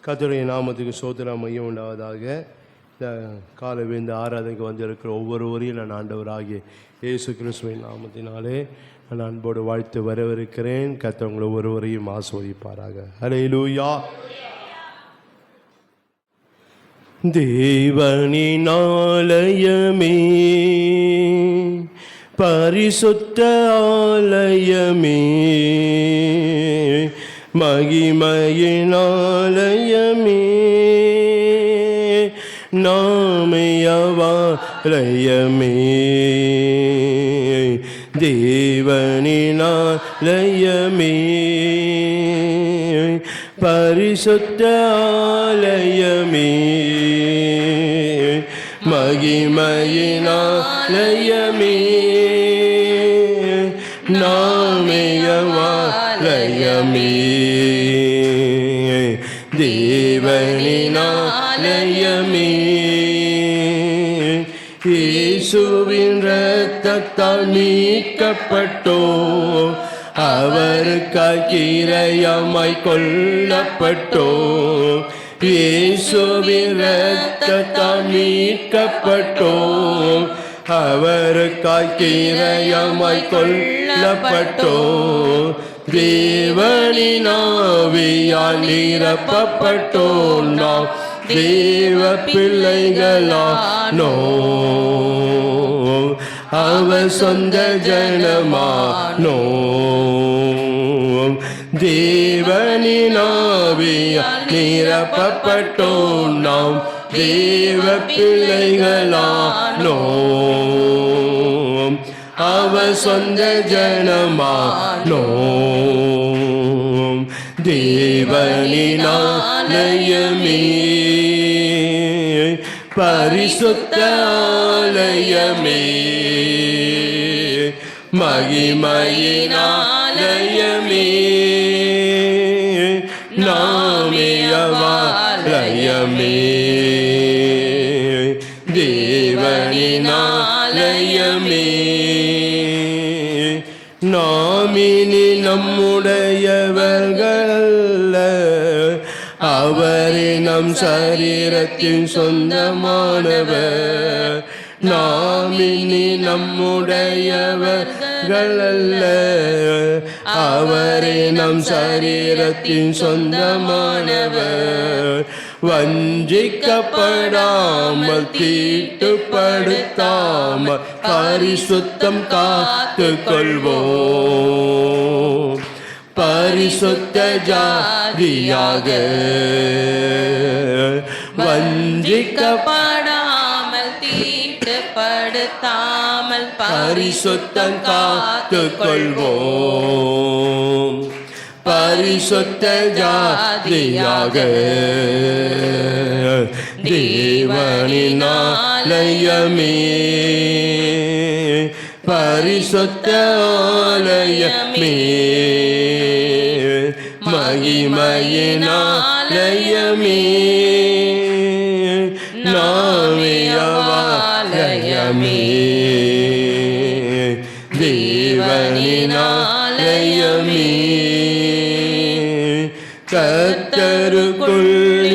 கர்த்தருடைய நாமத்துக்கு ஸ்தோத்திரம் மையம் உண்டாவதாக. இந்த காலை வேந்து ஆராதனைக்கு வந்திருக்கிற ஒவ்வொருவரையும் நான் ஆண்டவராகிய இயேசு கிறிஸ்துவின் நாமத்தினாலே நான் அன்போடு வாழ்த்து வரவிருக்கிறேன். கர்த்தர் உங்களை ஒவ்வொருவரையும் ஆசீர்வதிப்பாராக. ஹல்லேலூயா. தேவனின் ஆலயமே, பரிசுத்த ஆலயமே, மகிமையின் ஆலயமே, நாமயவாலயமே, தேவனின் ஆலயமே, பரிசுத்த ஆலயமே, மகிமையின் ஆலயமே, நாமயவாலயமே, தேவனின் ஆலயமே, இயேசுவின் இரத்தத்தால் மீட்கப்பட்டோம், அவருக்காய் கிரயமாய் கொல்லப்பட்டோம், இயேசுவின் இரத்தத்தால் மீட்கப்பட்டோம், அவருக்காய் கிரயமாய் கொல்லப்பட்டோம், தேவனின் ஆவியால் நிரப்பப்பட்டோம், நாம் தேவ பிள்ளைகளானோம், அவர் சொந்த ஜனமானோம், தேவனின் ஆவியால் நிரப்பப்பட்டோம், நாம் தேவ பிள்ளைகளானோம், அவர் சொந்த ஜனமானோம், தேவனின் ஆலயமே, பரிசுத்த ஆலயமே, மகிமையின் ஆலயமே, நாமயவாலயமே, தேவனின் ஆலயமே, நாமினி நம்முடையவர்கள, அவரே நம் சரீரத்தின் சொந்தமானவர், நாமினி நம்முடையவர்கள, அவரே நம் சரீரத்தின் சொந்தமானவர், வஞ்சிக்கப்படாமல் தீட்டுப்படுத்தாமல் பரிசுத்தம் காத்து கொள்வோம், பரிசுத்த ஜாதியாக, வஞ்சிக்கப்படாமல் தீட்டுப்படுத்தாமல் பரிசுத்தம் காத்து கொள்வோம், பரிசுத்த ஜாதியாக, தேவனின் ஆலயமே, பரிசுத்த ஆலயமே, மகிமையின் ஆலயமே, நாமயவாலயமே, தேவனின் ஆலயமே, கர்த்தருக்குள்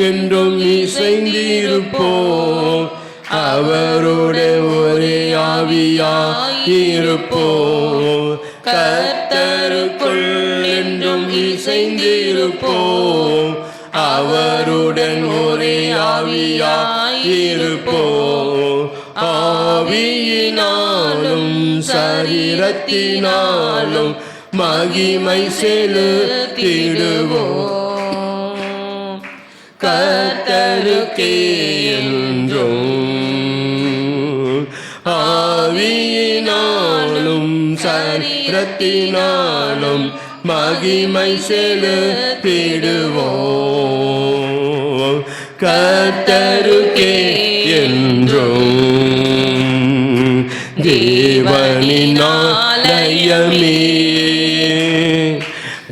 என்றும் இசைந்திருப்போம், அவரோடு ஒரே ஆவியாயிருப்போம், கர்த்தருக்குள் என்றும் இசைந்திருப்போம், அவருடன் ஒரே ஆவியாயிருப்போம், ஆவியினாலும் சரீரத்தினாலும் மகிமை செலுத்திடுவோம், கர்த்தருக்கே என்றும் ஆவியினாலும் சரீரத்தினாலும் மகிமை செலுத்திடுவோம், கர்த்தருக்கே என்றும், தேவனின் ஆலயமே,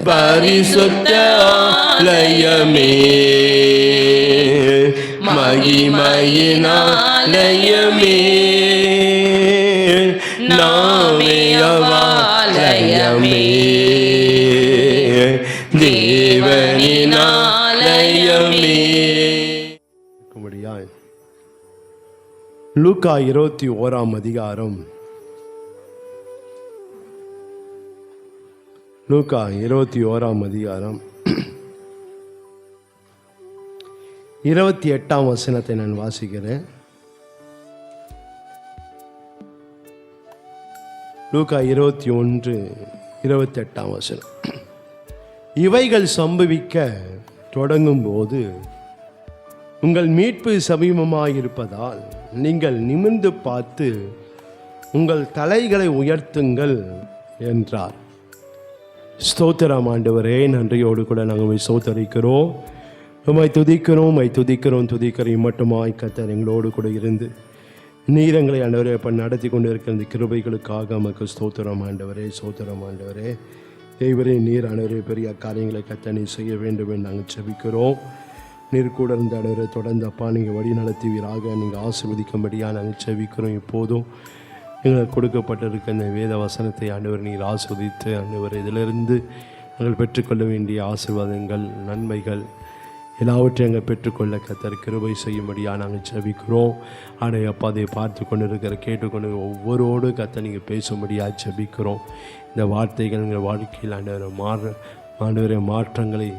பரிசுத்த ஆலயமே, மகிமையின் ஆலயமே, நாமயவாலயமே, தேவனின் ஆலயமே, பாருங்களேன். லூக்கா 21 அதிகாரம், லூக்கா 21 அதிகாரம் 28 வசனத்தை நான் வாசிக்கிறேன். லூக்கா 21:28 வசனம். இவைகள் சம்பவிக்க தொடங்கும் போது உங்கள் மீட்பு சமீபமாயிருப்பதால் நீங்கள் நிமிர்ந்து பார்த்து உங்கள் தலைகளை உயர்த்துங்கள் என்றார். ஸ்தோத்திரம் ஆண்டவரே, நன்றியோடு கூட நாங்கள் ஸ்தோத்தரிக்கிறோம், உம்மை துதிக்கிறோம். மட்டுமாய் கர்த்தர் எங்களோடு கூட இருந்து நீர் எங்களை ஆண்டவரே நடத்தி கொண்டு இருக்கிற இந்த கிருபைகளுக்காக நமக்கு ஸ்தோத்திரம் ஆண்டவரே. தேவரே, நீர் ஆண்டவரே பெரிய காரியங்களை கர்த்தர் நீர் செய்ய வேண்டும் என்று நாங்கள் செபிக்கிறோம். நீர் கூட இருந்த ஆண்டவரை தொடர்ந்து அப்பா நீங்கள் வழி நடத்துவீராக, நீங்கள் ஆசீர்வதிக்கும்படியாக நாங்கள் செபிக்கிறோம். இப்போதும் எங்களுக்கு கொடுக்கப்பட்டிருக்க இந்த வேத வசனத்தை ஆண்டவர் நீர் ஆஸ்வதித்து ஆண்டவர் இதிலிருந்து நாங்கள் பெற்றுக்கொள்ள வேண்டிய ஆசீர்வாதங்கள், நன்மைகள் எல்லாவற்றையும் எங்கள் பெற்றுக்கொள்ள கர்த்தர் கிருபை செய்யும்படியாக நாங்கள் ஜெபிக்கிறோம். ஆனால் அப்பா அதை பார்த்து கொண்டு இருக்கிற கேட்டுக்கொண்டு ஒவ்வொருவோடு கர்த்தர் நீங்கள் பேசும்படியாக ஜெபிக்கிறோம். இந்த வார்த்தைகள் எங்கள் வாழ்க்கையில் ஆண்டவரை மாற்றங்களை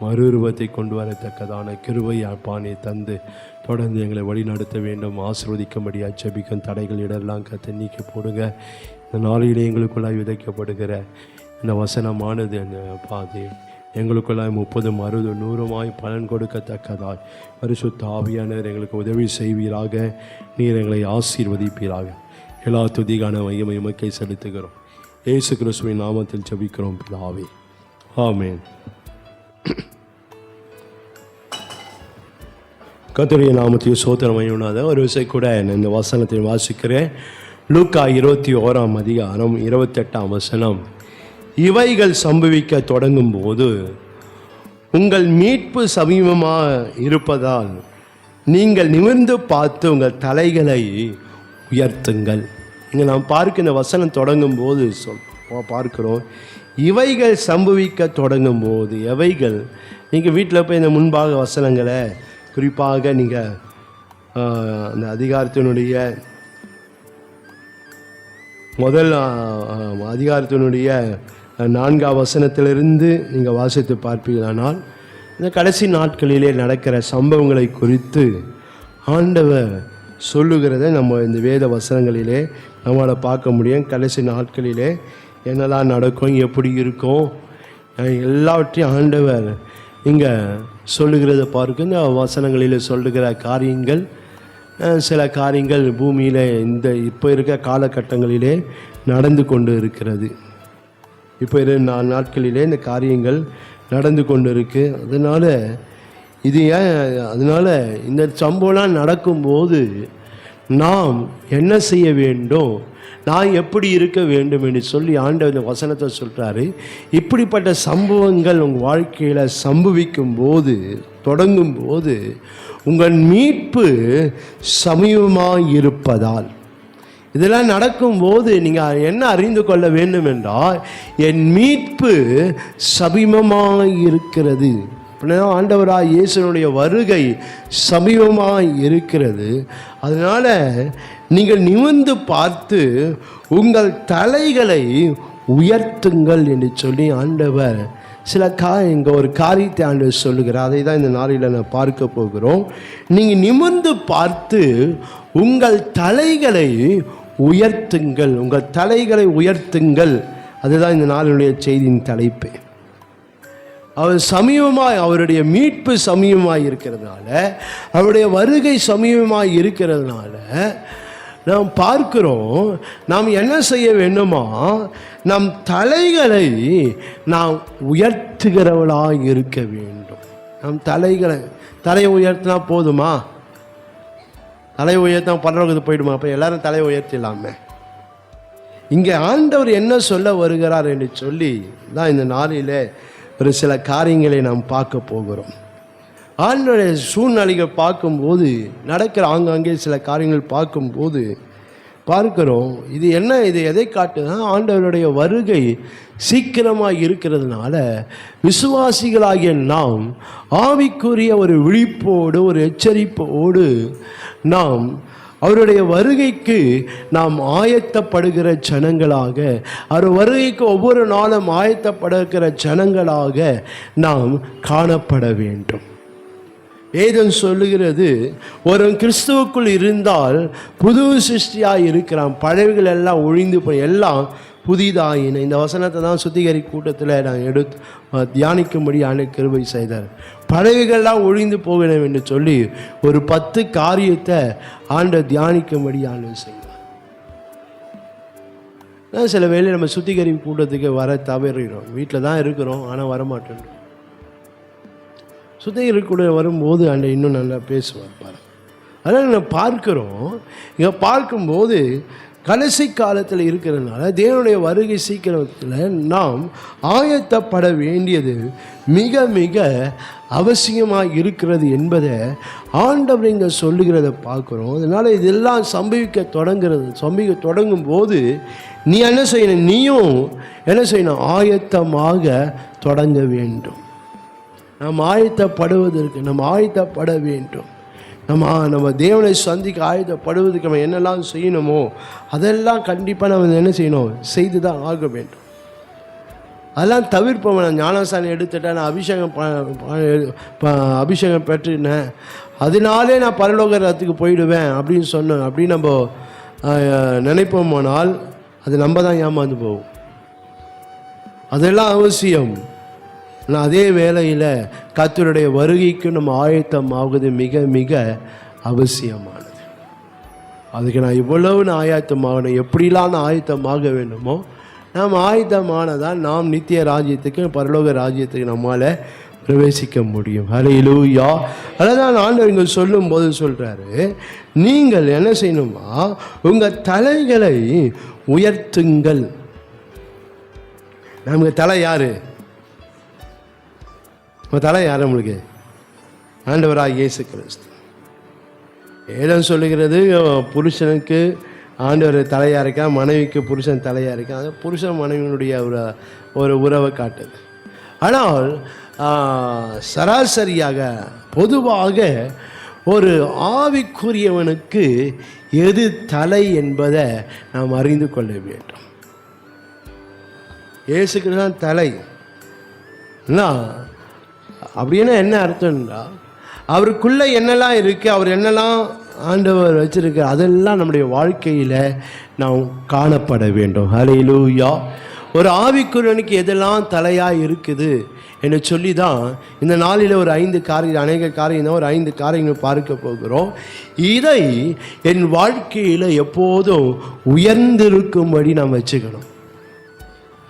மறுரூபத்தை கொண்டு வரத்தக்கதான கிருபை அப்பானை தந்து தொடர்ந்து எங்களை வழி நடத்த வேண்டும், ஆசீர்வதிக்கும்படியாக ஜெபிக்கும். தடைகள் இடரெல்லாம் கர்த்தர் நீக்கி போடுங்க. இந்த நாளிலே எங்களுக்குள்ளாய் விதைக்கப்படுகிற இந்த வசனமானது அந்த பாதை எங்களுக்குள்ளாய் 30, 60, 100 பலன் கொடுக்கத்தக்கதாய் பரிசுத்த ஆவியானவர் எங்களுக்கு உதவி செய்வீராக. நீர் எங்களை ஆசீர்வதிப்பீராக. எல்லா துதிகான மையம் இமக்கை செலுத்துகிறோம். இயேசு கிறிஸ்துவின் நாமத்தில் ஜெபிக்கிறோம் பிதாவே, ஆமென். கர்த்தருடைய நாமத்தில் ஸ்தோத்திரமையுனாத ஒரு விசை கூட இந்த வசனத்தை வாசிக்கிறேன். லூக்கா 21 அதிகாரம் 28 வசனம். இவைகள் சம்பவிக்க தொடங்கும் போது உங்கள் மீட்பு சமீபமாக இருப்பதால் நீங்கள் நிமிர்ந்து பார்த்து உங்கள் தலைகளை உயர்த்துங்கள். இங்கே நாம் பார்க்க இந்த வசனம் தொடங்கும் போது பார்க்கிறோம், இவைகள் சம்பவிக்க தொடங்கும் போது. எவைகள்? நீங்கள் வீட்டில் போய் இந்த முன்பாக வசனங்களை குறிப்பாக நீங்கள் அந்த அதிகாரத்தினுடைய முதல் அதிகாரத்தினுடைய 4 வசனத்திலிருந்து நீங்கள் வாசித்து பார்ப்பீர்களானால் இந்த கடைசி நாட்களிலே நடக்கிற சம்பவங்களை குறித்து ஆண்டவர் சொல்லுகிறத நம்ம இந்த வேத வசனங்களிலே நம்மளால் பார்க்க முடியும். கடைசி நாட்களிலே என்னெல்லாம் நடக்கும், எப்படி இருக்கும், எல்லாவற்றையும் ஆண்டவர் இங்கே சொல்லுகிறத பார்க்க. இந்த வசனங்களில் சொல்லுகிற காரியங்கள், சில காரியங்கள் பூமியில் இந்த இப்போ இருக்க காலகட்டங்களிலே நடந்து கொண்டு இருக்கிறது. இப்போ 4 நாட்களிலே இந்த காரியங்கள் நடந்து கொண்டு இருக்கு. அதனால் இந்த சம்பவம்லாம் நடக்கும்போது நாம் என்ன செய்ய வேண்டும், நான் எப்படி இருக்க வேண்டும் என்று சொல்லி ஆண்டவர் இந்த வசனத்தை சொல்கிறாரு. இப்படிப்பட்ட சம்பவங்கள் உங்கள் வாழ்க்கையில் சம்பவிக்கும் போது, தொடங்கும் போது உங்கள் மீட்பு சமீபமாக இருப்பதால், இதெல்லாம் நடக்கும்போது நீங்கள் என்ன அறிந்து கொள்ள வேண்டும் என்றால், என் மீட்பு சமீபமாக இருக்கிறது. அப்படின்னா ஆண்டவராக இயேசுனுடைய வருகை சமீபமாக இருக்கிறது. அதனால் நீங்கள் நிமிர்ந்து பார்த்து உங்கள் தலைகளை உயர்த்துங்கள் என்று சொல்லி ஆண்டவர் சில இங்கே ஒரு காரியத்தை ஆண்டவர் சொல்லுகிறார். அதை தான் இந்த நாளில் நான் பார்க்க போகிறோம். நீங்கள் நிமிர்ந்து பார்த்து உங்கள் தலைகளை உயர்த்துங்கள், உங்கள் தலைகளை உயர்த்துங்கள். அதுதான் இந்த நாளினுடைய செய்தியின் தலைப்பு. அவர் சமீபமாக, அவருடைய மீட்பு சமீபமாக இருக்கிறதுனால, அவருடைய வருகை சமீபமாக இருக்கிறதுனால நாம் பார்க்கிறோம், நாம் என்ன செய்ய வேண்டுமா, நம் தலைகளை நாம் உயர்த்துகிறவளாக இருக்க வேண்டும். நம் தலையை உயர்த்தினா போதுமா? தலை உயர்த்தா பரலோகத்துக்கு போயிடுமா? அப்போ எல்லாரும் தலையை உயர்த்திடலாமே. இங்கே ஆண்டவர் என்ன சொல்ல வருகிறார் என்று சொல்லி தான் இந்த நாளில் ஒரு சில காரியங்களை நாம் பார்க்க போகிறோம். ஆண்டவருடைய சூழ்நிலைகள் பார்க்கும்போது, நடக்கிற ஆங்காங்கே சில காரியங்கள் பார்க்கும்போது பார்க்கிறோம். இது என்ன, இது எதை காட்டுதுன்னா, ஆண்டவருடைய வருகை சீக்கிரமாக இருக்கிறதுனால விசுவாசிகளாகிய நாம் ஆவிக்குரிய ஒரு விழிப்போடு ஒரு எச்சரிப்போடு நாம் அவருடைய வருகைக்கு நாம் ஆயத்தப்படுகிற ஜனங்களாக, அவர் வருகைக்கு ஒவ்வொரு நாளும் ஆயத்தப்படுகிற ஜனங்களாக நாம் காணப்பட வேண்டும். வேதம் சொல்லுகிறது, ஒரு கிறிஸ்துவுக்குள் இருந்தால் புது சிருஷ்டியாக இருக்கிறான், பழையவைகள் எல்லாம் ஒழிந்து போய் எல்லாம் புதிதாயின. இந்த வசனத்தை தான் சுத்திகரி கூட்டத்தில் நான் எடுத்து தியானிக்கும்படி ஆண்டவர் கிருபை செய்தார். பழையவைகள்லாம் ஒழிந்து போகணும் என்று சொல்லி ஒரு 10 காரியத்தை ஆண்டவர் தியானிக்கும்படி ஆண்டவர் செய்வார். நான் சில வேளை நம்ம சுத்திகரி கூட்டத்துக்கு வர தவறுகிறோம். வீட்டில் தான் இருக்கிறோம், ஆனால் வரமாட்டோம். சுத்திகரி கூட வரும்போது ஆண்டவர் இன்னும் நல்லா பேசுவார் பாருங்க. அதனால் நம்ம பார்க்குறோம். இங்கே பார்க்கும்போது கடைசி காலத்தில் இருக்கிறதுனால தேவனுடைய வருகை சீக்கிரத்தில் நாம் ஆயத்தப்பட வேண்டியது மிக மிக அவசியமாக இருக்கிறது என்பதை ஆண்டவர் இங்கே சொல்லுகிறத பார்க்குறோம். அதனால் இதெல்லாம் சம்பவிக்க தொடங்கும் போது நீ என்ன செய்யணும், நீயும் என்ன செய்யணும், ஆயத்தமாக தொடங்க வேண்டும். நாம் ஆயத்தப்பட வேண்டும். நம்ம தேவனை சந்திக்க ஆயத்தப்படுவதற்கு நம்ம என்னெல்லாம் செய்யணுமோ அதெல்லாம் கண்டிப்பாக நம்ம என்ன செய்யணும், செய்து தான் ஆக வேண்டும். அதெல்லாம் தவிர்ப்போம். நான் ஞானசானம் எடுத்துட்டேன், நான் அபிஷேகம் பெற்றுனேன், அதனாலே நான் பரலோக ராஜ்யத்துக்கு போயிடுவேன் அப்படின்னு சொன்னோம் அப்படின்னு நம்ம நினைப்போமானால் அது நம்ம தான் ஏமாந்து போவோம். அதெல்லாம் அவசியம். ஆனால் அதே வேளையில் கர்த்தருடைய வருகைக்கு நம்ம ஆயத்தமாகுது மிக மிக அவசியமானது. அதுக்கு நான் இவ்வளவு ஆயத்தமாகணும், எப்படிலாம் நான் ஆயத்தமாக வேண்டுமோ நாம் ஆயத்தமானதான் நாம் நித்திய ராஜ்யத்துக்கு, பரலோக ராஜ்யத்துக்கு நம்மால் பிரவேசிக்க முடியும். ஹல்லேலூயா. அதான் ஆண்டவர் இங்கே சொல்லும்போது சொல்கிறாரு, நீங்கள் என்ன செய்யணுமா, உங்கள் தலைகளை உயர்த்துங்கள். நமக்கு தலை யாரு? தலை யார் நம்மளுக்கு? ஆண்டவராக இயேசு கிறிஸ்து. ஏதோ சொல்லுகிறது, புருஷனுக்கு ஆண்டவர் தலையாக இருக்கா, மனைவிக்கு புருஷன் தலையாக இருக்கா. அது புருஷன் மனைவியினுடைய ஒரு உறவை காட்டுது. ஆனால் சராசரியாக பொதுவாக ஒரு ஆவிக்குரியவனுக்கு எது தலை என்பதை நாம் அறிந்து கொள்ள வேண்டும். இயேசு கிறிஸ்து தான் தலை. அப்படின்னா என்ன அர்த்தம்னா, அவருக்குள்ளே என்னெல்லாம் இருக்குது, அவர் என்னெல்லாம் ஆண்டவர் வச்சிருக்க, அதெல்லாம் நம்முடைய வாழ்க்கையில் நாம் காணப்பட வேண்டும். ஹல்லேலூயா. ஒரு ஆவிக்குரியவனுக்கு எதெல்லாம் தலையாக இருக்குது என்று சொல்லி தான் இந்த நாளில் ஒரு 5 காரியம், அநேக காரியம் தான், ஒரு 5 காரியங்கள் பார்க்க போகிறோம். இதை என் வாழ்க்கையில் எப்போதும் உயர்ந்திருக்கும்படி நாம் வச்சுக்கணும்.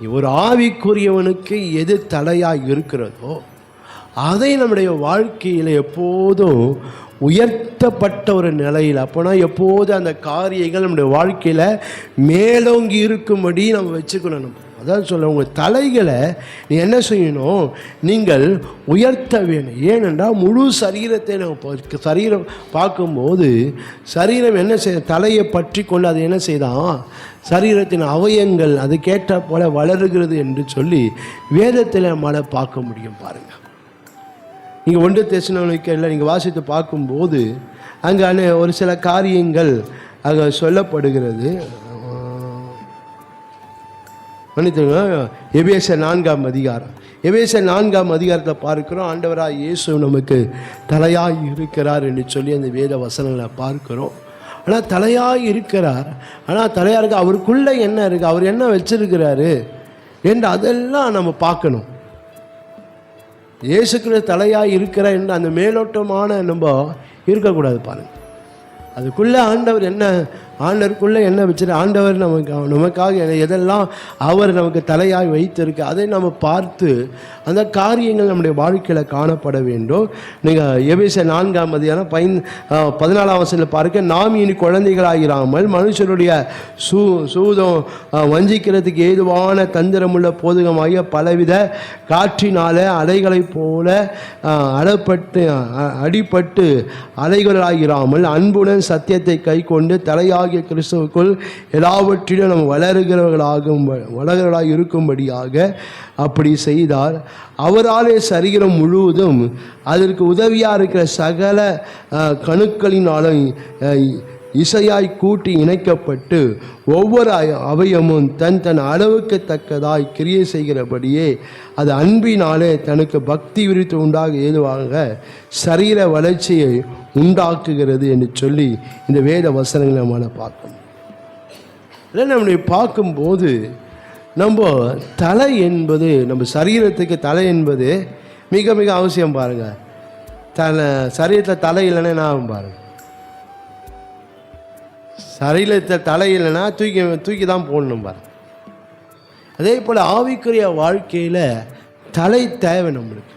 ஒரு ஆவிக்குரியவனுக்கு எது தலையாக இருக்கிறதோ அதை நம்முடைய வாழ்க்கையில் எப்போதும் உயர்த்தப்பட்ட ஒரு நிலையில், அப்போனா எப்போதும் அந்த காரியங்கள் நம்முடைய வாழ்க்கையில் மேலோங்கி இருக்கும்படி நம்ம வச்சுக்கணும். அதான் சொல்ல, உங்கள் தலைகளை நீ என்ன செய்யணும், நீங்கள் உயர்த்த வேணும். ஏனென்றால் முழு சரீரத்தை நம்ம சரீரம் பார்க்கும்போது சரீரம் என்ன செய்ய, தலையை பற்றி கொண்டு அது என்ன செய்தான், சரீரத்தின் அவயங்கள் அது கேட்ட போல வளருகிறது என்று சொல்லி வேதத்தில் நம்மளால் பார்க்க முடியும். பாருங்கள், நீங்கள் 1 தெசலோனிக்கேயரில் நீங்கள் வாசித்து பார்க்கும்போது அங்கே ஒரு சில காரியங்கள் அங்கே சொல்லப்படுகிறது. எபேசியர் 4ஆம் அதிகாரம், எபேசியர் 4ஆம் அதிகாரத்தில் பார்க்கிறோம், ஆண்டவராக இயேசு நமக்கு தலையாய் இருக்கிறார் என்று சொல்லி அந்த வேத வசனங்களை பார்க்கிறோம். ஆனால் தலையாய் இருக்கிறார், ஆனால் தலையாக இருக்க அவருக்குள்ளே என்ன இருக்குது, அவர் என்ன வச்சிருக்கிறாரு என்று அதெல்லாம் நம்ம பார்க்கணும். இயேசு கிறிஸ்து தலையாக இருக்கிறார் என்று அந்த மேலோட்டமான நம்ம இருக்கக்கூடாது. பாருங்கள், அதுக்குள்ளே ஆண்டவர் என்ன, ஆண்டவருக்குள்ளே என்ன வச்சுரு, ஆண்டவர் நமக்காக எதெல்லாம் அவர் நமக்கு தலையாய் வைத்திருக்கு அதை நம்ம பார்த்து அந்த காரியங்கள் நம்முடைய வாழ்க்கையில் காணப்பட வேண்டும். நீங்கள் எபேசியர் 4ஆம் அதிகாரம் 14ஆம் வசனத்தில் பார்க்க, நாம் இனி குழந்தைகளாகிறாமல் மனுஷருடைய சூதம் வஞ்சிக்கிறதுக்கு ஏதுவான தந்திரமுள்ள போதுகமாகிய பலவித காற்றினால அலைகளைப் போல அடிப்பட்டு அலைகளாகிறாமல் அன்புடன் தேவன் சத்தியத்தை கை கொண்டு தலையாகிய கிறிஸ்துவுக்குள் எல்லாவற்றிலும் நம்ம வளர்கிறவர்களாக இருக்கும்படியாக அப்படி செய்தார். அவராலே சரீரம் முழுவதும் அதற்கு உதவியாக இருக்கிற சகல கணுக்களினாலும் இசையாய் கூட்டி இணைக்கப்பட்டு ஒவ்வொரு அவயமும் தன் அளவுக்கு தக்கதாய் கிரியை செய்கிறபடியே அது அன்பினாலே தனக்கு பக்தி விருத்தி உண்டாக ஏதுவாக சரீர வளர்ச்சியை உண்டாக்குகிறது என்று சொல்லி இந்த வேத வசனங்களை நம்மளால் பார்க்கணும். இதெல்லாம் நம்மளை பார்க்கும்போது நம்ம தலை என்பது, நம்ம சரீரத்துக்கு தலை என்பது மிக மிக அவசியம். பாருங்கள், சரீரத்தில் தலை இல்லைன்னா என்ன ஆகும் பாருங்கள். சரீரத்தில் தலை இல்லைன்னா தூக்கி தான் போடணும் பாருங்க. அதே போல் ஆவிக்குரிய வாழ்க்கையில் தலை தேவை நம்மளுக்கு.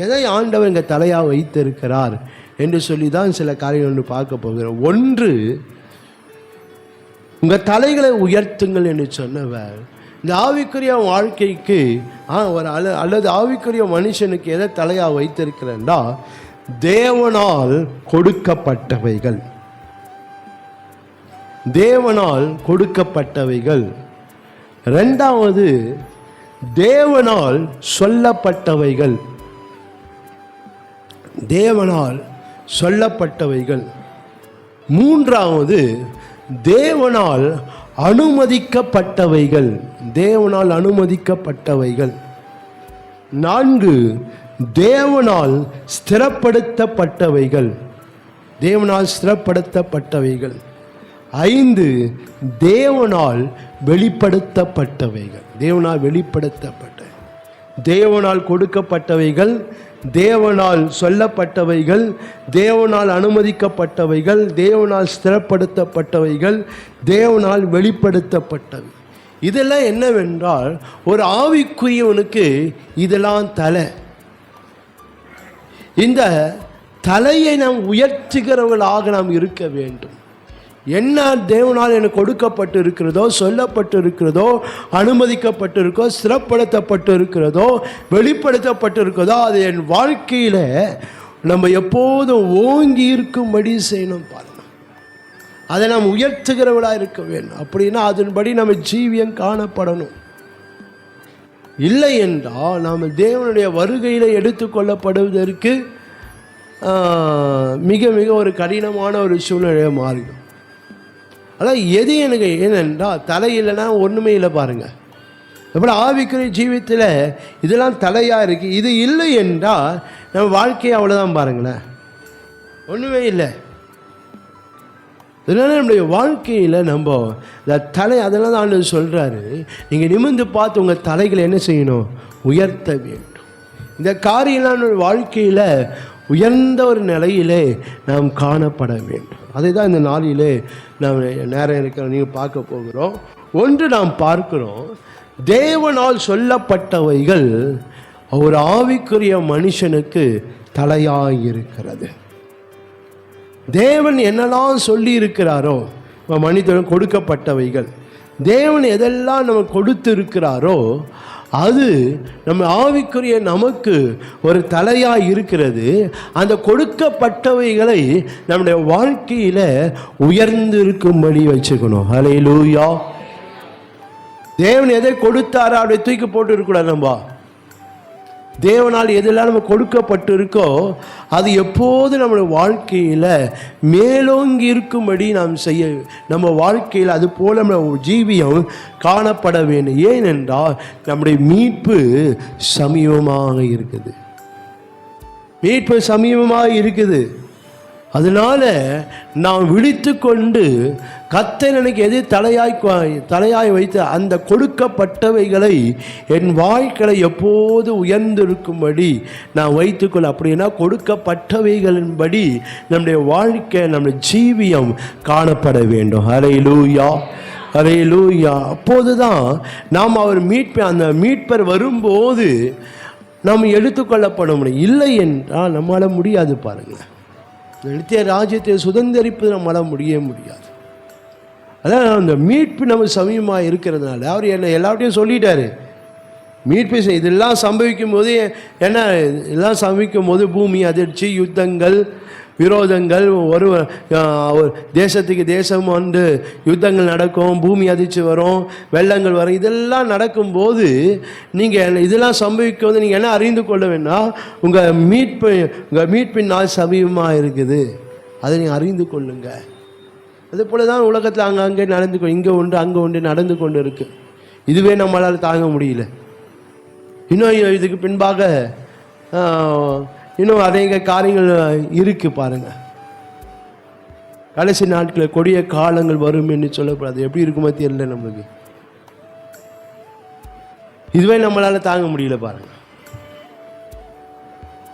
எதை ஆண்டவர் இங்கே தலையாக வைத்திருக்கிறார் என்று சொல்லி தான் சில காரியங்கள் ஒன்று பார்க்க போகிறோம். ஒன்று, உங்கள் தலைகளை உயர்த்துங்கள் என்று சொன்னவர் இந்த ஆவிக்குரிய வாழ்க்கைக்கு அல்லது ஆவிக்குரிய மனுஷனுக்கு எதை தலையாக வைத்திருக்கிறேன்டா, தேவனால் கொடுக்கப்பட்டவைகள், தேவனால் கொடுக்கப்பட்டவைகள். இரண்டாவது, தேவனால் சொல்லப்பட்டவைகள், தேவனால் சொல்லப்பட்டவைகள். மூன்றாவது, தேவனால் அனுமதிக்கப்பட்டவைகள், தேவனால் அனுமதிக்கப்பட்டவைகள். நான்கு, தேவனால் ஸ்திரப்படுத்தப்பட்டவைகள், தேவனால் ஸ்திரப்படுத்தப்பட்டவைகள். ஐந்து, தேவனால் வெளிப்படுத்தப்பட்டவைகள், தேவனால் வெளிப்படுத்தப்பட்ட, தேவனால் கொடுக்கப்பட்டவைகள், தேவனால் சொல்லப்பட்டவைகள், தேவனால் அனுமதிக்கப்பட்டவைகள், தேவனால் ஸ்திரப்படுத்தப்பட்டவைகள், தேவனால் வெளிப்படுத்தப்பட்டவை. இதெல்லாம் என்னவென்றால், ஒரு ஆவிக்குரியவனுக்கு இதெல்லாம் தலை. இந்த தலையை நாம் உயர்த்துகிறவர்களாக நாம் இருக்க வேண்டும். என்ன தேவனால் எனக்கு கொடுக்கப்பட்டு இருக்கிறதோ, சொல்லப்பட்டு இருக்கிறதோ, அனுமதிக்கப்பட்டு இருக்கோ, ஸ்திரப்படுத்தப்பட்டு இருக்கிறதோ, வெளிப்படுத்தப்பட்டு இருக்கிறதோ, அது என் வாழ்க்கையில் நம்ம எப்போதும் ஓங்கி இருக்கும்படி செய்யணும். பாருங்கள், அதை நாம் உயர்த்துகிறவளாக இருக்க வேண்டும். அப்படின்னா அதன்படி நம்ம ஜீவியம் காணப்படணும். இல்லை என்றால் நாம் தேவனுடைய வருகையில் எடுத்துக்கொள்ளப்படுவதற்கு மிக மிக ஒரு கடினமான ஒரு சூழ்நிலையை மாறிடும். அதான் எது எனக்கு ஏனென்றால் தலை இல்லைன்னா ஒன்றுமே இல்லை. பாருங்கள், எப்படி ஆவிக்குரிய ஜீவித்தில் இதெல்லாம் தலையாக இருக்குது. இது இல்லை என்றால் நம்ம வாழ்க்கையை அவ்வளோதான். பாருங்களேன், ஒன்றுமே இல்லை. இதனால் நம்முடைய வாழ்க்கையில் நம்ம இந்த தலை, அதெல்லாம் தான் ஆண்டவர் சொல்கிறாரு, நீங்கள் நிமிர்ந்து பார்த்து உங்கள் தலைகளை என்ன செய்யணும், உயர்த்த வேண்டும். இந்த காரியம்லாம் நம்முடைய வாழ்க்கையில் உயர்ந்த ஒரு நிலையிலே நாம் காணப்பட வேண்டும். அதை தான் இந்த நாளிலே நாம் நேரம் இருக்கிற நீங்கள் பார்க்க போகிறோம். ஒன்று, நாம் பார்க்கிறோம், தேவனால் சொல்லப்பட்டவைகள் ஒரு ஆவிக்குரிய மனுஷனுக்கு தலையாய் இருக்கிறது. தேவன் என்னெல்லாம் சொல்லி இருக்கிறாரோ, மனிதன் கொடுக்கப்பட்டவைகள், தேவன் எதெல்லாம் நம்ம கொடுத்து இருக்கிறாரோ அது நம்ம ஆவிக்குரிய நமக்கு ஒரு தலையாக இருக்கிறது. அந்த கொடுக்கப்பட்டவைகளை நம்முடைய வாழ்க்கையில் உயர்ந்து இருக்கும்படி வச்சுக்கணும். ஹல்லேலூயா. தேவன் எதை கொடுத்தாரோ அப்படியே தூக்கி போட்டு இருக்கக்கூடாது. நம்ம தேவனால் எதெல்லாம் நம்ம கொடுக்கப்பட்டு இருக்கோ அது எப்போது நம்முடைய வாழ்க்கையில் மேலோங்கி இருக்கும்படி நாம் செய்ய, நம்ம வாழ்க்கையில் அது போல நம்ம ஜீவியம் காணப்பட வேண்டும். ஏனென்றால் நம்முடைய மீட்பு சமீபமாக இருக்குது, மீட்பு சமீபமாக இருக்குது. அதனால் நாம் விழித்து கொண்டு கர்த்தர் எனக்கு எது தலையாய் வைத்து அந்த கொடுக்கப்பட்டவைகளை என் வாழ்க்கையை எப்போது உயர்ந்திருக்கும்படி நான் வைத்துக்கொள்ள. அப்படின்னா கொடுக்கப்பட்டவைகளின்படி நம்முடைய வாழ்க்கை, நம்முடைய ஜீவியம் காணப்பட வேண்டும். ஹல்லேலூயா, ஹல்லேலூயா. அப்போது தான் நாம் அவர் அந்த மீட்பர் வரும்போது நாம் எடுத்துக்கொள்ளப்பட முடியும். இல்லை என்றால் நம்மளால் முடியாது. பாருங்கள், நித்திய ராஜ்யத்தை சுதந்திரிப்பது நம்மளால் முடியாது. அதான் அந்த மீட்பு நம்ம சமீபமாக இருக்கிறதுனால அவர் என்ன எல்லாத்தையும் சொல்லிட்டாரு. மீட்பு இதெல்லாம் சம்பவிக்கும் போது என்ன, எல்லாம் சம்பவிக்கும் போது பூமி அதிர்ச்சி, யுத்தங்கள், விரோதங்கள், ஒரு தேசத்துக்கு தேசம் வந்து யுத்தங்கள் நடக்கும், பூமி அதிர்ச்சி வரும், வெள்ளங்கள் வரும். இதெல்லாம் நடக்கும்போது நீங்கள் இதெல்லாம் சம்பவிக்கும் போது நீங்கள் என்ன அறிந்து கொள்ள வேண்டாம், உங்கள் மீட்பின் நாள் சமீபமாக இருக்குது. அதை நீங்கள் அறிந்து கொள்ளுங்க. அதே போல தான் உலகத்தில் அங்கே நடந்து இங்கே உண்டு அங்கே உண்டு நடந்து கொண்டு இருக்கு. இதுவே நம்மளால் தாங்க முடியல. இன்னும் இதுக்கு பின்பாக இன்னும் அநேக காரியங்கள் இருக்கு பாருங்க. கடைசி நாட்களில் கொடிய காலங்கள் வரும் என்று சொல்லக்கூடாது. எப்படி இருக்குமோ தெரியல நம்மளுக்கு. இதுவே நம்மளால தாங்க முடியல பாருங்க.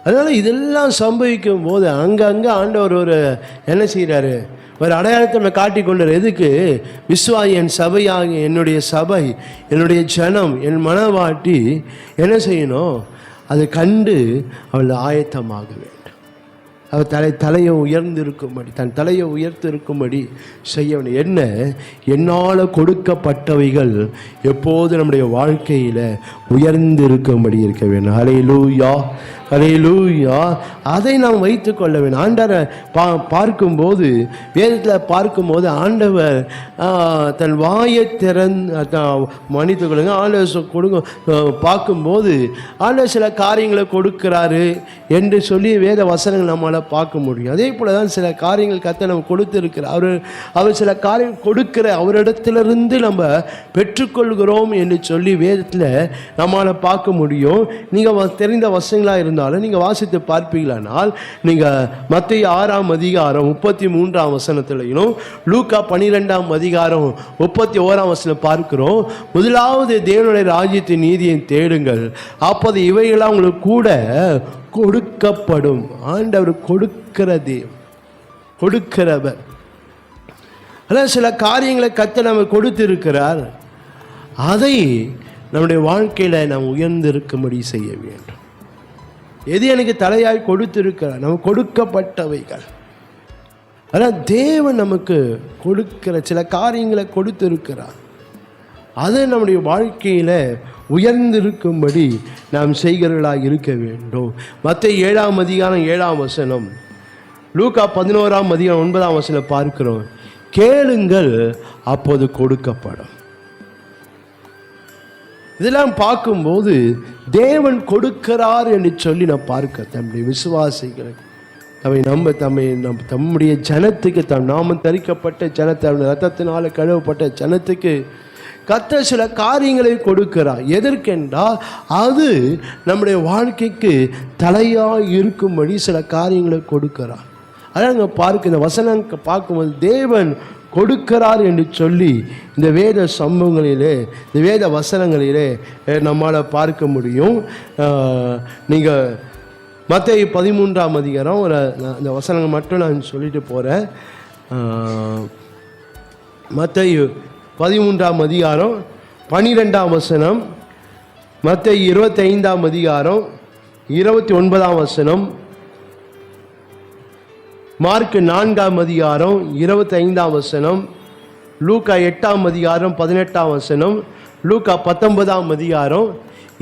அதனால இதெல்லாம் சம்பவிக்கும் போது அங்கங்கே ஆண்டவர் ஒரு என்ன செய்கிறாரு, ஒரு அடையாளத்தை நம்ம காட்டி கொண்டார். எதுக்கு? விசுவாசி, என் சபையாக, என்னுடைய சபை, என்னுடைய ஜனம், என் மனவாட்டி என்ன செய்யணும்? அதை கண்டு அவள் ஆயத்தமாக வேண்டும். அவர் தலையை உயர்ந்திருக்கும்படி, தன் தலையை உயர்த்திருக்கும்படி செய்ய வேண்டும். என்ன? என்னால் கொடுக்கப்பட்டவைகள் எப்போது நம்முடைய வாழ்க்கையில் உயர்ந்திருக்கும்படி இருக்க வேண்டும். ஹல்லேலூயா, ஹல்லேலூயா. அதை நாம் வைத்து கொள்ள வேண்டும். ஆண்டவரை பார்க்கும்போது, வேதத்தில் பார்க்கும்போது ஆண்டவர் தன் வாயை மன்னித்து கொள்ளுங்க, ஆண்டவர் கொடுங்க. பார்க்கும்போது ஆண்டவர் சில காரியங்களை கொடுக்கிறாரு என்று சொல்லி வேத வசனங்கள் நம்மளால் பார்க்க முடியும். அதே போல தான் சில காரியங்கள் கர்த்தர் நம்ம கொடுத்திருக்கிறார். அவர் சில காரியங்கள் கொடுக்கிற அவரிடத்திலிருந்து நம்ம பெற்றுக்கொள்கிறோம் என்று சொல்லி வேதத்தில் நம்மளால் பார்க்க முடியும். நீங்கள் தெரிந்த வசனங்களாக இருந்தாலும் நீங்கள் வாசித்து பார்ப்பீங்களானால், நீங்கள் மத்தேயு 6ஆம் அதிகாரம் 33ஆம் வசனத்திலையும் லூக்கா 12ஆம் அதிகாரம் 31ஆம் வசனம் பார்க்கிறோம். முதலாவது தேவனுடைய ராஜ்யத்தின் நீதியை தேடுங்கள், அப்போது இவைகளாம் உங்களுக்கு கூட கொடுக்கப்படும். ஆண்டவர் கொடுக்கிறது, கொடுக்கிறவர். அதான் சில காரியங்களை கர்த்தர் நம்ம கொடுத்திருக்கிறார். அதை நம்முடைய வாழ்க்கையில் நாம் உயர்ந்திருக்கும்படி செய்ய வேண்டும். எது எனக்கு தலையாய் கொடுத்திருக்கிறார், நம்ம கொடுக்கப்பட்டவைகள். அதான் தேவன் நமக்கு கொடுக்கிற சில காரியங்களை கொடுத்திருக்கிறார். அதை நம்முடைய வாழ்க்கையில் உயர்ந்திருக்கும்படி நாம் செய்கிறவர்களாக இருக்க வேண்டும். மத்தேயு 7ஆம் அதிகாரம் 7ஆம் வசனம், லூக்கா 11ஆம் அதிகாரம் 9ஆம் வசனம் பார்க்கிறோம். கேளுங்கள், அப்போது கொடுக்கப்படும். இதெல்லாம் பார்க்கும்போது தேவன் கொடுக்கிறார் என்று சொல்லி நான் பார்க்க, தம்முடைய விசுவாசிகளை தம்முடைய ஜனத்துக்கு, தம் நாமம் தரிக்கப்பட்ட ஜனத்தை, ரத்தத்தினால கழுவப்பட்ட ஜனத்துக்கு கர்த்தர் சில காரியங்களை கொடுக்கிறார். எதற்கென்றால் அது நம்முடைய வாழ்க்கைக்கு தலையாக இருக்கும்படி சில காரியங்களை கொடுக்கிறார். அதான் பார்க்க, இந்த வசனம் பார்க்கும்போது தேவன் கொடுக்கிறார் என்று சொல்லி இந்த வேத சம்பவங்களிலே, இந்த வேத வசனங்களிலே நம்மளால் பார்க்க முடியும். நீங்கள் மத்தேயு 13ஆம் அதிகாரம் இந்த வசனங்கள் மட்டும் நான் சொல்லிட்டு போகிறேன். மத்தேயு 13ஆம் அதிகாரம் 12ஆம் வசனம், மத்தேயு 25ஆம் அதிகாரம் 29ஆம் வசனம், மார்க் 4ஆம் அதிகாரம் 25ஆம் வசனம், லூக்கா 8ஆம் அதிகாரம் 18ஆம் வசனம், லூக்கா 19ஆம் அதிகாரம்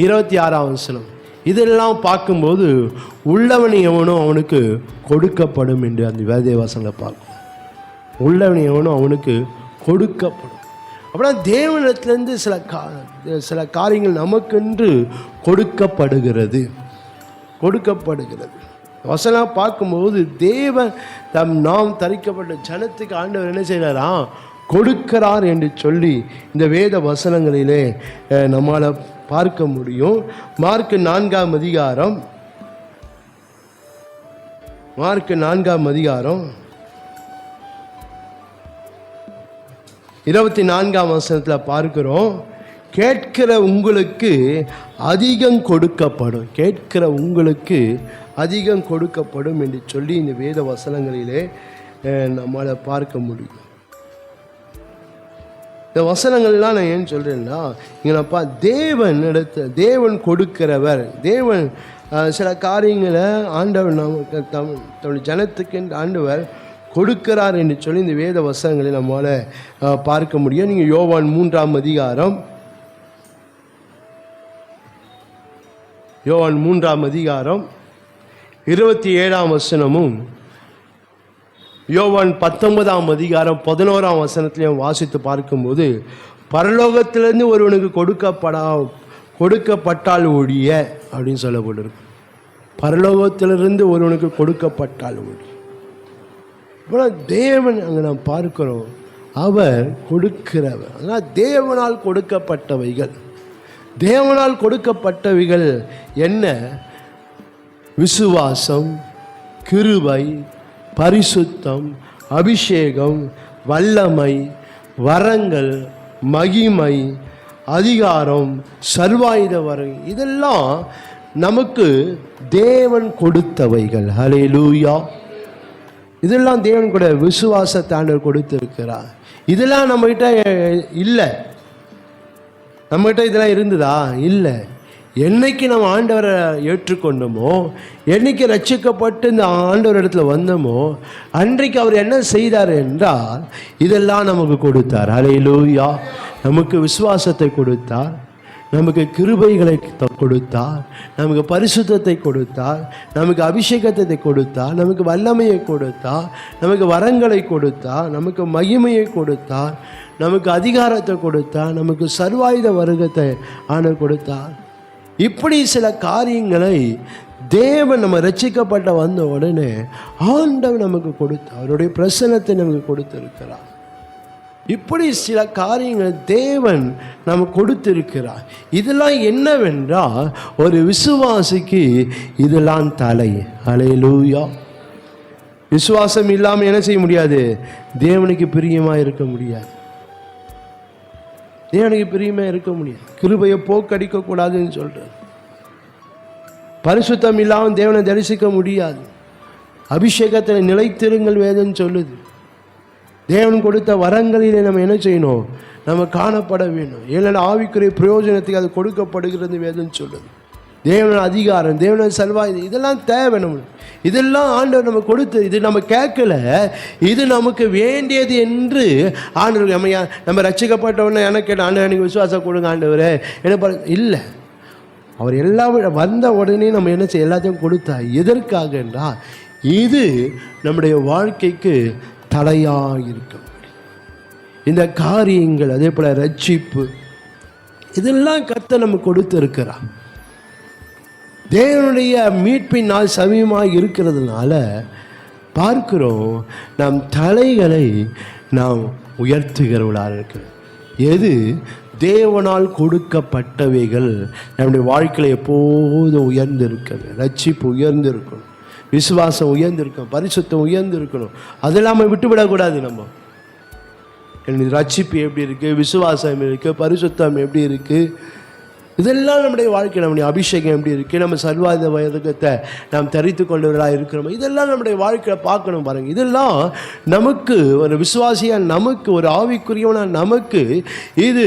26ஆம் வசனம். இதெல்லாம் பார்க்கும்போது உள்ளவன் எவனோ அவனுக்கு கொடுக்கப்படும் என்று அந்த வேத வசனங்களை பார்க்கும். உள்ளவன் எவனோ அவனுக்கு கொடுக்கப்படும். அப்படின்னா தேவனிடத்திலிருந்து சில காரியங்கள் நமக்கென்று கொடுக்கப்படுகிறது. வசனம் பார்க்கும்போது தேவன் நாம் தரிக்கப்பட்ட ஜனத்துக்கு ஆண்டவர் என்ன செய்கிறாராம்? கொடுக்கிறார் என்று சொல்லி இந்த வேத வசனங்களிலே நம்மால் பார்க்க முடியும். மார்க் 4ஆம் அதிகாரம் 24ஆம் வசனத்தில் பார்க்கிறோம். கேட்கிற உங்களுக்கு அதிகம் கொடுக்கப்படும், கேட்கிற உங்களுக்கு அதிகம் கொடுக்கப்படும் என்று சொல்லி இந்த வேத வசனங்களிலே நம்மளால் பார்க்க முடியும். இந்த வசனங்கள்லாம் நான் ஏன் சொல்கிறேன்னா, இங்கேப்பா தேவன் கொடுக்கிறவர். தேவன் சில காரியங்களை ஆண்டவர் நமக்கு தன்னுடைய ஜனத்துக்கு ஆண்டவர் கொடுக்கிறார் என்று சொல்லி இந்த வேத வசனங்களை நம்மளால் பார்க்க முடியும். நீங்கள் யோவான் 3ஆம் அதிகாரம் 27ஆம் வசனமும் யோவான் 19ஆம் அதிகாரம் 11ஆம் வசனத்திலையும் வாசித்து பார்க்கும்போது, பரலோகத்திலிருந்து ஒருவனுக்கு கொடுக்கப்பட்டால் ஒழிய அப்படின்னு சொல்லப்பட்டிருக்கு. பரலோகத்திலிருந்து ஒருவனுக்கு கொடுக்கப்பட்டால் ஒழிய. இப்போ தேவன் அங்கே நாம் பார்க்கிறோம், அவர் கொடுக்கிறவர். அதனால் தேவனால் கொடுக்கப்பட்டவைகள், தேவனால் கொடுக்கப்பட்டவைகள் என்ன? விசுவாசம், கிருபை, பரிசுத்தம், அபிஷேகம், வல்லமை, வரங்கள், மகிமை, அதிகாரம், சர்வாயுத வரம், இதெல்லாம் நமக்கு தேவன் கொடுத்தவைகள். ஹல்லேலூயா. இதெல்லாம் தேவன் கூட விசுவாசத்தை ஆண்டவர் கொடுத்திருக்கிறார். இதெல்லாம் நம்மகிட்ட இல்லை. நம்மகிட்ட இதெல்லாம் இருந்ததா? இல்லை. என்னைக்கு நம்ம ஆண்டவரை ஏற்றுக்கொண்டோமோ, என்னைக்கு ரட்சிக்கப்பட்டு இந்த ஆண்டவர் இடத்துல வந்தோமோ, அன்றைக்கு அவர் என்ன செய்தார் என்றால் இதெல்லாம் நமக்கு கொடுத்தார். ஹல்லேலூயா. நமக்கு விசுவாசத்தை கொடுத்தார், நமக்கு கிருபைகளை கொடுத்தார், நமக்கு பரிசுத்தத்தை கொடுத்தார், நமக்கு அபிஷேகத்தை கொடுத்தார், நமக்கு வல்லமையை கொடுத்தார், நமக்கு வரங்களை கொடுத்தார், நமக்கு மகிமையை கொடுத்தார், நமக்கு அதிகாரத்தை கொடுத்தார், நமக்கு சர்வாயுத வருகத்தை ஆண்டவர் கொடுத்தார். இப்படி சில காரியங்களை தேவன் நம்ம ரட்சிக்கப்பட்ட வந்த உடனே ஆண்டவர் நமக்கு கொடுத்தார். அவருடைய பிரசன்னத்தை நமக்கு கொடுத்திருக்கிறார். இப்படி சில காரியங்கள் தேவன் நமக்கு கொடுத்திருக்கிறார். இதெல்லாம் என்னவென்றால் ஒரு விசுவாசிக்கு இதெல்லாம் தலை. ஹல்லேலூயா. விசுவாசம் இல்லாமல் என்ன செய்ய முடியாது? தேவனுக்கு பிரியமாக இருக்க முடியாது. தேவனுக்கு பிரியமாக இருக்க முடியாது. கிருபையை போக்கடிக்க கூடாதுன்னு சொல்றார். பரிசுத்தம் இல்லாமல் தேவனை தரிசிக்க முடியாது. அபிஷேகத்தில் நிலைத்திருங்கள் வேதம் சொல்லுது. தேவன் கொடுத்த வரங்களிலே நம்ம என்ன செய்யணும்? நம்ம காணப்பட வேண்டும். ஏன்னா ஆவிக்குரிய பிரயோஜனத்துக்கு அது கொடுக்கப்படுகிறது வேதம் சொல்லுது. தேவன அதிகாரம், தேவன செல்வாய், இதெல்லாம் தேவை. நம்ம இதெல்லாம் ஆண்டவர் நம்ம கொடுத்து, இது நம்ம கேட்கல, இது நமக்கு வேண்டியது என்று ஆண்டவர் நம்ம ரட்சிக்கப்பட்டவொடனே எனக்கு கேட்ட ஆண்டவர் எனக்கு விசுவாசம் கொடுங்க ஆண்டவரே என்ன இல்லை. அவர் எல்லாம் வந்த உடனே நம்ம என்ன செய்ய எல்லாத்தையும் கொடுத்தா எதற்காக என்றால் இது நம்முடைய வாழ்க்கைக்கு தலையாக இருக்க முடியும். இந்த காரியங்கள், அதே போல ரட்சிப்பு, இதெல்லாம் கர்த்தர் நம்ம கொடுத்திருக்கிறார். தேவனுடைய மீட்பின் நாள் சமீபமாக இருக்கிறதுனால பார்க்கிறோம், நம் தலைகளை நாம் உயர்த்துகிறவர்களாக இருக்கிறோம். எது தேவனால் கொடுக்கப்பட்டவைகள் நம்முடைய வாழ்க்கையில் எப்போதும் உயர்ந்திருக்கணும். ரட்சிப்பு உயர்ந்திருக்கணும், விசுவாசம் உயர்ந்திருக்கணும், பரிசுத்தம் உயர்ந்திருக்கணும். அதெல்லாம் நம்ம விட்டுவிடக்கூடாது. நம்ம ரட்சிப்பு எப்படி இருக்குது, விசுவாசம் இருக்குது, பரிசுத்தம் எப்படி இருக்குது, இதெல்லாம் நம்முடைய வாழ்க்கை, நம்முடைய அபிஷேகம் எப்படி இருக்குது, நம்ம சர்வாயுத வயதத்தை நாம் தரித்து கொண்டவர்களாக இருக்கிறோம், இதெல்லாம் நம்முடைய வாழ்க்கையில் பார்க்கணும். பாருங்கள், இதெல்லாம் நமக்கு ஒரு விசுவாசியாக, நமக்கு ஒரு ஆவிக்குரியவனாக, நமக்கு இது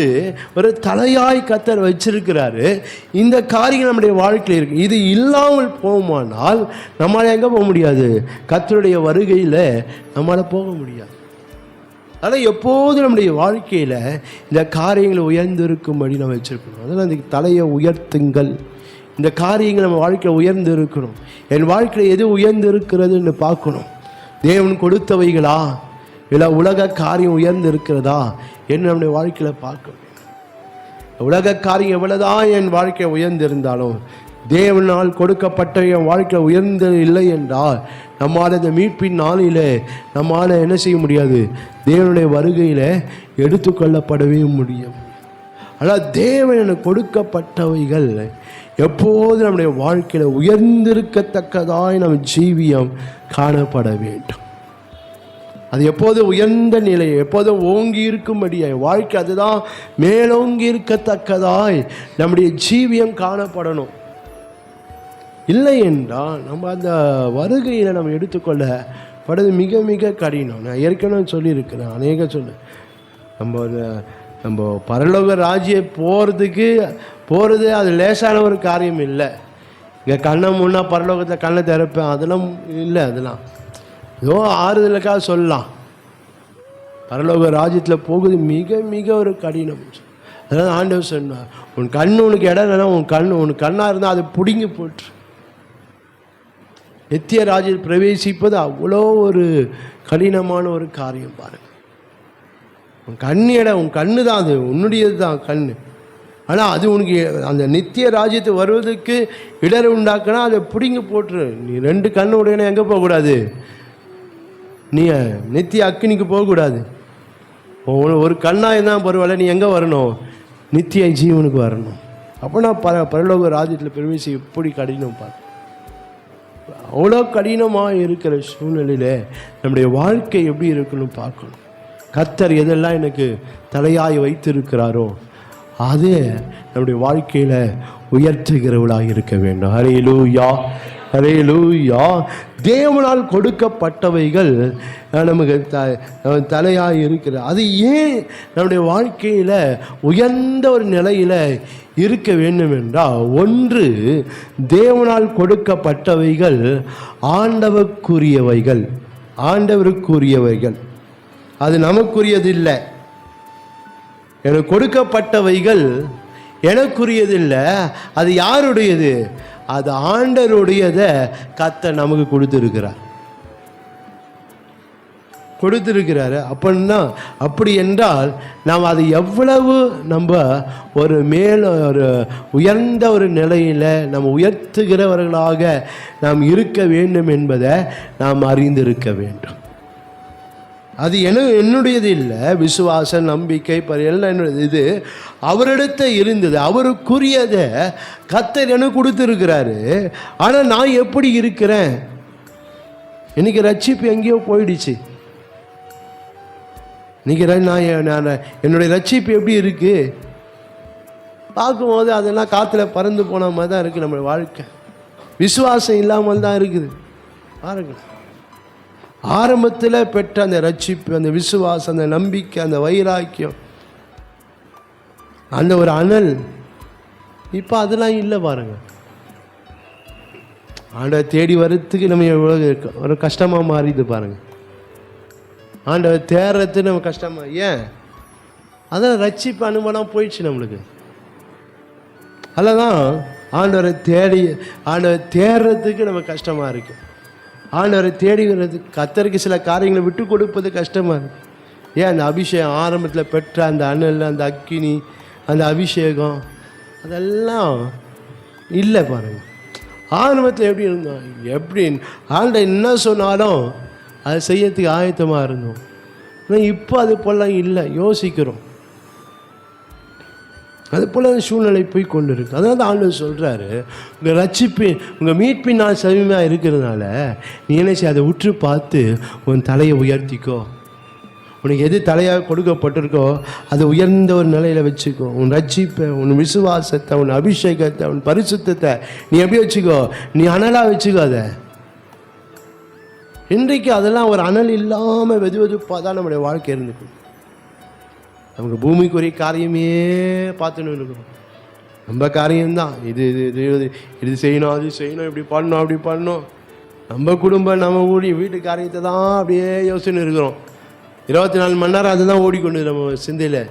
ஒரு தலையாய் கர்த்தர் வச்சிருக்கிறாரு. இந்த காரியம் நம்முடைய வாழ்க்கையில் இருக்குது. இது இல்லாமல் போகுமானால் நம்மளால் எங்கே போக முடியாது? கர்த்தருடைய வருகையில் நம்மளால் போக முடியாது. அதனால் எப்போதும் நம்முடைய வாழ்க்கையில் இந்த காரியங்களை உயர்ந்திருக்கும்படி நம்ம வச்சுருக்கணும். அதனால் அந்த தலையை உயர்த்துங்கள். இந்த காரியங்கள் நம்ம வாழ்க்கையில் உயர்ந்து இருக்கணும். என் வாழ்க்கையில் எது உயர்ந்து இருக்கிறதுன்னு பார்க்கணும். தேவன் கொடுத்தவைகளா இல்லை உலக காரியம் உயர்ந்து இருக்கிறதா என்று நம்முடைய வாழ்க்கையில் பார்க்கணும். உலக காரியம் எவ்வளோதான் என் வாழ்க்கையை உயர்ந்திருந்தாலும் தேவனால் கொடுக்கப்பட்ட என் வாழ்க்கையில் உயர்ந்து இல்லை என்றால் நம்மால் இந்த மீட்பின் நாளில் நம்மால் என்ன செய்ய முடியாது? தேவனுடைய வருகையில் எடுத்துக்கொள்ளப்படவே முடியும். ஆனால் தேவன் எனக்கு கொடுக்கப்பட்டவைகள் எப்போது நம்முடைய வாழ்க்கையில் உயர்ந்திருக்கத்தக்கதாய் நம் ஜீவியம் காணப்பட வேண்டும். அது எப்போது உயர்ந்த நிலை, எப்போதும் ஓங்கி இருக்கும்படியாய் வாழ்க்கை அதுதான் மேலோங்கி இருக்கத்தக்கதாய் நம்முடைய ஜீவியம் காணப்படணும். இல்லை என்றால் நம்ம அந்த வருகையில் நம்ம எடுத்துக்கொள்ளப்படுறது மிக மிக கடினம். நான் ஏற்கனவே சொல்லியிருக்கிறேன், நம்ம பரலோக ராஜ்யம் போகிறது அது லேசான ஒரு காரியம் இல்லை. இங்கே கண்ணை முன்னா பரலோகத்தில் கண்ணை திறப்பேன் அதெல்லாம் இல்லை. அதெல்லாம் ஏதோ ஆறுதலுக்காக சொல்லலாம். பரலோக ராஜ்யத்தில் போகுது மிக மிக ஒரு கடினம். அதனால் ஆண்டவர் சொன்னார், உன் கண்ணு உனக்கு இடம் இல்லைன்னா உன் கண்ணாக இருந்தால் அதை பிடுங்கி போட்டு நித்திய ராஜ்யத்தில் பிரவேசிப்பது அவ்வளோ ஒரு கடினமான ஒரு காரியம் பாருங்க. உன் கண்ணியட உன் கண்ணு தான், அது உன்னுடையது தான் கண்ணு. ஆனால் அது உனக்கு அந்த நித்திய ராஜ்யத்தை வருவதற்கு இடரை உண்டாக்குனா அதை பிடிங்க போட்டுரு. நீ 2 கண்ணு உடையனா எங்கே போகக்கூடாது? நீ நித்திய அக்கினிக்கு போகக்கூடாது. ஒரு கண்ணாக இருந்தால் பரவாயில்ல, நீ எங்கே வரணும்? நித்திய ஜீவனுக்கு வரணும். அப்போனா பரலோக ராஜ்யத்தில் பிரவேசி எப்படி கடினம் பாரு. அவ்வளோ கடினமாக இருக்கிற சூழ்நிலையில் நம்முடைய வாழ்க்கை எப்படி இருக்குன்னு பார்க்கணும். கர்த்தர் எதெல்லாம் எனக்கு தலையாய் வைத்திருக்கிறாரோ அது நம்முடைய வாழ்க்கையில் உயர்த்துகிறவளாக இருக்க வேண்டும். ஹல்லேலூயா, ஹல்லேலூயா. தேவனால் கொடுக்கப்பட்டவைகள் நமக்கு தலையாக இருக்கிற அது ஏன் நம்முடைய வாழ்க்கையில் உயர்ந்த ஒரு நிலையில் இருக்க வேண்டும் என்றால், ஒன்று, தேவனால் கொடுக்கப்பட்டவைகள் ஆண்டவருக்குரியவைகள். ஆண்டவருக்குரியவைகள், அது நமக்குரியதில்லை. எனக்கு கொடுக்கப்பட்டவைகள் எனக்குரியதில்லை, அது யாருடையது? அது ஆண்டவருடையதை கர்த்தர் நமக்கு கொடுத்திருக்கிறாரு. அப்படின்னா அப்படி என்றால் நாம் அது எவ்வளவு நம்ம ஒரு ஒரு உயர்ந்த ஒரு நிலையில் நம்ம உயர்த்துகிறவர்களாக நாம் இருக்க வேண்டும் என்பதை நாம் அறிந்திருக்க வேண்டும். அது என்னுடையது இல்லை. விசுவாச நம்பிக்கை எல்லாம் என்னுடையது. இது அவரிடத்த இருந்தது, அவருக்குரியதை கர்த்தர் எனக்கு கொடுத்துருக்கிறாரு. ஆனால் நான் எப்படி இருக்கிறேன்? இன்னைக்கு ரட்சிப்பு எங்கேயோ போயிடுச்சு. இன்னைக்கு நான் என்னுடைய ரட்சிப்பு எப்படி இருக்கு பார்க்கும்போது அதெல்லாம் காற்றுல பறந்து போன மாதிரி தான் இருக்குது. நம்ம வாழ்க்கை விசுவாசம் இல்லாமல் தான் இருக்குது. பாருங்க, ஆரம்பத்தில் பெற்ற அந்த ரட்சிப்பு, அந்த விசுவாசம், அந்த நம்பிக்கை, அந்த வைராக்கியம், அந்த ஒரு அனல், இப்போ அதெல்லாம் இல்லை. பாருங்க, ஆண்டவர் தேடி வர்றதுக்கு நம்ம எவ்வளோ ஒரு கஷ்டமாக மாறிது பாருங்க. ஆண்டவர் தேடுறது நம்ம கஷ்டமா, ஏன்? அதான் ரட்சிப்பு அனுபவம் போயிடுச்சு நம்மளுக்கு. அதெல்லாம் ஆண்டவரை தேடுறதுக்கு நம்ம கஷ்டமாக இருக்கு. ஆண்டவரை தேடுகிறது, கர்த்தருக்கு சில காரியங்களை விட்டு கொடுப்பது கஷ்டமாக இருக்கு. ஏன்? அந்த அபிஷேகம் ஆரம்பத்தில் பெற்ற அந்த அனல், அந்த அக்கினி, அந்த அபிஷேகம் அதெல்லாம் இல்லை பாருங்க. ஆரம்பத்தில் எப்படி இருந்தோம், எப்படி ஆண்டவர் என்ன சொன்னாலும் அதை செய்யறதுக்கு ஆயத்தமாக இருந்தோம். ஆனால் இப்போ அது போலாம் இல்லை, யோசிக்கிறோம். அது போல சூழ்நிலை போய் கொண்டு இருக்கு. அதனால தான் ஆண்டவர் சொல்கிறாரு, உங்கள் ரட்சிப்பின் உங்கள் மீட்பின் நாள் சமீபமாக இருக்கிறதுனால நீ என்ன செய்ய, அதை உற்று பார்த்து உன் தலையை உயர்த்திக்கோ. உனக்கு எது தலையாக கொடுக்கப்பட்டிருக்கோ அதை உயர்ந்த ஒரு நிலையில் வச்சுக்கோ. உன் ரட்சிப்பை, உன் விசுவாசத்தை, உன் அபிஷேகத்தை, உன் பரிசுத்தத்தை நீ எப்படி வச்சுக்கோ? நீ அனலாக வச்சுக்கோ. அதை இன்றைக்கு அதெல்லாம் ஒரு அனல் இல்லாமல் வெதுவெதுப்பாக தான் நம்முடைய வாழ்க்கை இருந்துக்கு. நமக்கு பூமிக்குரிய காரியமே பார்த்துன்னு இருக்கணும். நம்ம காரியம்தான், இது இது இது இது செய்யணும், அது செய்யணும், இப்படி பண்ணணும், அப்படி பண்ணணும். நம்ம குடும்பம், நம்ம வீட்டு காரியத்தை தான் அப்படியே யோசனை இருக்கிறோம். 24 மணி நேரம் அதுதான் ஓடிக்கொண்டு நம்ம சிந்தையில்.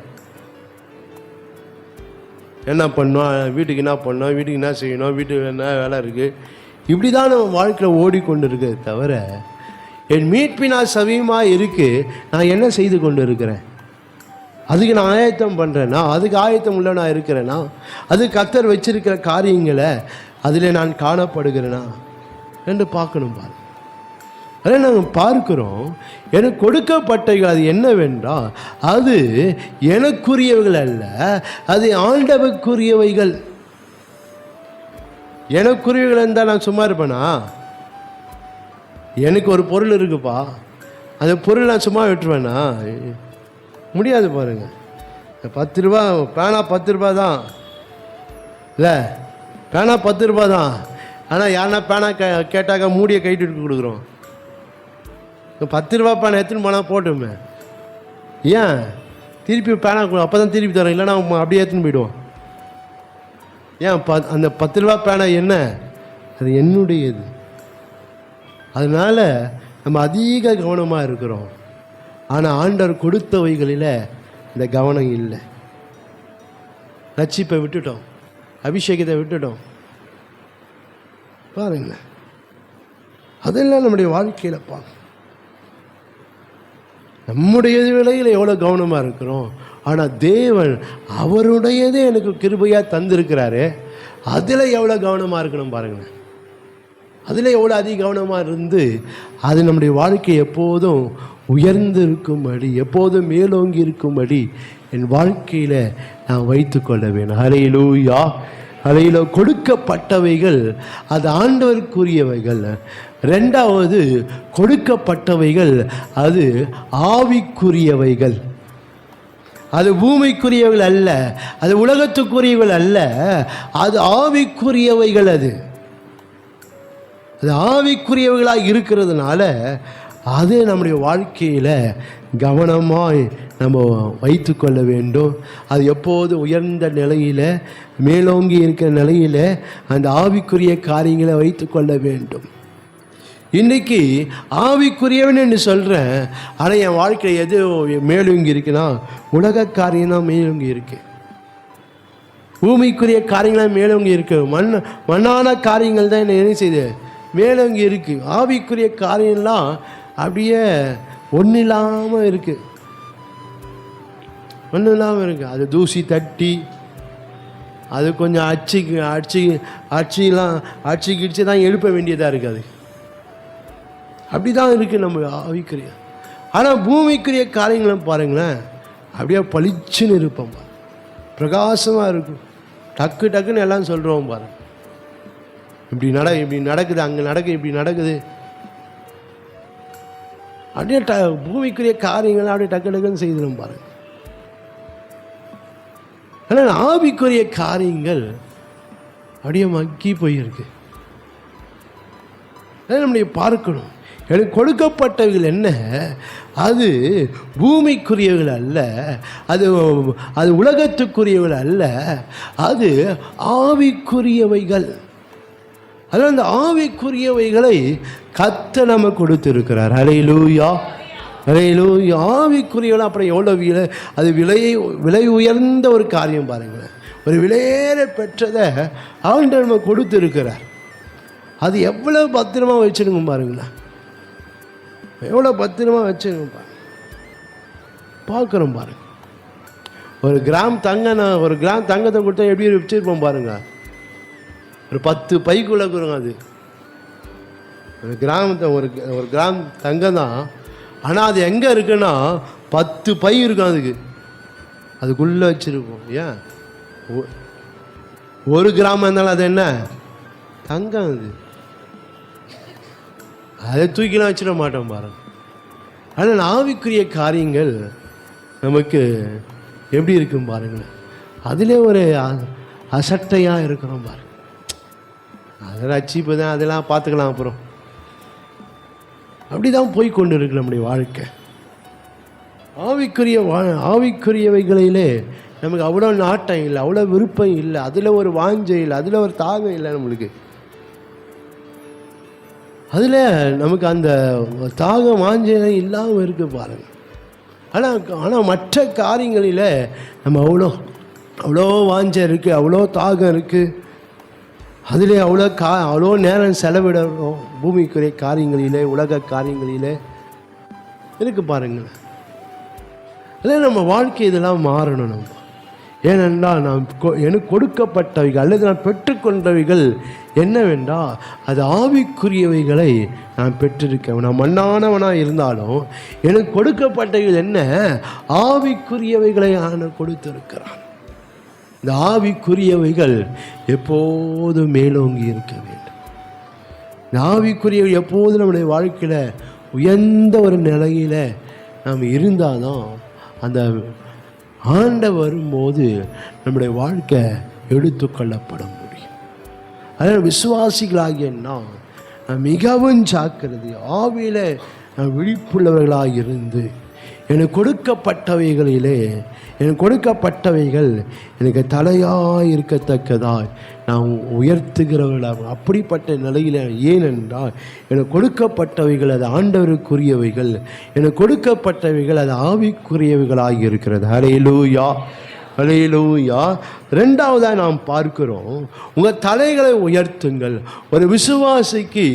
என்ன பண்ணோம், வீட்டுக்கு என்ன பண்ணோம், வீட்டுக்கு என்ன செய்யணும், வீட்டுக்கு என்ன வேலை இருக்குது, இப்படி தான் நம்ம வாழ்க்கையில் ஓடிக்கொண்டு இருக்கிறது தவிர, என் மீட்பினால் சமீபமாக இருக்குது, நான் என்ன செய்து கொண்டு இருக்கிறேன், அதுக்கு நான் ஆயத்தம் பண்ணுறேன்னா, அதுக்கு ஆயத்தம் உள்ள நான் இருக்கிறேன்னா, அது கர்த்தர் வச்சிருக்கிற காரியங்களை அதில் நான் காணப்படுகிறேனா என்று பார்க்கணும். பாரு, அதை நாங்கள் பார்க்கிறோம். எனக்கு கொடுக்கப்பட்டவைகள் அது என்னவென்றால், அது எனக்குரியவைகள் அல்ல, அது ஆண்டவருக்குரியவைகள். எனக்குரியவைகள் இருந்தால் நான் சும்மா இருப்பேனா? எனக்கு ஒரு பொருள் இருக்குப்பா, அந்த பொருள் நான் சும்மா விட்டுருவேனா? முடியாது. பாருங்கள், 10 ரூபா பேனா 10 ரூபா தான் இல்லை, பேனா 10 ரூபா தான். ஆனால் யாருன்னா பேனா கேட்டாக்கா மூடியை கைட்டு கொடுக்குறோம். 10 ரூபா பேனா எடுத்துன்னு போனால் போட்டுமே, ஏன் திருப்பி பேனா அப்போ தான் திருப்பி தரோம், இல்லைன்னா அப்படியே எடுத்துன்னு போயிடுவோம். ஏன்? அந்த 10 ரூபா பேனா என்ன, அது என்னுடையது. அதனால் நம்ம அதிக கவனமாக இருக்கிறோம். ஆனால் ஆண்டவர் கொடுத்தவைகளில் இந்த கவனம் இல்லை. ரட்சிப்பை விட்டுட்டோம், அபிஷேகத்தை விட்டுட்டோம். பாருங்க, அதெல்லாம் நம்முடைய வாழ்க்கையில் பார்க்கணும். நம்முடைய விலையில் எவ்வளோ கவனமாக இருக்கிறோம். ஆனால் தேவன் அவருடையதே எனக்கு கிருபையாக தந்திருக்கிறாரு, அதில் எவ்வளோ கவனமாக இருக்கணும் பாருங்களேன். அதில் எவ்வளோ அதிக கவனமாக இருந்து அது நம்முடைய வாழ்க்கை எப்போதும் உயர்ந்து இருக்கும்படி, எப்போதும் மேலோங்கி இருக்கும்படி என் வாழ்க்கையில் நான் வைத்து கொள்ள வேணும். ஹல்லேலூயா. அவையில் கொடுக்கப்பட்டவைகள் அது ஆண்டவருக்குரியவைகள். ரெண்டாவது, கொடுக்கப்பட்டவைகள் அது ஆவிக்குரியவைகள். அது பூமிக்குரியவைகள் அல்ல, அது உலகத்துக்குரியவைகள் அல்ல, அது ஆவிக்குரியவைகள். அது ஆவிக்குரியவைகளாக இருக்கிறதுனால அது நம்முடைய வாழ்க்கையில் கவனமாய் நம்ம வைத்து கொள்ள வேண்டும். அது எப்போது உயர்ந்த நிலையில், மேலோங்கி இருக்கிற நிலையில் அந்த ஆவிக்குரிய காரியங்களை வைத்து கொள்ள வேண்டும். இன்றைக்கி ஆவிக்குரியவன் என்று சொல்கிறேன், ஆனால் என் வாழ்க்கையில் எது மேலோங்கி இருக்குன்னா உலக காரியம் தான் மேலோங்கி இருக்கு, பூமிக்குரிய காரியங்களாம் மேலோங்கி இருக்கு, மண்ணான காரியங்கள் தான் என்ன செய்யுது மேலோங்கி இருக்குது. ஆவிக்குரிய காரியம்லாம் அப்படியே ஒன்றும் இல்லாமல் இருக்குது, ஒன்றும் இல்லாமல் இருக்குது. அது தூசி தட்டி அது கொஞ்சம் அடிச்சு தான் எழுப்ப வேண்டியதாக இருக்குது. அது அப்படி தான் இருக்குது நம்ம ஆவிக்குரிய. ஆனால் பூமிக்குரிய காரியங்களை பாருங்களேன், அப்படியே பளிச்சுன்னு இருப்போம், பிரகாசமாக இருக்கும். டக்கு டக்குன்னு எல்லாம் சொல்கிறோம் பாருங்க, இப்படி நடக்குது, அங்கே நடக்குது, இப்படி நடக்குது. அப்படியே பூமிக்குரிய காரியங்கள் அப்படியே டக்கு டக்குன்னு செய்திடும் பாருங்க. ஆனால் ஆவிக்குரிய காரியங்கள் அப்படியே மக்கி போயிருக்கு. நம்முடைய பார்க்கணும், எனக்கு கொடுக்கப்பட்டவைகள் என்ன, அது பூமிக்குரியவர்கள் அல்ல, அது உலகத்துக்குரியவர்கள் அல்ல, அது ஆவிக்குரியவைகள். அதனால் அந்த ஆவிக்குரியவைகளை கர்த்தர் நம்ம கொடுத்திருக்கிறார். ஹல்லேலூயா, ஹல்லேலூயா. ஆவிக்குரியவர்கள் அப்புறம் எவ்வளோ அது விலை உயர்ந்த ஒரு காரியம் பாருங்களேன். ஒரு விலையேற பெற்றதை ஆண்டவர் நம்ம கொடுத்திருக்கிறார். அது எவ்வளோ பத்திரமாக வச்சுருங்க பாருங்களேன், எவ்வளோ பத்திரமாக வச்சுருங்க பாருங்க. பார்க்குறோம் பாருங்க, ஒரு கிராம் தங்கத்தை கொடுத்தா எப்படி வச்சுருப்போம் பாருங்க, ஒரு 10 பைக்குள்ளே இருக்கிறோங்க. அது ஒரு கிராம் தங்கம் தான், ஆனால் அது எங்கே இருக்குன்னா 10 பை இருக்கும், அதுக்குள்ளே வச்சுருப்போம். ஏன் 1 கிராம் இருந்தாலும் அது என்ன தங்கம், அதை தூக்கிலாம் வச்சிட மாட்டோம் பாருங்க. ஆனால் ஆவிக்குரிய காரியங்கள் நமக்கு எப்படி இருக்கும் பாருங்களேன், அதிலே ஒரு அசட்டையாக இருக்கிறோம் பாருங்க. அதெல்லாம் அச்சீப்பு தான், அதெல்லாம் பார்த்துக்கலாம் அப்புறம். அப்படி தான் போய் கொண்டு இருக்கு நம்முடைய வாழ்க்கை. ஆவிக்குரியவைகளிலே நமக்கு அவ்வளோ நாட்டம் இல்லை, அவ்வளோ விருப்பம் இல்லை, அதில் ஒரு வாஞ்சை இல்லை, அதில் ஒரு தாகம் இல்லை நம்மளுக்கு. அதில் நமக்கு அந்த தாகம் வாஞ்சை இல்லாமல் இருக்குது பாருங்கள். ஆனால் மற்ற காரியங்களில் நம்ம அவ்வளோ வாஞ்சை இருக்குது, அவ்வளோ தாகம் இருக்குது, அதில் அவ்வளோ நேரம் செலவிடுறோம். பூமிக்குரிய காரியங்களிலே, உலக காரியங்களிலே இருக்கு பாருங்கள். அதில் நம்ம வாழ்க்கை இதெல்லாம் மாறணும் நம்ம. ஏனென்றால் எனக்கு கொடுக்கப்பட்டவைகள் அல்லது நான் பெற்றுக்கொண்டவைகள் என்னவென்றால் அது ஆவிக்குரியவைகளை நான் பெற்றிருக்கேன். நான் மண்ணானவனாக இருந்தாலும் எனக்கு கொடுக்கப்பட்டவைகள் என்ன, ஆவிக்குரியவைகளை நான் கொடுத்திருக்கிறான். இந்த ஆவிக்குரியவைகள் எப்போதும் மேலோங்கி இருக்க வேண்டும். இந்த ஆவிக்குரியவை எப்போதும் நம்முடைய வாழ்க்கையில் உயர்ந்த ஒரு நிலையில் நாம் இருந்தால் தான் அந்த ஆண்டவர் வரும்போது நம்முடைய வாழ்க்கை எடுத்துக்கொள்ளப்பட முடியும். அதனால் விசுவாசிகளாகிய நாம் மிகவும் ஜாக்கிரதை ஆவியில் விழிப்புள்ளவர்களாக இருந்து எனக்கு கொடுக்கப்பட்டவைகள் எனக்கு தலையாக இருக்கத்தக்கதாய் நாம் உயர்த்துகிறவர்களாக அப்படிப்பட்ட நிலையில். ஏனென்றால் எனக்கு கொடுக்கப்பட்டவைகள் அது ஆண்டவருக்குரியவைகள், எனக்கு கொடுக்கப்பட்டவைகள் அது ஆவிக்குரியவைகளாக இருக்கிறது. ஹல்லேலூயா, அல்லேலூயா. ரெண்டாவதாக நாம் பார்க்கிறோம், உங்கள் தலைகளை உயர்த்துங்கள். ஒரு விசுவாசிக்கு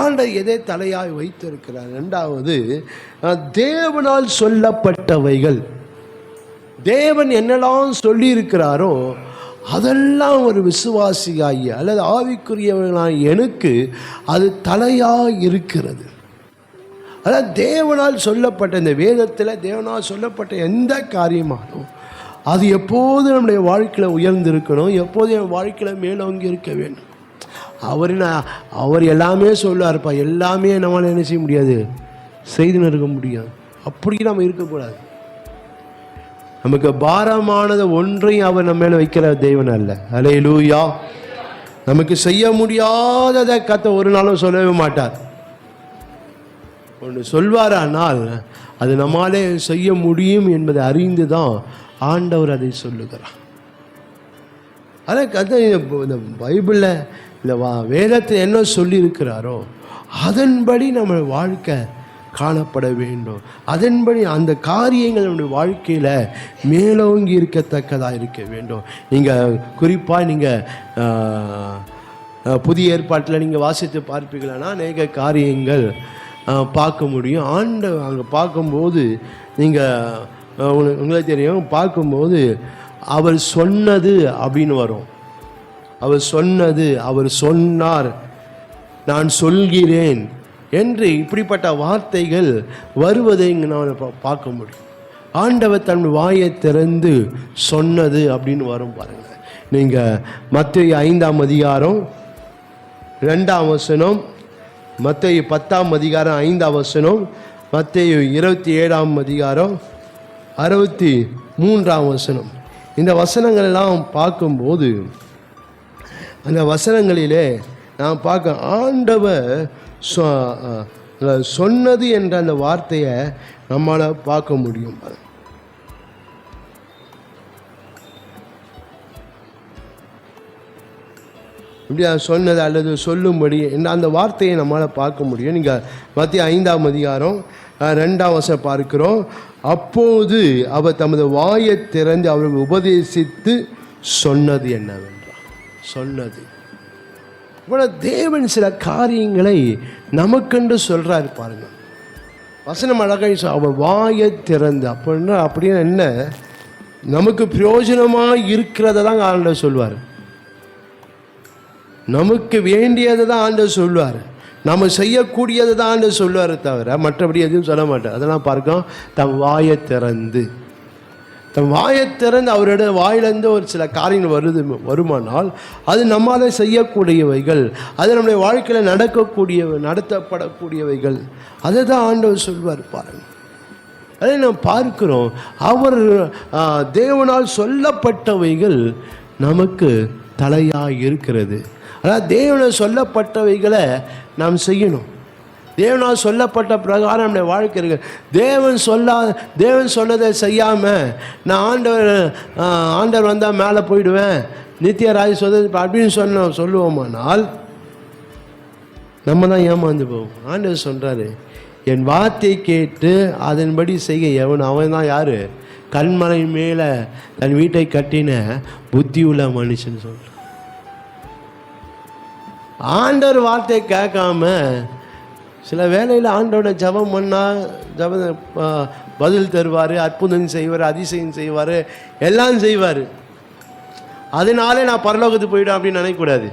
ஆண்டவர் எதை தலையாய் வைத்திருக்கிறார்? ரெண்டாவது, தேவனால் சொல்லப்பட்டவைகள். தேவன் என்னெல்லாம் சொல்லியிருக்கிறாரோ அதெல்லாம் ஒரு விசுவாசியாகிய அல்லது ஆவிக்குரியவர்களாக எனக்கு அது தலையாக இருக்கிறது. அதாவது தேவனால் சொல்லப்பட்ட இந்த வேதத்தில் தேவனால் சொல்லப்பட்ட எந்த காரியமானோ அது எப்போது நம்முடைய வாழ்க்கையில் உயர்ந்திருக்கணும், எப்போது என் வாழ்க்கையில் மேலோங்கி இருக்க வேண்டும். அவர் எல்லாமே சொல்லுவார்ப்பா, எல்லாமே நம்மளால் என்ன செய்ய முடியாது, செய்து இருக்க முடியாது. அப்படி நம்ம இருக்கக்கூடாது. நமக்கு பாரமானது ஒன்றையும் அவர் நம்ம மேலே வைக்கிற தேவன் அல்ல. அல்லேலூயா. நமக்கு செய்ய முடியாததை கத்த ஒரு நாளும் சொல்லவே மாட்டார். ஒன்று சொல்வாரானால் அது நம்மாலே செய்ய முடியும் என்பதை அறிந்து தான் ஆண்டவர் அதை சொல்லுகிறார். அதான் கதை இந்த பைபிளில் இந்த வேதத்தை என்ன சொல்லியிருக்கிறாரோ அதன்படி நம்ம வாழ்க்கை காணப்பட வேண்டும். அதன்படி அந்த காரியங்கள் நம்முடைய வாழ்க்கையில் மேலோங்கி இருக்கத்தக்கதாக இருக்க வேண்டும். நீங்கள் குறிப்பாக நீங்கள் புதிய ஏற்பாட்டில் நீங்கள் வாசித்து பார்ப்பீங்களா, அநேக காரியங்கள் பார்க்க முடியும். அங்கே பார்க்கும்போது நீங்கள் உங்களுக்கு தெரியும், பார்க்கும்போது அவர் சொன்னது அப்படின்னு வரும். அவர் சொன்னது, அவர் சொன்னார், நான் சொல்கிறேன் என்று இப்படிப்பட்ட வார்த்தைகள் வருவதை இங்கே நான் பார்க்க முடியும். ஆண்டவர் தன் வாயை திறந்து சொன்னது அப்படின்னு வரும் பாருங்கள். நீங்கள் மத்தேயு 5ஆம் அதிகாரம் 2ஆம் வசனம், மத்தேயு 10ஆம் அதிகாரம் 5ஆம் வசனம், மத்தேயு 27ஆம் அதிகாரம் 63ஆம் வசனம். இந்த வசனங்கள் எல்லாம் பார்க்கும்போது அந்த வசனங்களிலே நான் பார்க்க ஆண்டவர் சொன்னது என்ற அந்த வார்த்தையை நம்மளால் பார்க்க முடியும். இப்படியா சொன்னது அல்லது சொல்லும்படி என்ற அந்த வார்த்தையை நம்மளால் பார்க்க முடியும். நீங்கள் மத்தேயு 5ஆம் அதிகாரம் 2ஆம் வசனம் பார்க்கிறோம். அப்போது அவர் தமது வாயை திறந்து அவர்கள் உபதேசித்து சொன்னது என்னவென்றார். சொன்னது இவ்வளோ தேவன் சில காரியங்களை நமக்கென்று சொல்கிறாரு பாருங்கள். வசனம் அழகாய் அவர் வாயை திறந்து அப்படின்னா என்ன, நமக்கு பிரயோஜனமாக இருக்கிறத தான் ஆண்டவர் சொல்வார். நமக்கு வேண்டியதை தான் ஆண்டவர் சொல்வார். நம்ம செய்யக்கூடியதை தான் ஆண்டவர் சொல்வார், தவிர மற்றபடி எதுவும் சொல்ல மாட்டார். அதெல்லாம் பார்க்கணும். தம் வாயை திறந்து அவருடைய வாயிலிருந்து ஒரு சில காரியங்கள் வருமானால் அது நம்மால் செய்யக்கூடியவைகள், அது நம்முடைய வாழ்க்கையில் நடத்தப்படக்கூடியவைகள், அதை தான் ஆண்டவர் சொல்வார் பாருங்கள். அதை நாம் பார்க்கிறோம். அவர் தேவனால் சொல்லப்பட்டவைகள் நமக்கு தலையாக இருக்கிறது. அதாவது தேவனால் சொல்லப்பட்டவைகளை நாம் செய்யணும். தேவனால் சொல்லப்பட்ட பிரகாரம் நம்முடைய வாழ்க்கை இருக்கு. தேவன் சொன்னதை செய்யாமல் நான் ஆண்டவர் வந்தால் மேலே போயிடுவேன், நித்திய ராஜ் அப்படின்னு சொல்லுவோமானால் நம்ம தான் ஏமாந்து போவோம். ஆண்டவர் சொல்கிறாரு, என் வார்த்தை கேட்டு அதன்படி செய்ய அவன் தான் யார், கண்மலை மேலே தன் வீட்டை கட்டின புத்தி உள்ள மனுஷன் சொல்கிறான். ஆண்டவர் வார்த்தை கேட்காம சில வேளையில் ஆண்டோட ஜபம் பண்ணால் பதில் தருவார், அற்புதம் செய்வார், அதிசயம் செய்வார், எல்லாம் செய்வார். அதனாலே நான் பரலோகத்துக்கு போயிடும் அப்படின்னு நினைக்கக்கூடாது.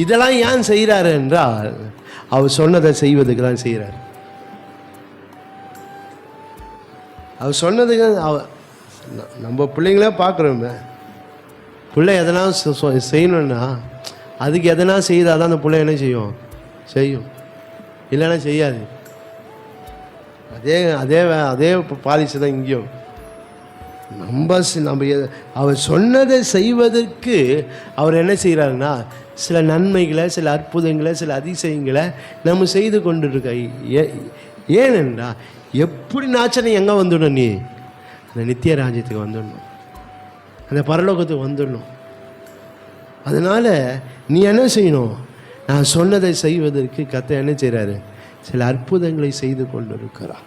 இதெல்லாம் ஏன் செய்கிறாரு என்றால் அவர் சொன்னதை செய்வதுக்கு தான் செய்கிறார். அவர் சொன்னதுக்கு நம்ம பிள்ளைங்களே பார்க்குறோமே, பிள்ளை எதனா செய்யணுன்னா அதுக்கு எதனா செய்தால் தான் அந்த பிள்ளை என்ன செய்யும், இல்லைன்னா செய்யாது. அதே பாலிசி தான் இங்கேயும். நம்ம அவர் சொன்னதை செய்வதற்கு அவர் என்ன செய்கிறாருன்னா சில நன்மைகளை, சில அற்புதங்களை, சில அதிசயங்களை நம்ம செய்து கொண்டு இருக்க. ஏனென்றா எப்படி நாச்சனை எங்கே வந்துடணும், நீ அந்த நித்திய ராஜ்யத்துக்கு வந்துடணும், அந்த பரலோகத்துக்கு வந்துடணும். அதனால் நீ என்ன செய்யணும், நான் சொன்னதை செய்வதற்கு கர்த்தர் என்ன செய்கிறாரு, சில அற்புதங்களை செய்து கொண்டு இருக்கிறார்.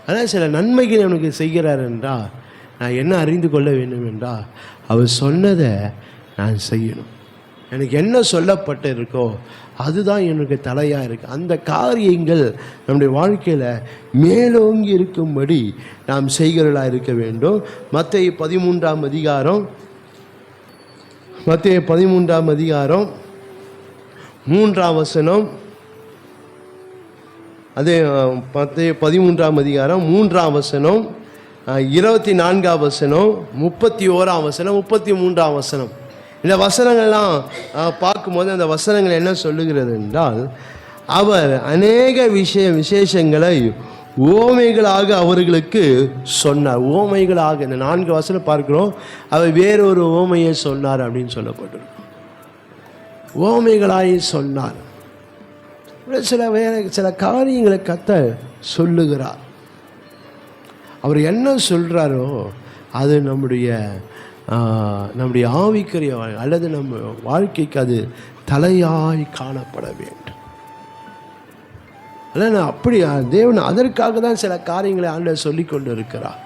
ஆனால் சில நன்மைகள் அவனுக்கு செய்கிறார் என்றால் நான் என்ன அறிந்து கொள்ள வேண்டும் என்றால் அவர் சொன்னதை நான் செய்யணும். எனக்கு என்ன சொல்லப்பட்டு இருக்கோ அதுதான் எனக்கு தலையாக இருக்குது. அந்த காரியங்கள் நம்முடைய வாழ்க்கையில் மேலோங்கி இருக்கும்படி நாம் செய்கிறவர்களாக இருக்க வேண்டும். மத்தேயு 13ஆம் அதிகாரம் 3ஆம் வசனம், அதே மத்தேயு 13ஆம் அதிகாரம் 3ஆம் வசனம், 24ஆம் வசனம், 31ஆம் வசனம், 33ஆம் வசனம். இந்த வசனங்கள்லாம் பார்க்கும்போது அந்த வசனங்கள் என்ன சொல்லுகிறது என்றால், அவர் அநேக விசேஷங்களை ஓமைகளாக அவர்களுக்கு சொன்னார். ஓமைகளாக இந்த 4 வசனம் பார்க்கிறோம். அவர் வேறொரு ஓமையை சொன்னார் அப்படின்னு சொல்லப்பட்டிருக்கும். ஓமைகளாய் சொன்னார். சில காரியங்களை கர்த்தர் சொல்லுகிறார். அவர் என்ன சொல்கிறாரோ அது நம்முடைய ஆவிக்குரிய அல்லது நம்ம வாழ்க்கைக்கு அது தலையாய் காணப்பட வேண்டும். அல்ல அப்படி தேவன் அதற்காக தான் சில காரியங்களை ஆண்டவர் சொல்லி கொண்டு இருக்கிறார்.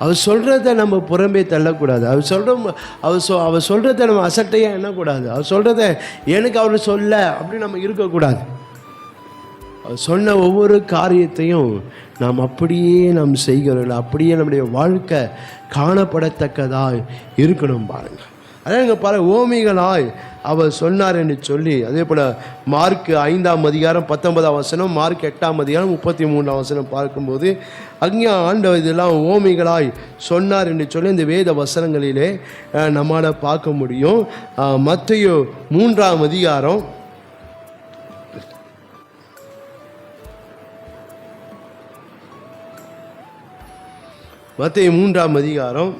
அவர் சொல்கிறத நம்ம புறம்பே தள்ளக்கூடாது. அவர் சொல்கிறத நம்ம அசட்டையாக எண்ணக்கூடாது. அவர் சொல்கிறத எனக்கு அவர் சொல்ல அப்படி நம்ம இருக்கக்கூடாது. அவர் சொன்ன ஒவ்வொரு காரியத்தையும் நாம் அப்படியே நாம் செய்கிறோம். அப்படியே நம்முடைய வாழ்க்கை காணப்படத்தக்கதாக இருக்கணும். பாருங்கள், அதான் இங்கே ஓமைகளாய் அவர் சொன்னார் என்று சொல்லி, அதே போல் மார்க் 5ஆம் அதிகாரம் 19ஆம் வசனம், மார்க் 8ஆம் அதிகாரம் 33ஆம் வசனம் பார்க்கும்போது அங்கே ஆண்டவர் இதெல்லாம் ஓமைகளாய் சொன்னார் என்று சொல்லி இந்த வேத வசனங்களிலே நம்மளால் பார்க்க முடியும். மத்தேயு 3ஆம் அதிகாரம் மத்தேயு 3ஆம் அதிகாரம்,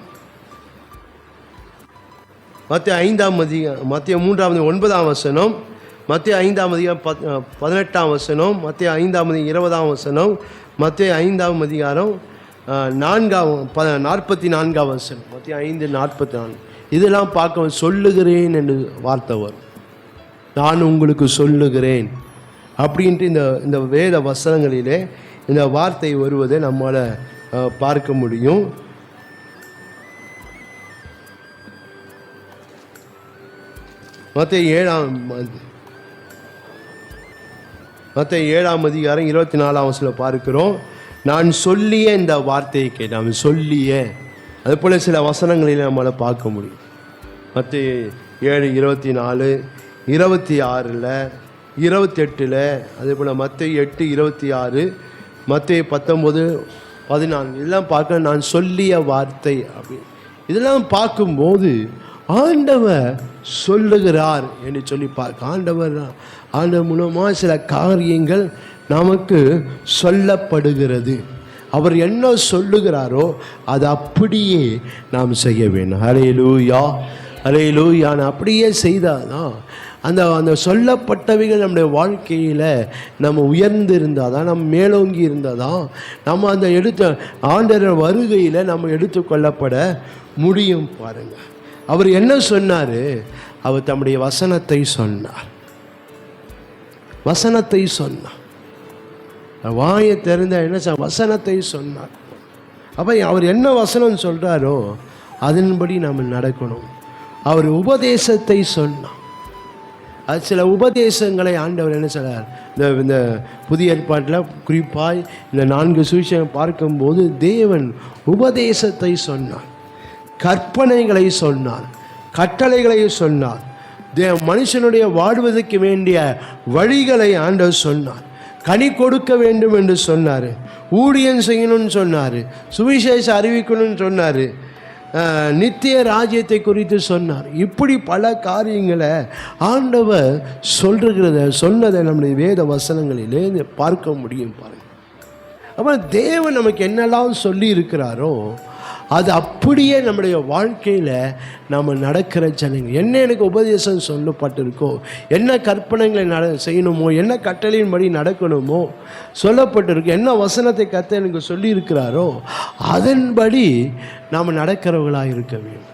மத்தேயு 5ஆம் அதிகாரம், மத்தேயு 3ஆம் 9ஆம் வசனம், மத்தேயு 5ஆம் அதிகாரம் 18ஆம் வசனம், மத்தேயு 5ஆம் அதிகாரம் 20ஆம் வசனம், மத்தேயு 5ஆம் அதிகாரம் 44ஆம் வசனம், மத்தேயு 5:44. இதெல்லாம் பார்க்க சொல்லுகிறேன் என்று வார்த்தை வரும். நான் உங்களுக்கு சொல்லுகிறேன் அப்படின்ட்டு இந்த வேத வசனங்களிலே இந்த வார்த்தை வருவதை நம்மால் பார்க்க முடியும். மத்தேயு 7ஆம் அதிகாரம் 24ஆம் வசனம் பார்க்கிறோம். நான் சொல்லிய இந்த வார்த்தையை கேட்டேன். சொல்லிய அதுபோல் சில வசனங்களில் நம்மளால் பார்க்க முடியும். மத்தேயு 7:24, 26, 28, அதே போல் மத்தேயு 8:26, மத்தேயு 19:14 இதெல்லாம் பார்க்க நான் சொல்லிய வார்த்தை அப்படி இதெல்லாம் பார்க்கும்போது ஆண்டவர் சொல்லுகிறார் என்று சொல்லி பார்க்க ஆண்டவர் மூலமாக சில காரியங்கள் நமக்கு சொல்லப்படுகிறது. அவர் என்ன சொல்லுகிறாரோ அது அப்படியே நாம் செய்ய வேண்டும். ஹல்லேலூயா, ஹல்லேலூயா. அப்படியே செய்தாதான் அந்த சொல்லப்பட்டவைகள் நம்முடைய வாழ்க்கையில் நம்ம உயர்ந்து இருந்தால் தான், நம்ம மேலோங்கி இருந்தால் தான் நம்ம அந்த ஆண்டவர் வருகையில் நம்ம எடுத்துக்கொள்ளப்பட முடியும். பாருங்கள், அவர் என்ன சொன்னார்? அவர் தம்முடைய வசனத்தை சொன்னார். வாயை திறந்த என்ன வசனத்தை சொன்னார். அப்போ அவர் என்ன வசனம் சொல்கிறாரோ அதன்படி நம்ம நடக்கணும். அவர் உபதேசத்தை சொன்னார். அது சில உபதேசங்களை ஆண்டவர் என்ன சொல்றார்? இந்த புதிய ஏற்பாட்டில் குறிப்பாய் இந்த 4 சுவிசேஷம் பார்க்கும்போது தேவன் உபதேசத்தை சொன்னார், கற்பனைகளை சொன்னார், கட்டளைகளை சொன்னார், மனுஷனுடைய வாழ்வதற்கு வேண்டிய வழிகளை ஆண்டவர் சொன்னார், கனி கொடுக்க வேண்டும் என்று சொன்னார், ஊழியம் செய்யணும்னு சொன்னார், சுவிசேஷ அறிவிக்கணும்னு சொன்னார், நித்திய ராஜ்யத்தை குறித்து சொன்னார். இப்படி பல காரியங்களை ஆண்டவர் சொன்னதை நம்முடைய வேத வசனங்களிலே பார்க்க முடியும். பாருங்கள், அப்போ தேவன் நமக்கு என்னெல்லாம் சொல்லி இருக்கிறாரோ அது அப்படியே நம்முடைய வாழ்க்கையில் நம்ம நடக்கிற ஜனங்கள் என்ன எனக்கு உபதேசம் சொல்லப்பட்டிருக்கோ, என்ன கற்பனைகளை செய்யணுமோ, என்ன கட்டளையின்படி நடக்கணுமோ சொல்லப்பட்டிருக்கோ, என்ன வசனத்தை எனக்கு சொல்லியிருக்கிறாரோ அதன்படி நாம் நடக்கிறவர்களாக இருக்க வேண்டும்.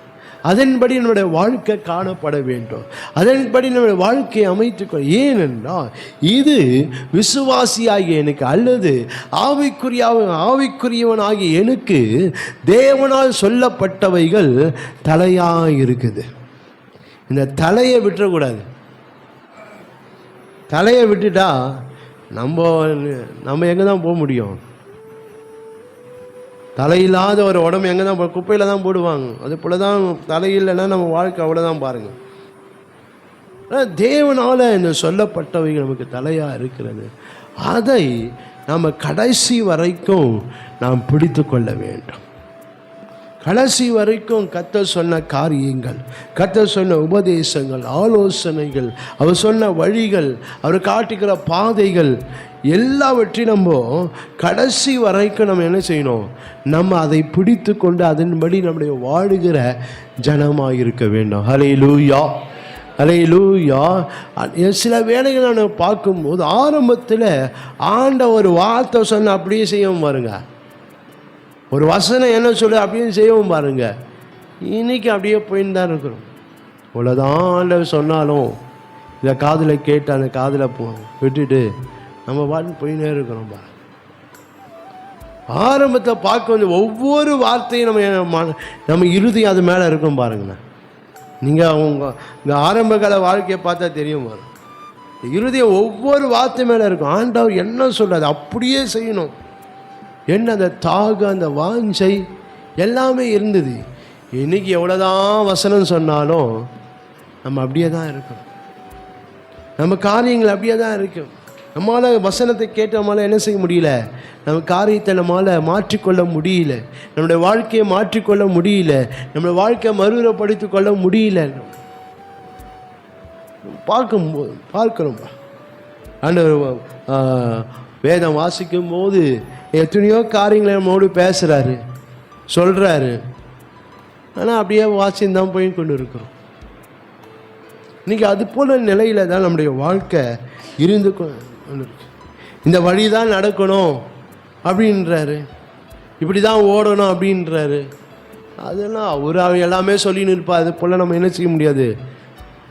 அதன்படி நம்முடைய வாழ்க்கை காணப்பட வேண்டும். அதன்படி நம்முடைய வாழ்க்கையை அமைத்துக்கொள். ஏனென்றால் இது விசுவாசியாகிய எனக்கு அல்லது ஆவிக்குரியவனாகிய எனக்கு தேவனால் சொல்லப்பட்டவைகள் தலையாக இருக்குது. இந்த தலையை விட்டுறக்கூடாது. தலையை விட்டுட்டா நம்ம எங்கே தான் போக முடியும்? தலையில்லாத ஒரு உடம்பு எங்கே தான் குப்பையில் தான் போடுவாங்க. அது போல தான் தலையில்லைன்னா நம்ம வாழ்க்கை அவ்வளோதான் பாருங்கள். தேவனால் இந்த சொல்லப்பட்டவைகள் நமக்கு தலையாக இருக்கிறது. அதை நம்ம கடைசி வரைக்கும் நாம் பிடித்து கொள்ள வேண்டும். கடைசி வரைக்கும் கர்த்தர் சொன்ன காரியங்கள், கர்த்தர் சொன்ன உபதேசங்கள், ஆலோசனைகள், அவர் சொன்ன வழிகள், அவர் காட்டுகிற பாதைகள் எல்லாவற்றையும் நம்ம கடைசி வரைக்கும் நம்ம என்ன செய்யணும்? நம்ம அதை பிடித்து கொண்டு அதன்படி நம்முடைய வாழுகிற ஜனமாக இருக்க வேண்டும். ஹல்லேலூயா, ஹல்லேலூயா. சில வேளைகளை நம்ம பார்க்கும்போது ஆரம்பத்தில் ஒரு வார்த்தை சொன்ன அப்படியே செய்யவும் பாருங்க, ஒரு வசனம் என்ன சொல்லு அப்படின்னு செய்யவும் பாருங்க. இன்னைக்கு அப்படியே போயின்னு தான் இருக்கிறோம். இவ்வளோதான் சொன்னாலும் இதை காதில் கேட்டு அந்த காதில் விட்டுட்டு நம்ம பாட்டு போயின்னே இருக்கிறோம் பாருங்க. ஆரம்பத்தை பார்க்க வந்து ஒவ்வொரு வார்த்தையும் நம்ம இறுதி அது மேலே இருக்கும் பாருங்கண்ணா. நீங்கள் இந்த ஆரம்ப கால வாழ்க்கையை பார்த்தா தெரியும் பாருங்க. இறுதியை ஒவ்வொரு வார்த்தை மேலே இருக்கும். ஆண்டவர் என்ன சொல்றாரு அப்படியே செய்யணும். என்ன அந்த தாகம், அந்த வாஞ்சை எல்லாமே இருந்தது. இன்னைக்கு எவ்வளோதான் வசனம் சொன்னாலும் நம்ம அப்படியே தான் இருக்கோம். நம்ம காரியங்கள் அப்படியே தான் இருக்கும். நம்மளால் வசனத்தை கேட்டு நம்மளால் என்ன செய்ய முடியல? நம்ம காரியத்தை நம்மளால் மாற்றிக்கொள்ள முடியல. நம்முடைய வாழ்க்கையை மாற்றிக்கொள்ள முடியல. நம்முடைய வாழ்க்கையை மறுரப்படுத்தி கொள்ள முடியல. பார்க்கணும். ஆண்டவர் வேதம் வாசிக்கும் போது எத்தனையோ காரியங்களை நம்மோடு பேசுகிறாரு, சொல்கிறாரு. ஆனால் அப்படியே வாசின்னு தான் போய் கொண்டு இருக்கிறோம். இன்றைக்கி அது போல நிலையில் தான் நம்முடைய வாழ்க்கை இருந்து இந்த வழி தான் நடக்கணும் அப்படின்றாரு, இப்படி தான் ஓடணும் அப்படின்றாரு. அதெல்லாம் அவர் எல்லாமே சொல்லின்னு இருப்பார். அது போல் நம்ம என்ன செய்ய முடியாது.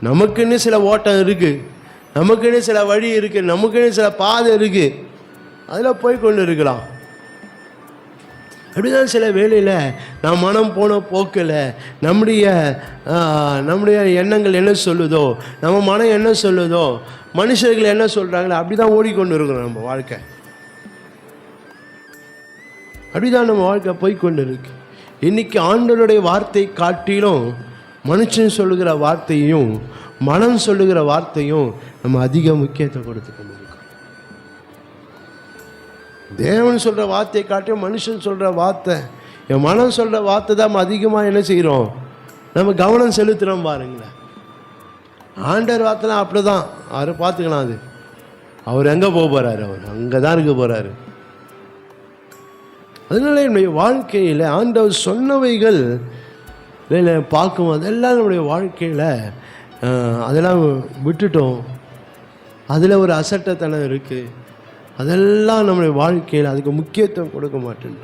நமக்குன்னு சில ஓட்டம் இருக்குது, நமக்குன்னு சில வழி இருக்குது, நமக்குன்னு சில பாதை இருக்குது. அதில் போய் கொண்டு இருக்கலாம். அப்படிதான் சில வேளையில் நான் மனம் போன போக்கில் நம்முடைய எண்ணங்கள் என்ன சொல்லுதோ, நம்ம மனம் என்ன சொல்லுதோ, மனுஷர்கள் என்ன சொல்கிறாங்களோ அப்படி தான் ஓடிக்கொண்டு இருக்கிறோம். நம்ம வாழ்க்கை அப்படிதான் நம்ம வாழ்க்கை போய்கொண்டு இருக்கு. இன்னைக்கு ஆண்டவருடைய வார்த்தை காட்டிலும் மனுஷன் சொல்லுகிற வார்த்தையும் மனம் சொல்லுகிற வார்த்தையும் நம்ம அதிக முக்கியத்துவம் கொடுத்துக்கொண்டு இருக்கோம். தேவன் சொல்கிற வார்த்தையை காட்டியும் மனுஷன் சொல்கிற வார்த்தை, என் மனம் சொல்கிற வார்த்தை தான் நம்ம அதிகமாக என்ன செய்கிறோம்? நம்ம கவனம் செலுத்துகிறோம் பாருங்களேன். ஆண்டவர் வார்த்தைலாம் அப்படி தான். அவரை பார்த்துக்கலாம். அது அவர் எங்கே போக போகிறாரு? அவர் அங்கே தான் இருக்க போகிறாரு. அதனால என்னுடைய வாழ்க்கையில் ஆண்டவர் சொன்னவைகள் பார்க்கும் அதெல்லாம் நம்முடைய வாழ்க்கையில் அதெல்லாம் விட்டுட்டோம். அதில் ஒரு அசட்டத்தனம் இருக்குது. அதெல்லாம் நம்முடைய வாழ்க்கையில் அதுக்கு முக்கியத்துவம் கொடுக்க மாட்டேன்.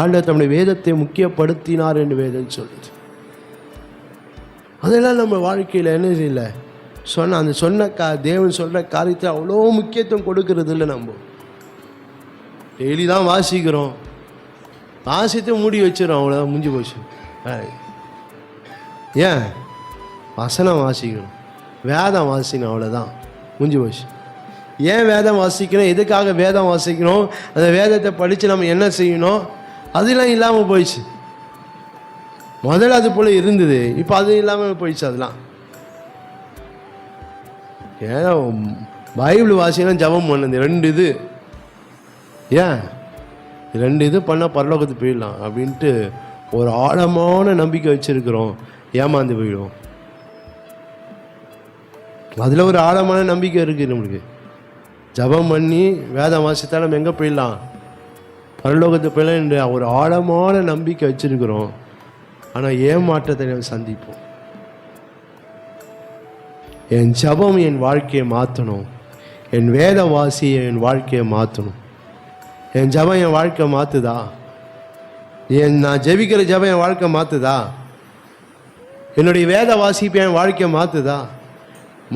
ஆண்டவர் தம்முடைய வேதத்தை முக்கியப்படுத்தினார் என்று வேதம் சொல்லுது. அதெல்லாம் நம்ம வாழ்க்கையில் என்ன செய்யல அந்த தேவன் சொல்கிற காரியத்தை அவ்வளோ முக்கியத்துவம் கொடுக்கறது இல்லை. நம்ம டெய்லி தான் வாசிக்கிறோம், வாசித்து மூடி வச்சிடறோம், அவ்வளோதான், முடிஞ்சு போச்சு. ஏன் வசனம் வாசிக்கணும், வேதம் வாசிக்கணும், அவ்வளோதான், முடிஞ்சு போச்சு. ஏன் வேதம் வாசிக்கணும்? எதுக்காக வேதம் வாசிக்கணும்? அந்த வேதத்தை படித்து நம்ம என்ன செய்யணும்? அதெல்லாம் இல்லாமல் போயிடுச்சு. முதல்ல அது போல் இருந்தது, இப்போ அது இல்லாமல் போயிடுச்சு. அதெல்லாம் ஏன்னா பைபிள் வாசிக்கணும், ஜபம் பண்ணுது, 2 இது. ஏன் 2 இது பண்ணால் பரலோகத்துக்கு போயிடலாம் அப்படின்ட்டு ஒரு ஆழமான நம்பிக்கை வச்சுருக்கிறோம். ஏமாந்து போயிடுவோம். அதில் ஒரு ஆழமான நம்பிக்கை இருக்குது நம்மளுக்கு. ஜபம் பண்ணி வேதம் வாசித்தா நம்ம எங்கே போயிடலாம்? பரலோகத்துக்கு போயிடலாம் என்று ஒரு ஆழமான நம்பிக்கை வச்சுருக்கிறோம். ஆனால் ஏமாற்றத்தை நம்ம சந்திப்போம். என் ஜபம் என் வாழ்க்கையை மாற்றணும், என் வேத வாசியை என் வாழ்க்கையை மாற்றணும். என் ஜபம் என் வாழ்க்கை மாற்றுதா? நான் ஜெபிக்கிற ஜபம் என் வாழ்க்கை மாற்றுதா? என்னுடைய வேத வாசிப்பு என் வாழ்க்கையை மாற்றுதா?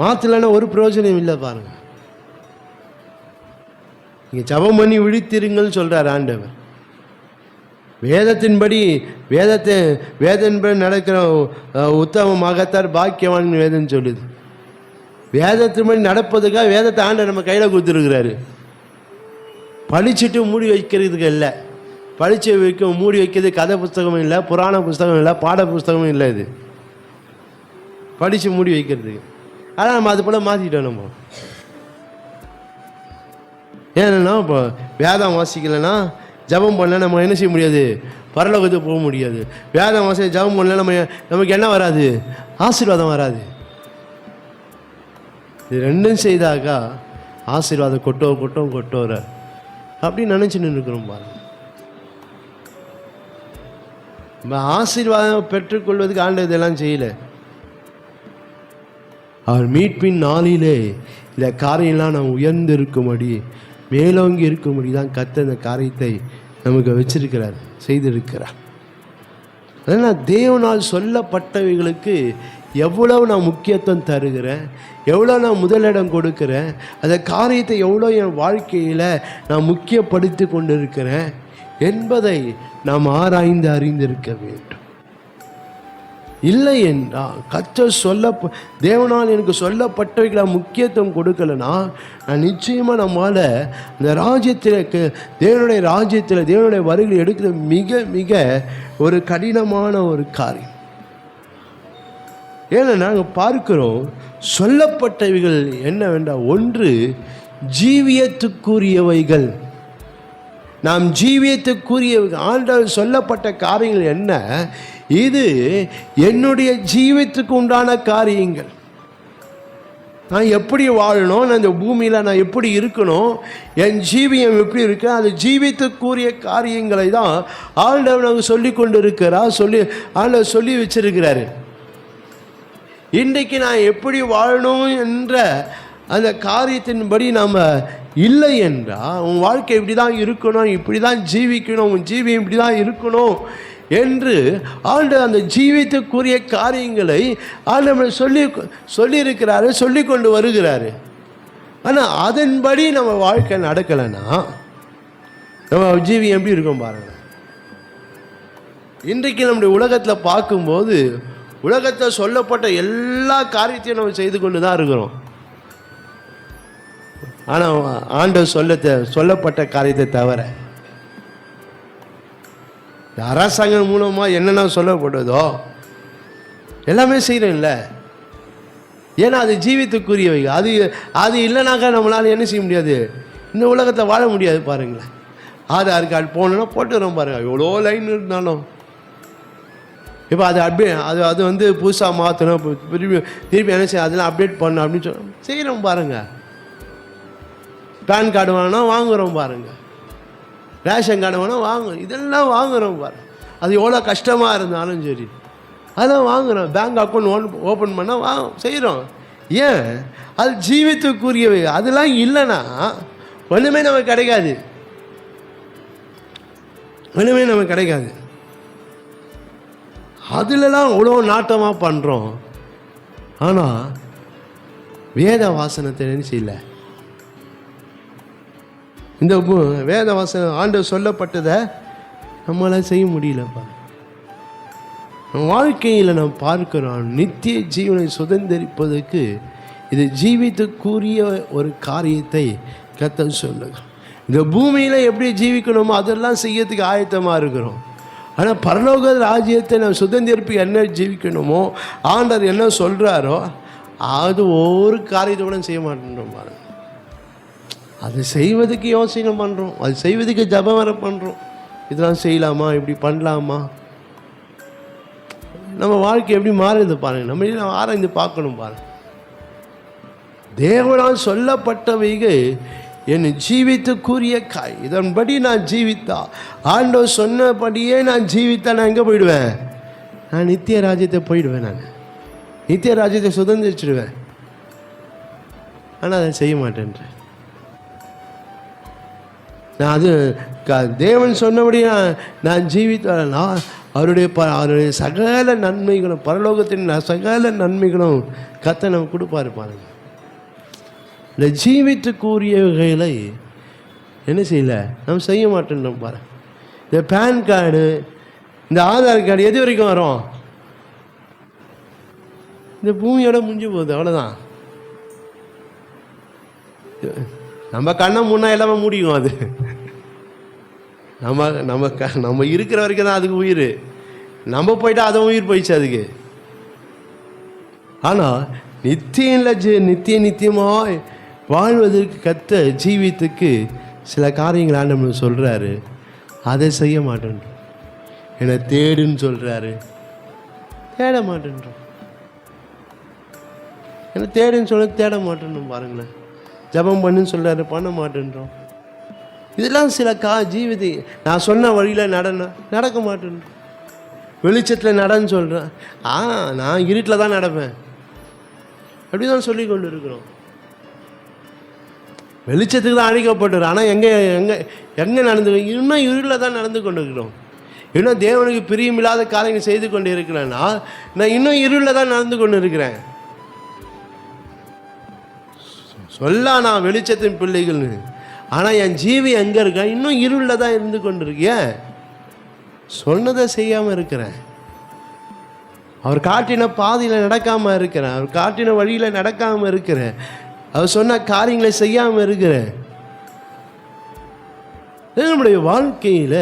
மாற்றலைன்னா ஒரு பிரயோஜனம் இல்லை பாருங்க. நீங்கள் ஜெபம் பண்ணி விழித்திருங்கள்னு சொல்கிறார் ஆண்டவர். வேதத்தின்படி வேதத்தின்படி நடக்கிற உத்தம மகத்தார் பாக்கியவான் வேதம் சொல்லுது. வேதத்தின்படி நடப்பதுக்காக வேதத்தை ஆண்டவர் நம்ம கையில் கொடுத்துருக்கிறாரு. படிச்சுட்டு மூடி வைக்கிறதுக்கு இல்லை, படித்து மூடி வைக்கிறது கதை புஸ்தகமும் இல்லை, புராண புஸ்தகம் இல்லை, பாட புஸ்தகமும் இல்லை. இது படித்து மூடி வைக்கிறதுக்கு. ஆனால் நம்ம அது போல் மாற்றிட்டோம். நம்ம ஏன்னா இப்போ வேதம் வாசிக்கலைன்னா ஜபம் பண்ணல நம்ம என்ன செய்ய முடியாது? பரலோகத்துக்கு போக முடியாது. வேதம் வாசி ஜபம் பண்ணல நமக்கு என்ன வராது? ஆசீர்வாதம் வராது. இது ரெண்டும் செய்தாக்கா ஆசீர்வாதம் கொட்டோற அப்படின்னு நினச்சின்னு இருக்கிறோம் பாருங்க. நம்ம ஆசீர்வாதம் பெற்றுக்கொள்வதுக்கு ஆண்டு இதெல்லாம் செய்யலை. அவர் மீட்பின் நாளிலே இந்த காரியம்லாம் நாம் உயர்ந்து இருக்கும்படி, மேலோங்கி இருக்கும்படி தான் கர்த்தர் இந்த காரியத்தை நமக்கு வச்சிருக்கிறார், செய்திருக்கிறார். அதனால் தேவனால் சொல்லப்பட்டவைகளுக்கு எவ்வளவு நான் முக்கியத்துவம் தருகிறேன், எவ்வளோ நான் முதலிடம் கொடுக்குறேன், அந்த காரியத்தை எவ்வளோ என் வாழ்க்கையில் நான் முக்கியப்படுத்தி கொண்டிருக்கிறேன் என்பதை நாம் ஆராய்ந்து அறிந்திருக்க வேண்டும். இல்லை என்றால் கர்த்தர் தேவனால் எனக்கு சொல்லப்பட்டவைகளை முக்கியத்துவம் கொடுக்கலன்னா நான் நிச்சயமாக நம்மால் அந்த ராஜ்யத்தில் தேவனுடைய ராஜ்யத்தில் தேவனுடைய வருகை எடுக்கிறது மிக மிக ஒரு கடினமான ஒரு காரியம். ஏன்னா நாங்கள் பார்க்கிறோம் சொல்லப்பட்டவைகள் என்னவென்றால், ஒன்று ஜீவியத்துக்குரியவைகள். நாம் ஜீவியத்துக்குரிய ஆண்டவர் சொல்லப்பட்ட காரியங்கள் என்ன? இது என்னுடைய ஜீவியத்துக்கு உண்டான காரியங்கள். நான் எப்படி வாழணும், நான் இந்த பூமியில் நான் எப்படி இருக்கணும், என் ஜீவியம் எப்படி இருக்கு, அது ஜீவியத்துக்குரிய காரியங்களை தான் ஆண்டவர் நாங்கள் சொல்லி கொண்டு இருக்கிறார். ஆண்டவர் சொல்லி வச்சிருக்கிறாரு. இன்றைக்கு நான் எப்படி வாழணும் என்ற அந்த காரியத்தின்படி நாம் இல்லை என்றால், உன் வாழ்க்கை இப்படி தான் இருக்கணும், இப்படி தான் ஜீவிக்கணும், உன் ஜீவியம் இப்படி தான் இருக்கணும் என்று ஆண்டவர் அந்த ஜீவியத்துக்குரிய காரியங்களை ஆண்டவர் சொல்லியிருக்கிறாரு, சொல்லி கொண்டு வருகிறாரு. ஆனால் அதன்படி நம்ம வாழ்க்கை நடக்கலைன்னா நம்ம ஜீவியம் எப்படி இருக்கும் பாருங்கள். இன்றைக்கு நம்முடைய உலகத்தில் பார்க்கும்போது உலகத்தில் சொல்லப்பட்ட எல்லா காரியத்தையும் நம்ம செய்து கொண்டு தான் இருக்கிறோம். ஆனால் ஆண்டவர் சொல்லப்பட்ட காரியத்தை தவிர அரசாங்கம் மூலமாக என்னென்ன சொல்லப்படுதோ எல்லாமே செய்கிறேன்ல. ஏன்னா அது ஜீவித்துக்குரியவை. அது இல்லைனாக்கா நம்மளால் என்ன செய்ய முடியாது? இந்த உலகத்தை வாழ முடியாது. பாருங்களேன், ஆதார் கார்டு போகணுன்னா போட்டுக்கிறோம் பாருங்கள், எவ்வளோ லைன் இருந்தாலும். இப்போ அது வந்து புதுசாக மாற்றணும், திருப்பி என்ன செய்ய, அதெல்லாம் அப்டேட் பண்ணணும் அப்படின்னு செய்கிறோம் பாருங்கள். பேன் கார்டு வாங்கினா வாங்குகிறோம் பாருங்கள், ரேஷன் கார்டு வேணால் இதெல்லாம் வாங்குகிறோம் பாருங்கள். அது எவ்வளோ கஷ்டமாக இருந்தாலும் சரி அதெல்லாம் வாங்குகிறோம். பேங்க் அக்கௌண்ட் ஓப்பன் பண்ணால் செய்கிறோம். ஏன்? அது ஜீவித்துக்குரியவை. அதெல்லாம் இல்லைன்னா ஒன்றுமே நமக்கு கிடைக்காது, ஒன்றுமே நமக்கு கிடைக்காது. அதுலலாம் அவ்வளோ நாட்டமாக பண்ணுறோம். ஆனால் வேத வாசனத்தை நினைச்சு இல்லை. இந்த வேத வாசனம் ஆண்டவர் சொல்லப்பட்டதை நம்மளால் செய்ய முடியலப்பா. நம்ம வாழ்க்கையில் நம்ம பார்க்கிறோம், நித்திய ஜீவனை சுதந்திரிப்பதற்கு இது ஜீவித்துக்குரிய ஒரு காரியத்தை கர்த்தர் சொல்லுங்க. இந்த பூமியில் எப்படி ஜீவிக்கணுமோ அதெல்லாம் செய்யறதுக்கு ஆயத்தமாக இருக்கிறோம். ஆனால் பரலோக ராஜ்யத்தை நம்ம சுதந்திரிப்பு என்ன ஜீவிக்கணுமோ ஆண்டவர் என்ன சொல்கிறாரோ அது ஒரு காரியத்தை கூட செய்ய மாட்டேன்றோம் பாருங்க. அது செய்வதுக்கு யோசனை பண்ணுறோம், அது செய்வதுக்கு ஜபம் வர பண்ணுறோம். இதெல்லாம் செய்யலாமா, இப்படி பண்ணலாமா? நம்ம வாழ்க்கை எப்படி மாறுது பாருங்கள். நம்ம ஆராய்ந்து பார்க்கணும் பாருங்கள். தேவனால் சொல்லப்பட்டவைகள் என் ஜீவித்துக்குரிய காய். இதன்படி நான் ஜீவித்தா, ஆண்டவர் சொன்னபடியே நான் ஜீவித்தா, நான் எங்கே போயிடுவேன்? நான் நித்திய ராஜ்யத்தை போயிடுவேன். நான் நித்திய ராஜ்யத்தை சுதந்திரிச்சிடுவேன். ஆனால் அதை செய்ய மாட்டேன்றேன். நான் அது தேவன் சொன்னபடி நான் ஜீவித்தேன்னா அவருடைய சகல நன்மைகளும், பரலோகத்தின் சகல நன்மைகளும் கர்த்தர் நமக்கு கொடுப்பாரு பாருங்க. இந்த ஜீவித்துக்குரியவைகளை என்ன செய்யலை, நம்ம செய்ய மாட்டோம் பாருங்க. இந்த பேன் கார்டு, இந்த ஆதார் கார்டு எது வரைக்கும் வரும்? இந்த பூமியோட முடிஞ்சு போகுது, அவ்வளோதான். நம்ம கண்ணை முன்னா எல்லாமே முடியும். அது நம்ம இருக்கிற வரைக்கும் தான் அதுக்கு உயிர். நம்ம போயிட்டா அதுவும் உயிர் போயிடுச்சு அதுக்கு. ஆனால் நித்தியமாக வாழ்வதற்கு கத்த ஜீவித்துக்கு சில காரியங்கள் ஆண்டவர் சொல்கிறாரு, அதை செய்ய மாட்டேன். என்னை தேடுன்னு சொல்கிறாரு, தேட மாட்டேன்றோம். என்னை தேடுன்னு சொல்ல தேட மாட்டேன்றோம் பாருங்களேன். ஜபம் பண்ணுன்னு சொல்கிறாரு, பண்ண மாட்டேன்றோம். இதெல்லாம் சில ஜீவிதி. நான் சொன்ன வழியில் நடக்க மாட்டேன். வெளிச்சத்தில் நடன்னு சொல்கிறேன், நான் இருட்டில் தான் நடப்பேன் அப்படி தான் சொல்லி கொண்டு இருக்கிறோம். வெளிச்சத்துக்கு தான் அழைக்கப்பட்டுறோம், ஆனால் எங்கே நடந்து இன்னும் இருளில் தான் நடந்து கொண்டு இருக்கிறோம். இன்னும் தேவனுக்கு பிரியமில்லாத காரியங்கள் செய்து கொண்டு இருக்கிறேன்னா நான் இன்னும் இருளில் தான் நடந்து கொண்டு இருக்கிறேன். நான் வெளிச்சத்தின் பிள்ளைகள்னு, ஆனால் என் ஜீவி எங்கே இருக்கேன்? இன்னும் இருளில் தான் இருந்து கொண்டு இருக்கேன். சொன்னதை செய்யாமல் இருக்கிறேன். அவர் காட்டின பாதையில் நடக்காமல் இருக்கிறேன். அவர் காட்டின வழியில் நடக்காமல் இருக்கிறேன். அவர் சொன்ன காரியங்களை செய்யாமல் இருக்கிறேன். நம்முடைய வாழ்க்கையில்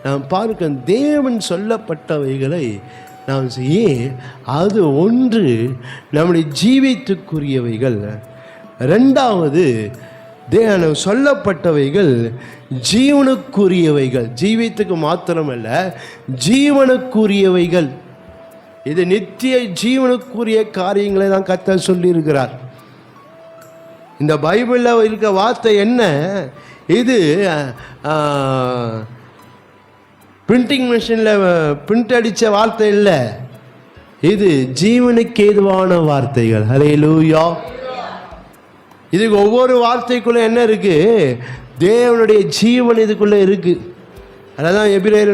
நாம் பார்க்க தேவன் சொல்லப்பட்டவைகளை நாம் செய்ய, அது ஒன்று நம்முடைய ஜீவித்துக்குரியவைகள். ரெண்டாவது சொல்லப்பட்டவைகள் ஜீவனுக்குரியவைகள். ஜீவித்துக்கு மாத்திரமல்ல, ஜீவனுக்குரியவைகள். இது நித்திய ஜீவனுக்குரிய காரியங்களை தான் கர்த்தர் சொல்லியிருக்கிறார். இந்த பைபிளில் இருக்க வார்த்தை என்ன? இது பிரிண்டிங் மிஷினில் பிரிண்ட் அடித்த வார்த்தை இல்லை, இது ஜீவனுக்கு ஏதுவான வார்த்தைகள். ஹல்லேலூயா. இதுக்கு ஒவ்வொரு வார்த்தைக்குள்ளே என்ன இருக்குது? தேவனுடைய ஜீவன் இதுக்குள்ளே இருக்குது. அதான் எபிரேயர்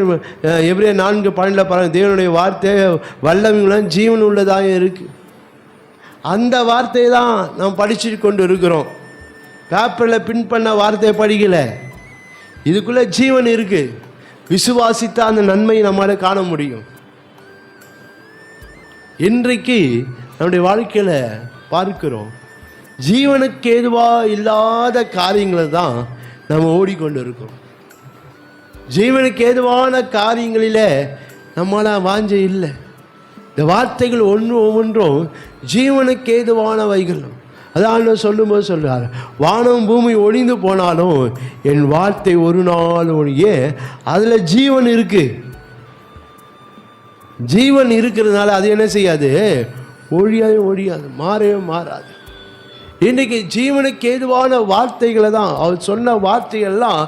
4:12 பாருங்கள், தேவனுடைய வார்த்தை வல்லமையுள்ள ஜீவன் உள்ளதாக இருக்குது. அந்த வார்த்தையை தான் நாம் படிச்சுட்டு கொண்டு இருக்கிறோம். பேப்பரில் பின் பண்ண வார்த்தையை படிக்கலை. இதுக்குள்ளே ஜீவன் இருக்குது. விசுவாசித்த அந்த நன்மையை நம்மளால் காண முடியும். இன்றைக்கு நம்முடைய வாழ்க்கையில் பார்க்கிறோம், ஜீவனுக்கு ஏதுவாக இல்லாத காரியங்களை தான் நம்ம ஓடிக்கொண்டு இருக்கோம். ஜீவனுக்கு ஏதுவான காரியங்களில் நம்மளால் வாஞ்சை இல்லை. இந்த வார்த்தைகள் ஒவ்வொன்றும் ஜீவனுக்கு ஏதுவானவைகள். அதான் சொல்லும்போது சொல்கிறார், வானம் பூமி ஒழிந்து போனாலும் என் வார்த்தை ஒரு நாள் ஒழிய அதில் ஜீவன் இருக்கு. ஜீவன் இருக்கிறதுனால அது என்ன செய்யாது? ஒழியாது, மாறவே மாறாது. இன்றைக்கி ஜீவனுக்கு ஏதுவான வார்த்தைகளை தான் அவர் சொன்ன வார்த்தைகள்லாம்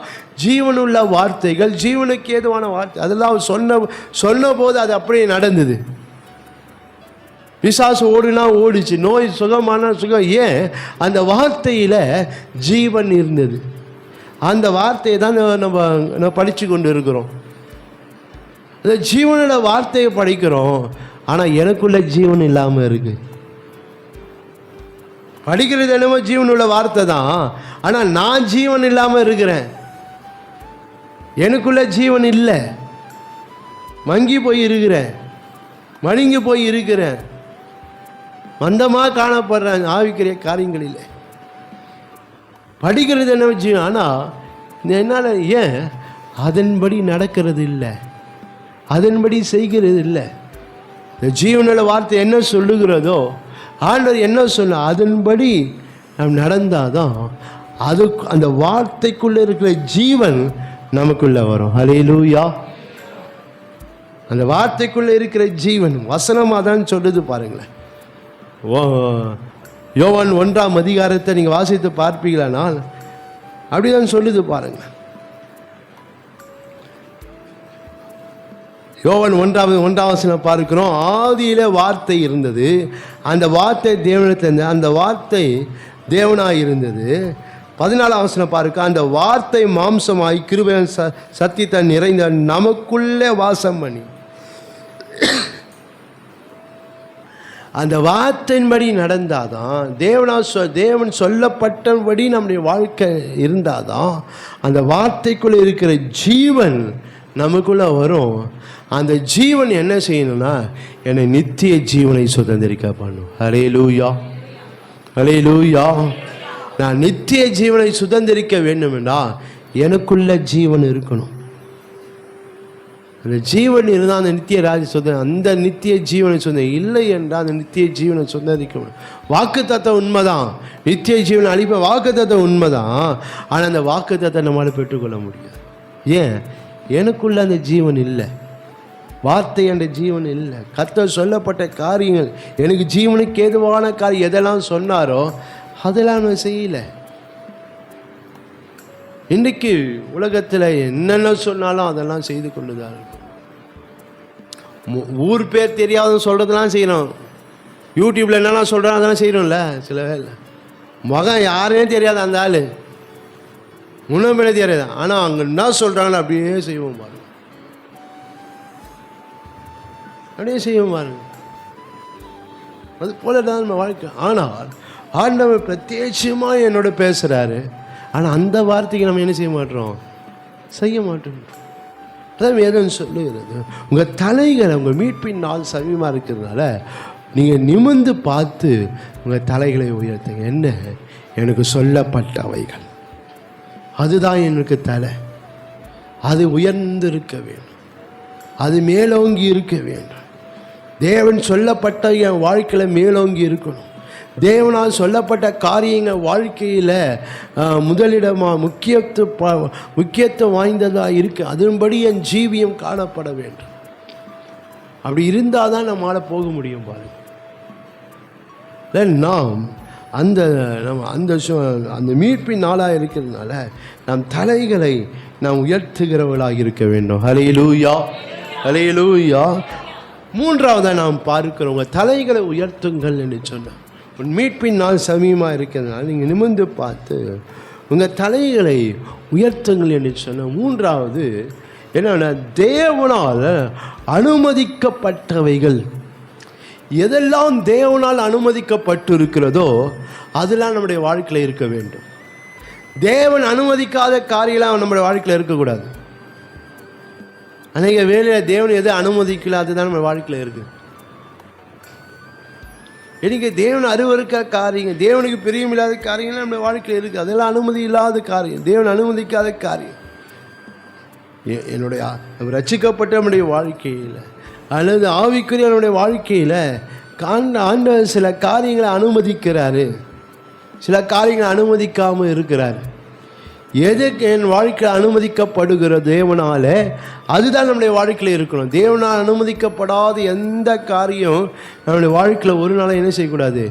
ஜீவனுள்ள வார்த்தைகள், ஜீவனுக்கு ஏதுவான வார்த்தை. அதெல்லாம் அவர் சொன்ன போது அது அப்படியே நடந்தது. பிசாசு ஓடுனா ஓடிச்சு, நோய் சுகமான சுகம். ஏன்? அந்த வார்த்தையில் ஜீவன் இருந்தது. அந்த வார்த்தையை தான் நம்ம படித்து கொண்டு இருக்கிறோம். அந்த ஜீவனோட வார்த்தையை படிக்கிறோம், ஆனால் எனக்குள்ள ஜீவன் இல்லாமல் இருக்குது. படிக்கிறது என்னமோ ஜீவனுள்ள வார்த்தை தான், ஆனால் நான் ஜீவன் இல்லாமல் இருக்கிறேன். எனக்குள்ள ஜீவன் இல்லை, மங்கி போய் இருக்கிறேன், மழுங்கி போய் இருக்கிறேன், மந்தமாக காணப்படுறேன் ஆவிக்கிற காரியங்களில். படிக்கிறது என்ன ஜீவன், ஆனால் என்னால் ஏன் அதன்படி நடக்கிறது இல்லை, அதன்படி செய்கிறது இல்லை. இந்த ஜீவனுள்ள வார்த்தை என்ன சொல்லுகிறதோ, ஆண்டவர் என்ன சொன்ன அதன்படி நாம் நடந்தாதான் அது அந்த வார்த்தைக்குள்ளே இருக்கிற ஜீவன் நமக்குள்ளே வரும். ஹல்லேலூயா. அந்த வார்த்தைக்குள்ளே இருக்கிற ஜீவன் வசனமாக தான் சொல்லுது பாருங்களேன். யோவான் 1ஆம் அதிகாரத்தை நீங்கள் வாசித்து பார்ப்பீங்களானால் அப்படிதான் சொல்லுது பாருங்கள். யோவான் 1ஆம் வசனம் பார்க்கிறோம், ஆதியில வார்த்தை இருந்தது, அந்த வார்த்தை தேவனிடத்தில் இருந்தது, அந்த வார்த்தை தேவனாக இருந்தது, 14ஆம் வசனம் பாருங்க. அந்த வார்த்தை மாம்சமாய் கிருபையும் சத்தியத்தை நிறைந்த நமக்குள்ளே வாசம் பண்ணி, அந்த வார்த்தையின்படி நடந்தாதான், தேவன் சொல்லப்பட்டபடி நம்முடைய வாழ்க்கை இருந்தாதான் அந்த வார்த்தைக்குள்ளே இருக்கிற ஜீவன் நமக்குள்ளே வரும். அந்த ஜீவன் என்ன செய்யணும்னா என்னை நித்திய ஜீவனை சுதந்திரிக்க பண்ணும். ஹல்லேலூயா, ஹல்லேலூயா. நான் நித்திய ஜீவனை சுதந்திரிக்க வேண்டும்னா எனக்குள்ள ஜீவன் இருக்கணும். அந்த ஜீவன் இருந்தால் அந்த நித்திய அந்த நித்திய ஜீவனை இல்லை என்றால் அந்த நித்திய ஜீவனை சுதந்திரிக்கணும். வாக்கு தத்தம் உண்மைதான், நித்திய ஜீவனை அளிப்ப வாக்கு தத்தம் உண்மைதான். ஆனால் அந்த வாக்கு தத்தை நம்மளால் பெற்றுக்கொள்ள முடியாது. ஏன்? எனக்குள்ள அந்த ஜீவன் இல்லை, வார்த்தை என்ற ஜீவன் இல்லை. கர்த்தர் சொல்லப்பட்ட காரியங்கள், எனக்கு ஜீவனுக்கு ஏதுவான காரியம் எதெல்லாம் சொன்னாரோ அதெல்லாம் நான் செய்யலை. இன்றைக்கு உலகத்தில் என்னென்ன சொன்னாலும் அதெல்லாம் செய்து கொண்டுதான் இருக்கும். ஊர் பேர் தெரியாத சொல்கிறதெல்லாம் செய்யணும். யூடியூப்பில் என்னெல்லாம் சொல்கிறோம் அதெல்லாம் செய்யணும்ல. சில வேலை மகன் யாருன்னே தெரியாது, அந்த ஆள் முன்னே தெரியாது, ஆனால் அங்கே என்ன சொல்கிறாங்களோ அப்படியே செய்வோம் பாருங்க, அப்படியே செய்வோம் பாருங்க. அது போல தான் நம்ம வாழ்க்கை. ஆனால் ஆண்டவர் பிரத்யேகமாக என்னோட பேசுகிறாரு. ஆனால் அந்த வார்த்தைக்கு நம்ம என்ன செய்ய மாட்டோம், செய்ய மாட்டோம். அதான் வேதம் சொல்லுகிறது, உங்கள் தலைகளை உங்கள் மீட்பின் நாள் சமீபமாக இருக்கிறதுனால நீங்கள் நிமிர்ந்து பார்த்து உங்கள் தலைகளை உயர்த்துங்க. என்ன? எனக்கு சொல்லப்பட்டவைகள், அதுதான் எனக்கு தலை. அது உயர்ந்து இருக்க வேண்டும், அது மேலோங்கி இருக்க வேண்டும். தேவன் சொல்லப்பட்ட என் வாழ்க்கையில் மேலோங்கி இருக்கணும். தேவனால் சொல்லப்பட்ட காரியங்கள் வாழ்க்கையில் முதலிடமாக முக்கியத்துவம் வாய்ந்ததாக இருக்குது. அதன்படி என் ஜீவியம் காணப்பட வேண்டும். அப்படி இருந்தால் தான் நம்மளால் போக முடியும் பாருங்க. நாம் அந்த மீட்பின் நாளாக இருக்கிறதுனால நம் தலைகளை நாம் உயர்த்துகிறவர்களாக இருக்க வேண்டும். ஹல்லேலூயா, ஹல்லேலூயா. மூன்றாவதாக நாம் பார்க்கிறவங்க தலைகளை உயர்த்துங்கள் என்று சொன்னார். உன் மீட்பின் நாள் சமீபமாக இருக்கிறதுனால நீங்கள் நிமிர்ந்து பார்த்து உங்கள் தலைகளை உயர்த்துங்கள் என்று சொன்ன. மூன்றாவது என்னன்னா, தேவனால் அனுமதிக்கப்பட்டவைகள் எதெல்லாம் தேவனால் அனுமதிக்கப்பட்டு இருக்கிறதோ அதெல்லாம் நம்முடைய வாழ்க்கையில் இருக்க வேண்டும். தேவன் அனுமதிக்காத காரியெல்லாம் நம்முடைய வாழ்க்கையில் இருக்கக்கூடாது. அநேக வேலையில் தேவன் எதை அனுமதிக்கல அதுதான் நம்ம வாழ்க்கையில் இருக்குது. எனக்கு தேவன் அருவருக்கிற காரியங்கள், தேவனுக்கு பிரியமில்லாத காரியங்கள் நம்ம வாழ்க்கையில் இருக்குது. அதெல்லாம் அனுமதி இல்லாத காரியம், தேவன் அனுமதிக்காத காரியம். என்னுடைய ரட்சிக்கப்பட்ட நம்முடைய வாழ்க்கையில் அல்லது ஆவிக்குரிய நம்முடைய வாழ்க்கையில் ஆண்டவர் சில காரியங்களை அனுமதிக்கிறாரு, சில காரியங்களை அனுமதிக்காமல் இருக்கிறார். எதுக்கு என் வாழ்க்கை அனுமதிக்கப்படுகிற தேவனால அதுதான் நம்முடைய வாழ்க்கையில் இருக்கணும். தேவனால் அனுமதிக்கப்படாத எந்த காரியம் நம்முடைய வாழ்க்கையில் ஒரு நாளை என்ன செய்யக்கூடாது,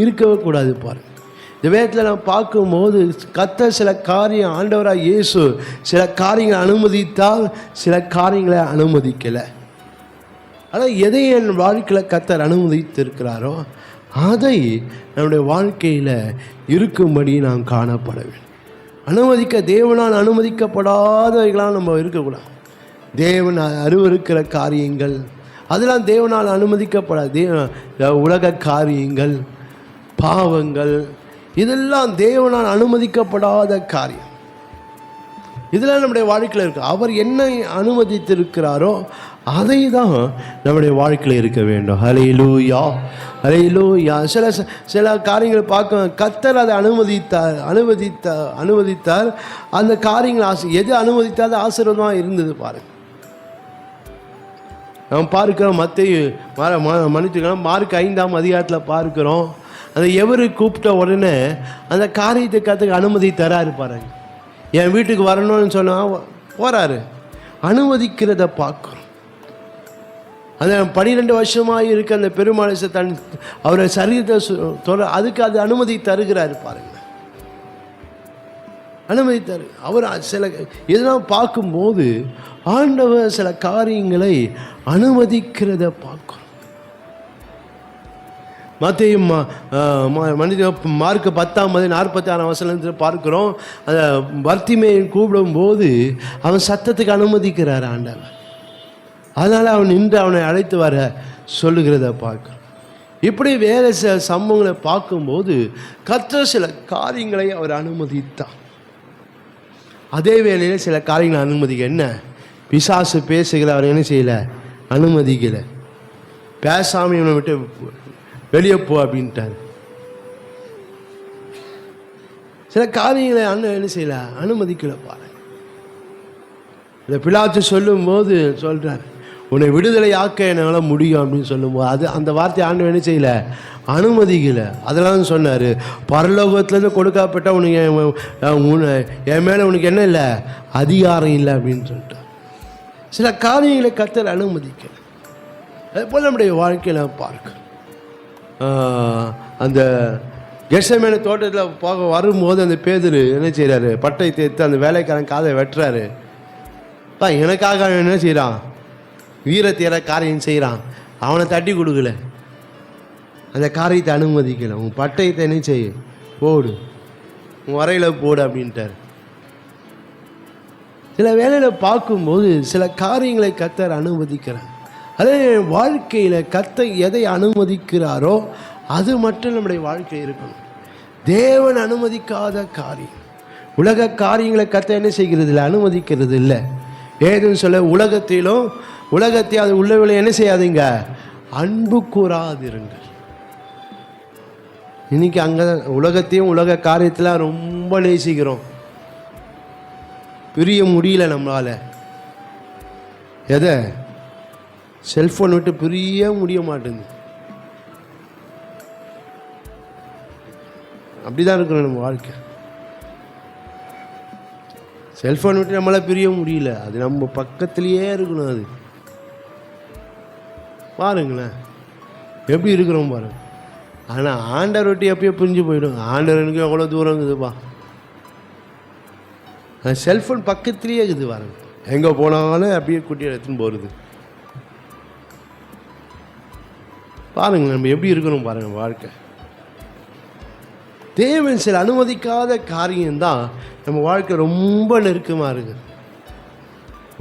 இருக்கவே கூடாது. பாருங்கள், இந்த வேதத்தில் நம்ம பார்க்கும்போது கர்த்தர் சில காரியம், ஆண்டவராக இயேசு சில காரியங்களை அனுமதித்தால் சில காரியங்களை அனுமதிக்கலை. ஆனால் எதை என் வாழ்க்கையில் கர்த்தர் அனுமதித்திருக்கிறாரோ அதை நம்முடைய வாழ்க்கையில் இருக்கும்படி நாம் காணப்பட வேண்டும். தேவனால் அனுமதிக்கப்படாதவைகளாம் நம்ம இருக்கக்கூடாது. தேவன் அருவருக்கிற காரியங்கள் அதெல்லாம் தேவனால் அனுமதிக்கப்படாது. உலக காரியங்கள், பாவங்கள், இதெல்லாம் தேவனால் அனுமதிக்கப்படாத காரியம். இதெல்லாம் நம்முடைய வாழ்க்கையில் இருக்குது. அவர் என்ன அனுமதித்திருக்கிறாரோ அதை தான் நம்முடைய வாழ்க்கையில் இருக்க வேண்டும். ஹல்லேலூயா, ஹல்லேலூயா. சில காரியங்கள் பார்க்க கர்த்தர் அதை அனுமதித்தார். அந்த காரியங்கள் எது அனுமதித்தால் ஆசீர்வாதமாக இருந்தது பாருங்கள். நாம் பார்க்கிறோம், மத்தேயு மன்னிச்சுக்கலாம், மார்க் 5ஆம் அதிகாரத்தில் பார்க்கிறோம். அந்த எவரு கூப்பிட்ட உடனே அந்த காரியத்தை கற்றுக்க அனுமதி தராரு பாருங்க. என் வீட்டுக்கு வரணும்னு சொன்னால் போகிறாரு, அனுமதிக்கிறத பார்க்குறோம். அந்த 12 வருஷமாக இருக்க அந்த பெருமாளை அவரை சரீரத்தை அதுக்கு அது அனுமதி தருகிறாரு பாருங்க, அனுமதி தரு. அவர் சில இதெல்லாம் பார்க்கும்போது ஆண்டவர் சில காரியங்களை அனுமதிக்கிறத பார்க்கிறோம். மத்திய மனித மார்க்கு 10:46 பார்க்கிறோம். அந்த பர்த்திமேயை கூப்பிடும்போது அவன் சத்தத்துக்கு அனுமதிக்கிறார் ஆண்டவர். அதனால் அவன் நின்று அவனை அழைத்து வர சொல்லுகிறத பார்க்கிறோம். இப்படி வேறு சில சம்பவங்களை பார்க்கும்போது கர்த்தர் சில காரியங்களை அவர் அனுமதித்தார். அதே வேளையில் சில காரியங்களை அனுமதிக்க என்ன, பிசாசு பேசுகிற அவர் என்ன செய்யலை, அனுமதிக்கலை. பேசாமல் இவனை விட்டு வெளியே போ அப்படின்ட்டார். சில காரியங்களை என்ன செய்யல, அனுமதிக்கலை. பாருங்க, இந்த பிலாத்து சொல்லும் போது சொல்றார், உன்னை விடுதலை ஆக்க என்னால் முடியும் அப்படின்னு சொல்லும்போது அது அந்த வார்த்தை ஆண்டவர் என்ன செய்யல, அனுமதிக்கலை. அதெல்லாம் சொன்னார், பரலோகத்துலேருந்து கொடுக்கப்பட்ட உனக்கு என் மேலே உனக்கு என்ன இல்லை, அதிகாரம் இல்லை அப்படின்னு சொல்லிட்டார். சில காரியங்களை கர்த்தர் அனுமதிக்கலை. அதுபோல் நம்முடைய வாழ்க்கையில் பார்க்க அந்த கெத்செமனே தோட்டத்தில் போக வரும்போது அந்த பேதுரு என்ன செய்கிறாரு, பட்டை தேர்த்து அந்த வேலைக்காரன் காதை வெட்டுறாரு. எனக்காக என்ன செய்கிறான், வீரத்தேர காரியம் செய்கிறான். அவனை தட்டி கொடுக்கல, அந்த காரியத்தை அனுமதிக்கலை. உன் பட்டயத்தை என்ன செய்ய, போடு, உன் வரையில் போடு அப்படின்ட்டார். சில வேளையில் பார்க்கும்போது சில காரியங்களை கர்த்தர் அனுமதிக்கிறார். அதே வாழ்க்கையில் கர்த்தர் எதை அனுமதிக்கிறாரோ அது மட்டும் நம்முடைய வாழ்க்கை இருக்கணும். தேவன் அனுமதிக்காத காரியம், உலக காரியங்களை கர்த்தர் என்ன செய்கிறது இல்லை, அனுமதிக்கிறது இல்லை. ஏதுன்னு சொல்ல, உலகத்தை அது உள்ளவர்களை என்ன செய்யாதீங்க, அன்பு கூறாதிருங்கள். இன்னைக்கு அங்கே உலகத்தையும் உலக காரியத்தில் ரொம்ப நேசிக்கிறோம், பிரிய முடியல நம்மளால். எதை, செல்ஃபோன் விட்டு பிரிய முடிய மாட்டேங்குது. அப்படிதான் இருக்கணும் நம்ம வாழ்க்கை. செல்ஃபோன் விட்டு நம்மளால் பிரிய முடியல, அது நம்ம பக்கத்துலேயே இருக்கணும். அது பாருங்களேன் எப்படி இருக்கிறோம் பாருங்க. ஆனால் ஆண்டவர் விட்டு எப்பயோ பிரிஞ்சு போயிடும். ஆண்டவர் எனக்கு எவ்வளோ தூரம் இருக்குதுப்பா, செல்ஃபோன் பக்கத்துலேயே இருக்குது பாருங்க. எங்கே போனாலும் அப்படியே குட்டி எடுத்துன்னு போகிறது. பாருங்க நம்ம எப்படி இருக்கணும் பாருங்க வாழ்க்கை. தேவன் சில அனுமதிக்காத காரியம்தான் நம்ம வாழ்க்கை ரொம்ப நெருக்கமாக இருக்குது.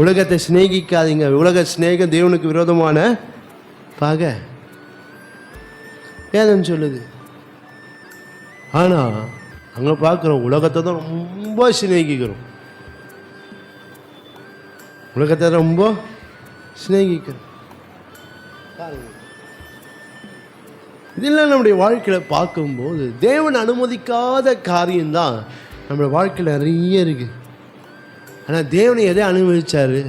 உலகத்தை சிநேகிக்காதீங்க, உலக சிநேகம் தேவனுக்கு விரோதமான பகை வேதம் சொல்லுது. ஆனால் அங்கே பார்க்குறோம், உலகத்தை தான் ரொம்ப சிநேகிக்கிறோம், உலகத்தை ரொம்ப சிநேகிக்கிறோம். பாருங்க, இதெல்லாம் நம்முடைய வாழ்க்கையில் பார்க்கும்போது தேவன் அனுமதிக்காத காரியம்தான் நம்மளுடைய வாழ்க்கையில் நிறைய இருக்குது. ஆனால் தேவனை எதை அனுமதிச்சார்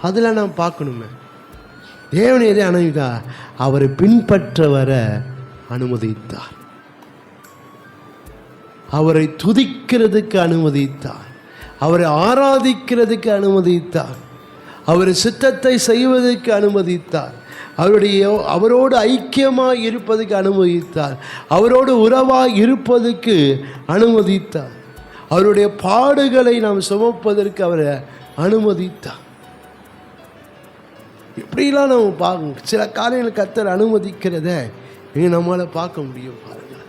அதெல்லாம் நாம் பார்க்கணுமே. தேவனை எதை அனுமதித்தார், அவரை பின்பற்ற வர அனுமதித்தார், அவரை துதிக்கிறதுக்கு அனுமதித்தார், அவரை ஆராதிக்கிறதுக்கு அனுமதித்தார், அவர் சித்தத்தை செய்வதற்கு அனுமதித்தார், அவரோடு ஐக்கியமாக இருப்பதற்கு அனுமதித்தார், அவரோடு உறவாக இருப்பதற்கு அனுமதித்தார், அவருடைய பாடுகளை நாம் சுமப்பதற்கு அவரை அனுமதித்தார். இப்படிலாம் நம்ம பார்க்க சில காரியங்கள் கர்த்தர் அனுமதிக்கிறத நம்மளால் பார்க்க முடியும். பாருங்கள்,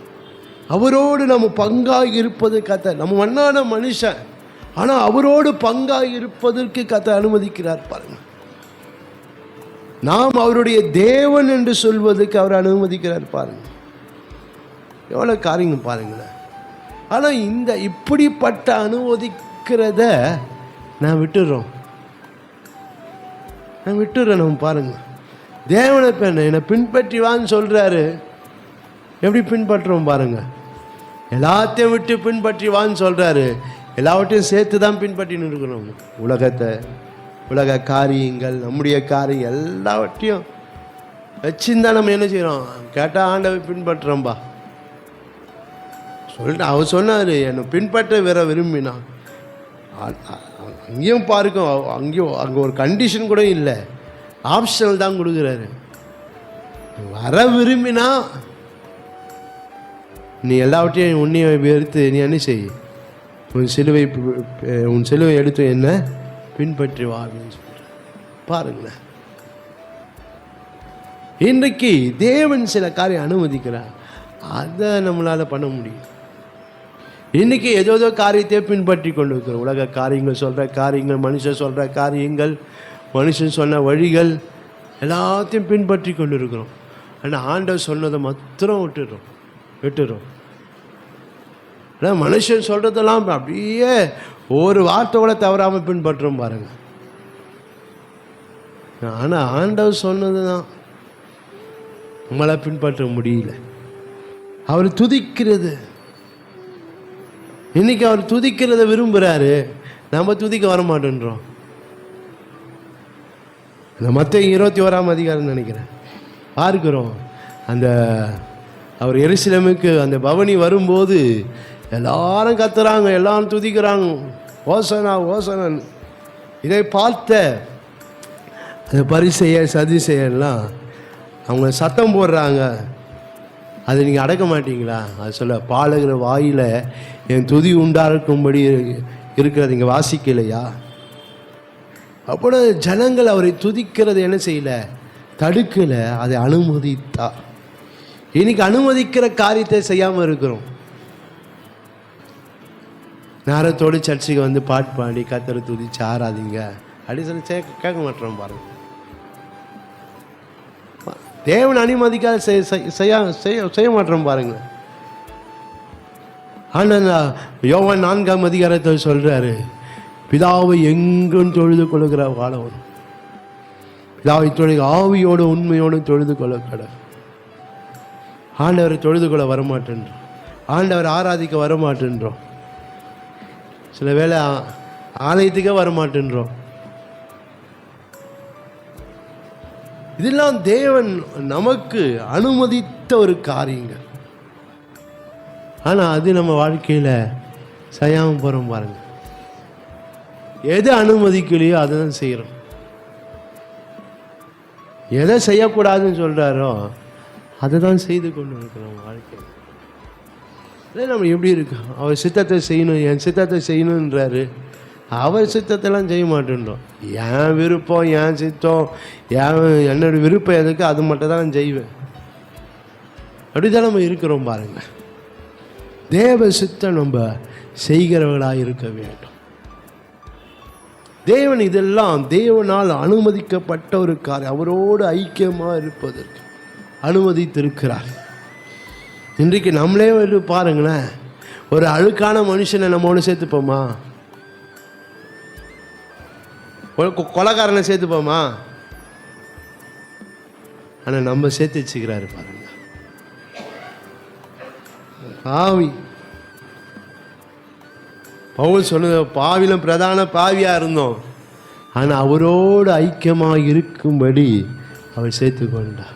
அவரோடு நம்ம பங்காக இருப்பது கர்த்தர், நம்ம மண்ணான மனுஷன், ஆனால் அவரோடு பங்காக இருப்பதற்கு கர்த்தர் அனுமதிக்கிறார். பாருங்கள், நாம் அவருடைய தேவன் என்று சொல்வதற்கு அவர் அனுமதிக்கிறார். பாருங்கள் எவ்வளோ காரியங்கள் பாருங்களேன். ஆனால் இப்படிப்பட்ட அனுமதிக்கிறத நான் விட்டுறோம். நம்ம பாருங்கள், தேவனை என்னை பின்பற்றி வான்னு சொல்கிறாரு, எப்படி பின்பற்றுறோம் பாருங்கள். எல்லாத்தையும் விட்டு பின்பற்றி வான்னு சொல்கிறாரு, எல்லாவற்றையும் சேர்த்து தான் பின்பற்றின்னு இருக்கிறோம். உலகத்தை, உலக காரியங்கள், நம்முடைய காரியம் எல்லாவற்றையும் வச்சுருந்தா நம்ம என்ன செய்கிறோம், கேட்டால் ஆண்டவை பின்பற்றுறோம்பா சொல்லிட்டு அவர் சொன்னார், என்னை பின்பற்ற வேற விரும்பினான். அங்கேயும் பாருக்கும், அங்கே ஒரு கண்டிஷன் கூட இல்லை, ஆப்ஷனல் தான் கொடுக்குறாரு. வர விரும்பினா நீ எல்லாவற்றையும் உன்னையை வெறுத்து நீ என்ன செய், உன் சிலுவை எடுத்து என்ன பின்பற்றி வா அப்படின்னு சொல்ற. பாருங்களேன், இன்றைக்கு தேவன் சில காரியம் அனுமதிக்கிறார், அதை நம்மளால் பண்ண முடியும். இன்றைக்கி ஏதோ காரியத்தை பின்பற்றி கொண்டு இருக்கிறோம். உலக காரியங்கள், சொல்கிற காரியங்கள், மனுஷன் சொல்கிற காரியங்கள், மனுஷன் சொன்ன வழிகள் எல்லாத்தையும் பின்பற்றி கொண்டு இருக்கிறோம். ஆனால் ஆண்டவர் சொன்னதை மாத்திரம் விட்டுறோம். ஆனால் மனுஷன் சொல்கிறதெல்லாம் அப்படியே ஒரு வார்த்தை கூட தவறாமல் பின்பற்றுறோம் பாருங்கள். ஆனால் ஆண்டவர் சொன்னது தான் நம்மளால் பின்பற்ற முடியல. அவர் துதிக்கிறது, இன்னைக்கு அவர் துதிக்கிறத விரும்புகிறாரு, நம்ம துதிக்க வர மாட்டேன்றோம். இந்த மத்தேயு 21ஆம் அதிகாரம் நினைக்கிறேன் பார்க்கிறோம். அந்த அவர் எருசலேமுக்கு அந்த பவனி வரும்போது எல்லாரும் கத்துறாங்க, எல்லாரும் துதிக்கிறாங்க, ஓசனா ஓசனன். இதை பார்த்த அந்த பரிசேயர் சதுசேயர்லாம் அவங்க சத்தம் போடுறாங்க, அதை நீங்கள் அடக்க மாட்டீங்களா? அது சொல்ல, பாலகிற வாயில் என் துதி உண்டாக்கும்படி இருக்கிறது இங்கே வாசிக்கலையா? அப்போ ஜனங்கள் அவரை துதிக்கிறது என்ன செய்யலை, தடுக்கலை, அதை அனுமதித்தா. இன்னைக்கு அனுமதிக்கிற காரியத்தை செய்யாமல் இருக்கிறோம். நேரத்தோடு சர்ச்சுக்கு வந்து பாட்டு பாடி கத்தரை துதிச்சு ஆராதிங்க அப்படின்னு சொல்லி கேட்க மாட்டோம் பாருங்க. தேவன் அனுமதிக்காத செய்ய மாட்டோம் பாருங்க. ஆனால் யோவான் 4ஆம் அதிகாரத்தில் சொல்றாரு, பிதாவை எங்கும் தொழுது கொள்ளுகிற வாழவன் பிதாவை தொழுக ஆவியோடு உண்மையோடு தொழுது கொள்ளக்கூட. ஆண்டவரை தொழுது கொள்ள வரமாட்டேன்றோம், ஆண்டவர் ஆராதிக்க வரமாட்டேன்றோம், சில வேளை ஆலயத்துக்கே வரமாட்டேன்றோம். இதெல்லாம் தேவன் நமக்கு அனுமதித்த ஒரு காரியங்கள். ஆனால் அது நம்ம வாழ்க்கையில் செய்யாமல் போகிறோம் பாருங்க. எதை அனுமதிக்கலையோ அதை தான் செய்கிறோம். எதை செய்யக்கூடாதுன்னு சொல்கிறாரோ அதை தான் செய்து கொண்டு இருக்கிறோம் வாழ்க்கையில். அதே நம்ம எப்படி இருக்கோம், அவர் சித்தத்தை செய்யணும், என் சித்தத்தை செய்யணுன்றாரு, அவர் சித்தத்தெல்லாம் செய்ய மாட்டேன்றோம். என் விருப்பம், என் சித்தம், என்னோடய விருப்பம் எதுக்கு அது மட்டும் தான் நான் செய்வேன். அப்படி தான் நம்ம இருக்கிறோம் பாருங்க. தேவ சித்தம் நம்ம செய்கிறவர்களாக இருக்க வேண்டும். தேவன் இதெல்லாம் தேவனால் அனுமதிக்கப்பட்ட ஒரு காரியம், அவரோடு ஐக்கியமாக இருப்பதற்கு அனுமதித்திருக்கிறார். இன்றைக்கு நம்மளே வந்து பாருங்களேன், ஒரு அழுக்கான மனுஷனை நம்மோடு சேர்த்துப்போமா? கொலைக்காரனை சேர்த்துப்போமா? ஆனால் நம்ம சேர்த்து வச்சுக்கிறாரு பாருங்க. பாவி பவுல் சொன்னது, பாவிலும் பிரதான பாவியாக இருந்தோம், ஆனால் அவரோடு ஐக்கியமாக இருக்கும்படி அவர் சேர்த்து கொண்டார்.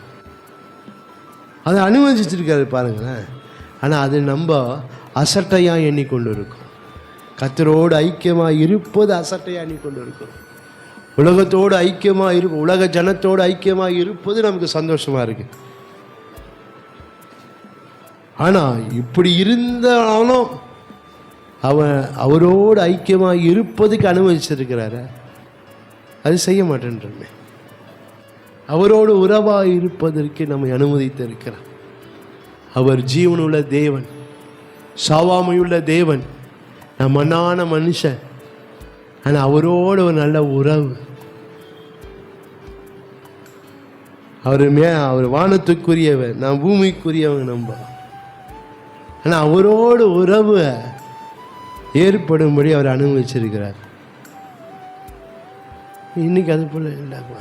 அதை அனுமதிச்சிருக்காரு பாருங்களேன். ஆனால் அது நம்ம அசட்டையாக எண்ணிக்கொண்டு இருக்கோம். கர்த்தரோடு ஐக்கியமாக இருப்பது அசட்டையாக எண்ணிக்கொண்டு இருக்கோம். உலகத்தோடு ஐக்கியமாக உலக ஜனத்தோடு ஐக்கியமாக இருப்பது நமக்கு சந்தோஷமாக இருக்கு. ஆனால் இப்படி இருந்தாலும் அவரோடு ஐக்கியமாக இருப்பதுக்கு அனுமதிச்சிருக்கிறாரு, அது செய்ய மாட்டேன்றமே. அவரோடு உறவாக இருப்பதற்கு நம்மை அனுமதித்திருக்கிறார். அவர் ஜீவனுள்ள தேவன், சாவாமையுள்ள தேவன், நம் மண்ணான மனுஷன், ஆனால் அவரோடு ஒரு நல்ல உறவு. அவர் வானத்துக்குரியவன், நான் பூமிக்குரியவன் நம்ம. ஆனால் அவரோடு உறவு ஏற்படும்படி அவர் அனுமதிச்சிருக்கிறார். இன்னைக்கு அது போல இல்லைப்பா.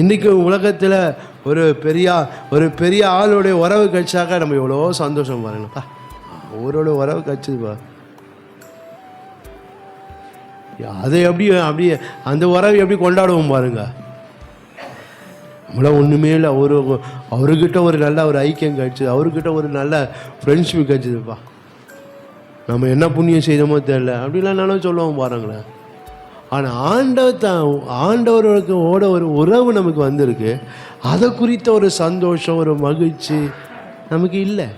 இன்றைக்கி உலகத்தில் ஒரு பெரிய ஆளுடைய உறவு கட்சாக்கா நம்ம எவ்வளோ சந்தோஷம் பாருங்கப்பா, அவரோட உறவு கட்சிதுப்பா. அதை அப்படியே அந்த உறவை எப்படி கொண்டாடுவோம் பாருங்க. நம்மளாம் ஒன்றுமே இல்லை, அவர்கிட்ட ஒரு நல்ல ஒரு ஐக்கியம் கட்சி, அவர்கிட்ட ஒரு நல்ல ஃப்ரெண்ட்ஷிப் கட்சிதுப்பா. நம்ம என்ன புண்ணியம் செய்தோமோ தெரியல அப்படிலாம் நானும் சொல்லுவோம் பாருங்களேன். ஆனால் ஆண்டவருக்கு ஒரு உறவு நமக்கு வந்திருக்கு, அதை குறித்த ஒரு சந்தோஷம், ஒரு மகிழ்ச்சி நமக்கு இல்லை.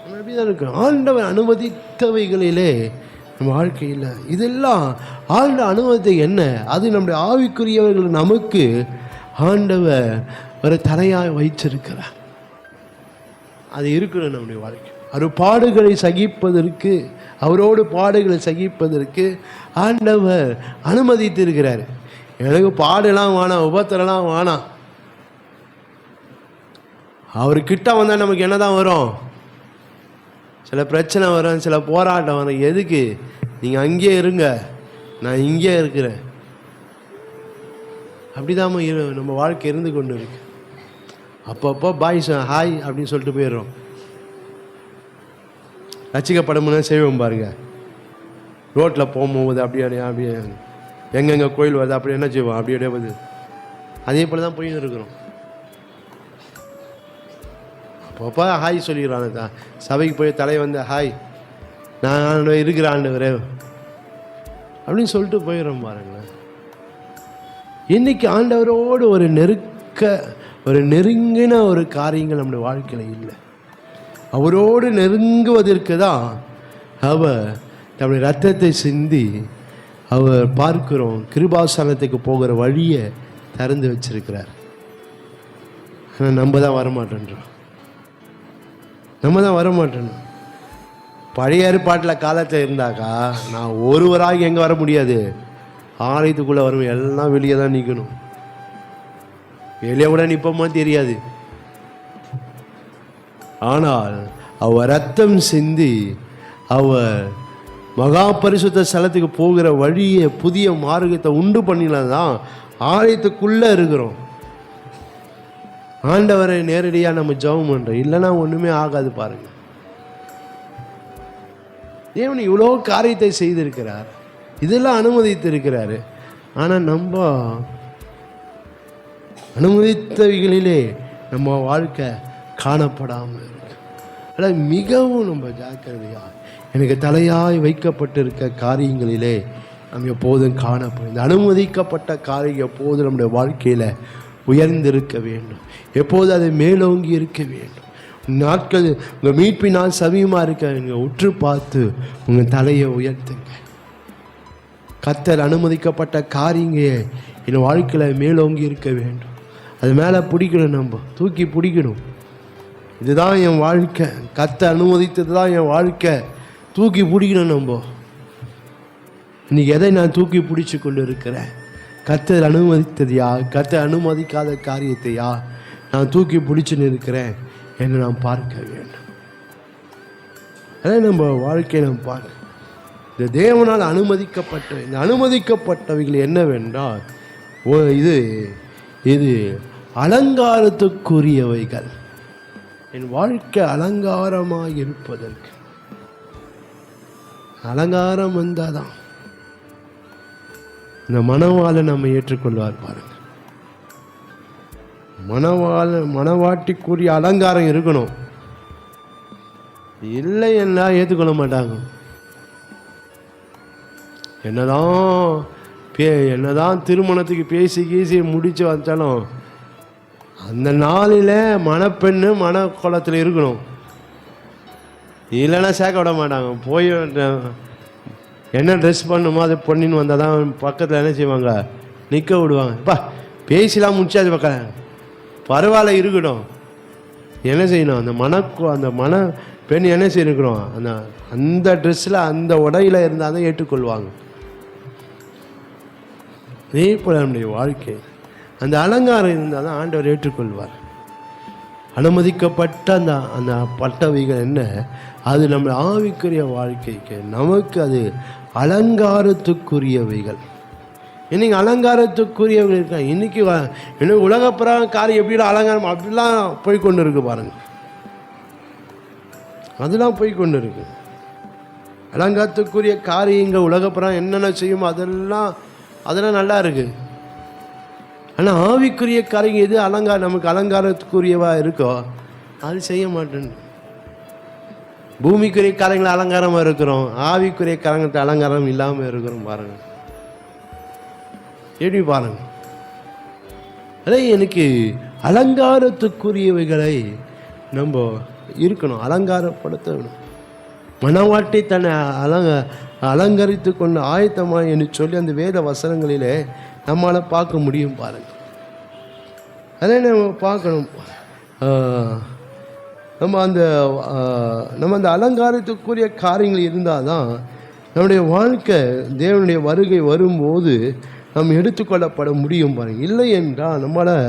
நம்ம எப்படிதான் இருக்கு, ஆண்டவர் அனுமதித்தவைகளிலே நம்ம வாழ்க்கையில் இதெல்லாம் ஆண்ட அனுமதி என்ன, அது நம்முடைய ஆவிக்குரியவர்கள் நமக்கு ஆண்டவர் ஒரு தலையாய் வைச்சிருக்கிறார். அது இருக்கணும் நம்முடைய வாழ்க்கை. அவர் பாடுகளை சகிப்பதற்கு, அவரோடு பாடுகளை சகிப்பதற்கு ஆண்டவர் அனுமதித்திருக்கிறார். எனக்கு பாடலாம் வேணாம், உபத்திரலாம் வேணாம். அவர்கிட்ட வந்தால் நமக்கு என்னதான் வரும்? சில பிரச்சனை வரும், சில போராட்டம் வரும். எதுக்கு? நீங்கள் அங்கேயே இருங்க, நான் இங்கே இருக்கிறேன். அப்படிதான் நம்ம வாழ்க்கை இருந்து கொண்டு இருக்கு. அப்பப்போ பாய்ஸ் ஹாய் அப்படின்னு சொல்லிட்டு போயிடுறோம். ரசிக்கப்படமுன்னா செய்வோம் பாருங்க. ரோட்டில் போகும்போது அப்படியே எங்கெங்கே கோயில் வருது அப்படி என்ன செய்வோம், அப்படியே வருது. அதே போல் தான் போயின்னு இருக்கிறோம். அப்பப்போ ஹாய் சொல்லிடுறான். சபைக்கு போய் தலை வந்து ஹாய் நான் இருக்கிற ஆண்டவரே அப்படின்னு சொல்லிட்டு போயிடுறோம் பாருங்களேன். இன்னைக்கு ஆண்டவரோடு ஒரு நெருங்கின ஒரு காரியங்கள் நம்முடைய வாழ்க்கையில் இல்லை. அவரோடு நெருங்குவதற்கு தான் அவர் நம்முடைய ரத்தத்தை சிந்தி அவர் பார்க்கிறோம் கிருபாசனத்துக்கு போகிற வழியை திறந்து வச்சிருக்கிறார். ஆனால் நம்ம தான் வரமாட்டோன்றோம். பழைய ஏற்பாட்டில் காலத்தில் இருந்தாக்கா நான் ஒருவராக எங்கே வர முடியாது, ஆலயத்துக்குள்ளே வரும், எல்லாம் வெளியே தான் நிற்கணும். வெளியே கூட நிற்போமா தெரியாது. ஆனால் அவர் ரத்தம் சிந்தி அவர் மகா பரிசுத்த ஸ்தலத்துக்கு போகிற வழியை, புதிய மார்க்கத்தை உண்டு பண்ணினதான் ஆலயத்துக்குள்ளே இருக்கிறோம். ஆண்டவரை நேரடியாக நம்ம ஜெபம் பண்ணுறோம். இல்லைன்னா ஒன்றுமே ஆகாது பாருங்க. தேவன் இவ்வளோ காரியத்தை செய்திருக்கிறார், இதெல்லாம் அனுமதித்திருக்கிறாரு. ஆனால் நம்ம அனுமதித்தவைகளிலே நம்ம வாழ்க்கை காணப்படாமல் இருக்கு. ஆனால் மிகவும் நம்ம ஜாக்கிரதையா, எனக்கு தலையாய் வைக்கப்பட்டிருக்க காரியங்களிலே நம்ம எப்போதும் காணப்படும். இந்த அனுமதிக்கப்பட்ட காரியம் எப்போதும் நம்முடைய வாழ்க்கையில் உயர்ந்திருக்க வேண்டும், எப்போது அது மேலோங்கி இருக்க வேண்டும். நாட்கள் உங்கள் மீட்பினால் சமீபமாக இருக்க நீங்கள் உற்று பார்த்து உங்கள் தலையை உயர்த்துங்க. கர்த்தர் அனுமதிக்கப்பட்ட காரியங்க என் வாழ்க்கையில் மேலோங்கி இருக்க வேண்டும். அது மேலே பிடிக்கணும், நம்ம தூக்கி பிடிக்கணும். இதுதான் என் வாழ்க்கை, கர்த்தர் அனுமதித்தது தான் என் வாழ்க்கை, தூக்கி பிடிக்கணும். நம்ம இன்னைக்கு எதை நான் தூக்கி பிடிச்சி கொண்டு இருக்கிறேன்? கர்த்தர் அனுமதித்ததையா, கர்த்தர் அனுமதிக்காத காரியத்தையா நான் தூக்கி பிடிச்சுன்னு இருக்கிறேன் என்று நாம் பார்க்க வேண்டும். அதை நம்ம வாழ்க்கையை நாம் பார்க்க. இந்த தேவனால் இந்த அனுமதிக்கப்பட்டவைகள் என்னவென்றால் இது அலங்காரத்துக்குரியவைகள். என் வாழ்க்கை அலங்காரமாக இருப்பதற்கு அலங்காரம் வந்தாதான் இந்த மணவாளை நம்ம ஏற்றுக்கொள்வார் பாருங்க. மணவாட்டிக்குரிய அலங்காரம் இருக்கணும். இல்லை எல்லாம் ஏற்றுக்கொள்ள மாட்டாங்க. என்னதான் திருமணத்துக்கு பேசி முடிச்சு வச்சாலும் அந்த நாளில் மணப்பெண்ணு மணக்கோலத்தில் இருக்கணும். இல்லைன்னா சேர்க்க விட மாட்டாங்க. போய் என்ன ட்ரெஸ் பண்ணுமோ அதை பொண்ணின்னு வந்தால் தான் பக்கத்தில் என்ன செய்வாங்க, நிற்க விடுவாங்க. அப்பா பேசிலாம் முடிச்சாது பக்கம் பரவாயில்ல இருக்கட்டும். என்ன செய்யணும், அந்த மண பெண் என்ன செய்யணும், அந்த ட்ரெஸ்ஸில் அந்த உடையில் இருந்தால் தான் ஏற்றுக்கொள்வாங்க. அதே போல் நம்முடைய வாழ்க்கை அந்த அலங்காரம் இருந்தால் தான் ஆண்டவர் ஏற்றுக்கொள்வார். அனுமதிக்கப்பட்ட அந்த பட்டவைகள் என்ன, அது நம்ம ஆவிக்குரிய வாழ்க்கைக்கு நமக்கு அது அலங்காரத்துக்குரியவைகள். இன்னைக்கு அலங்காரத்துக்குரியவர்கள் இருக்காங்க. இன்னைக்கு உலகப்புற காரியம் எப்படி அலங்காரம் அப்படிலாம் போய்கொண்டு இருக்கு பாருங்க. அதெல்லாம் போய்கொண்டு இருக்கு. அலங்காரத்துக்குரிய காரியங்கள் உலகப்புறம் என்னென்ன செய்யுமோ அதெல்லாம் நல்லா இருக்கு. ஆனால் ஆவிக்குரிய காரியங்கள் எது நமக்கு அலங்காரத்துக்குரியவா இருக்கோ அது செய்ய மாட்டேன். பூமிக்குரிய காரியங்கள் அலங்காரமாக இருக்கிறோம், ஆவிக்குரிய காரியத்தை அலங்காரம் இல்லாமல் இருக்கிறோம் பாருங்க. எப்படி பாருங்க. அதே எனக்கு அலங்காரத்துக்குரியவைகளை நம்ம இருக்கணும், அலங்காரப்படுத்த வேணும். மனவாட்டி தன்னை அலங்கரித்து கொண்டு ஆயத்தமாக என்று சொல்லி அந்த வேத வசனங்களிலே நம்மளால் பார்க்க முடியும் பாருங்கள். அதே நம்ம பார்க்கணும். நம்ம அந்த அலங்காரத்துக்குரிய காரியங்கள் இருந்தால் தான் நம்முடைய வாழ்க்கை தேவனுடைய வருகை வரும்போது நம்ம எடுத்துக்கொள்ளப்பட முடியும் பாருங்கள். இல்லை என்றால் நம்மளால்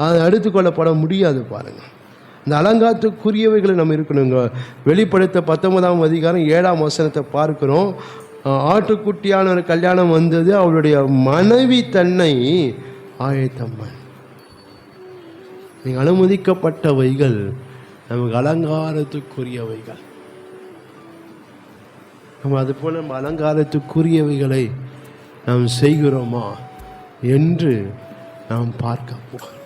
அதை எடுத்துக்கொள்ளப்பட முடியாது பாருங்கள். இந்த அலங்காரத்துக்குரியவைகளை நம்ம இருக்கணுங்க. வெளிப்படுத்த 19ஆம் அதிகாரம் 7ஆம் வசனத்தை பார்க்கிறோம். ஆட்டுக்குட்டியான ஒரு கல்யாணம் வந்தது, அவளுடைய மனைவி தன்னை ஆயத்தம்மன். நீங்கள் அனுமதிக்கப்பட்டவைகள் நமக்கு அலங்காரத்துக்குரியவைகள். நம்ம அது போல் நம்ம அலங்காரத்துக்குரியவைகளை நாம் செய்கிறோமா என்று நாம் பார்க்க போகிறோம்.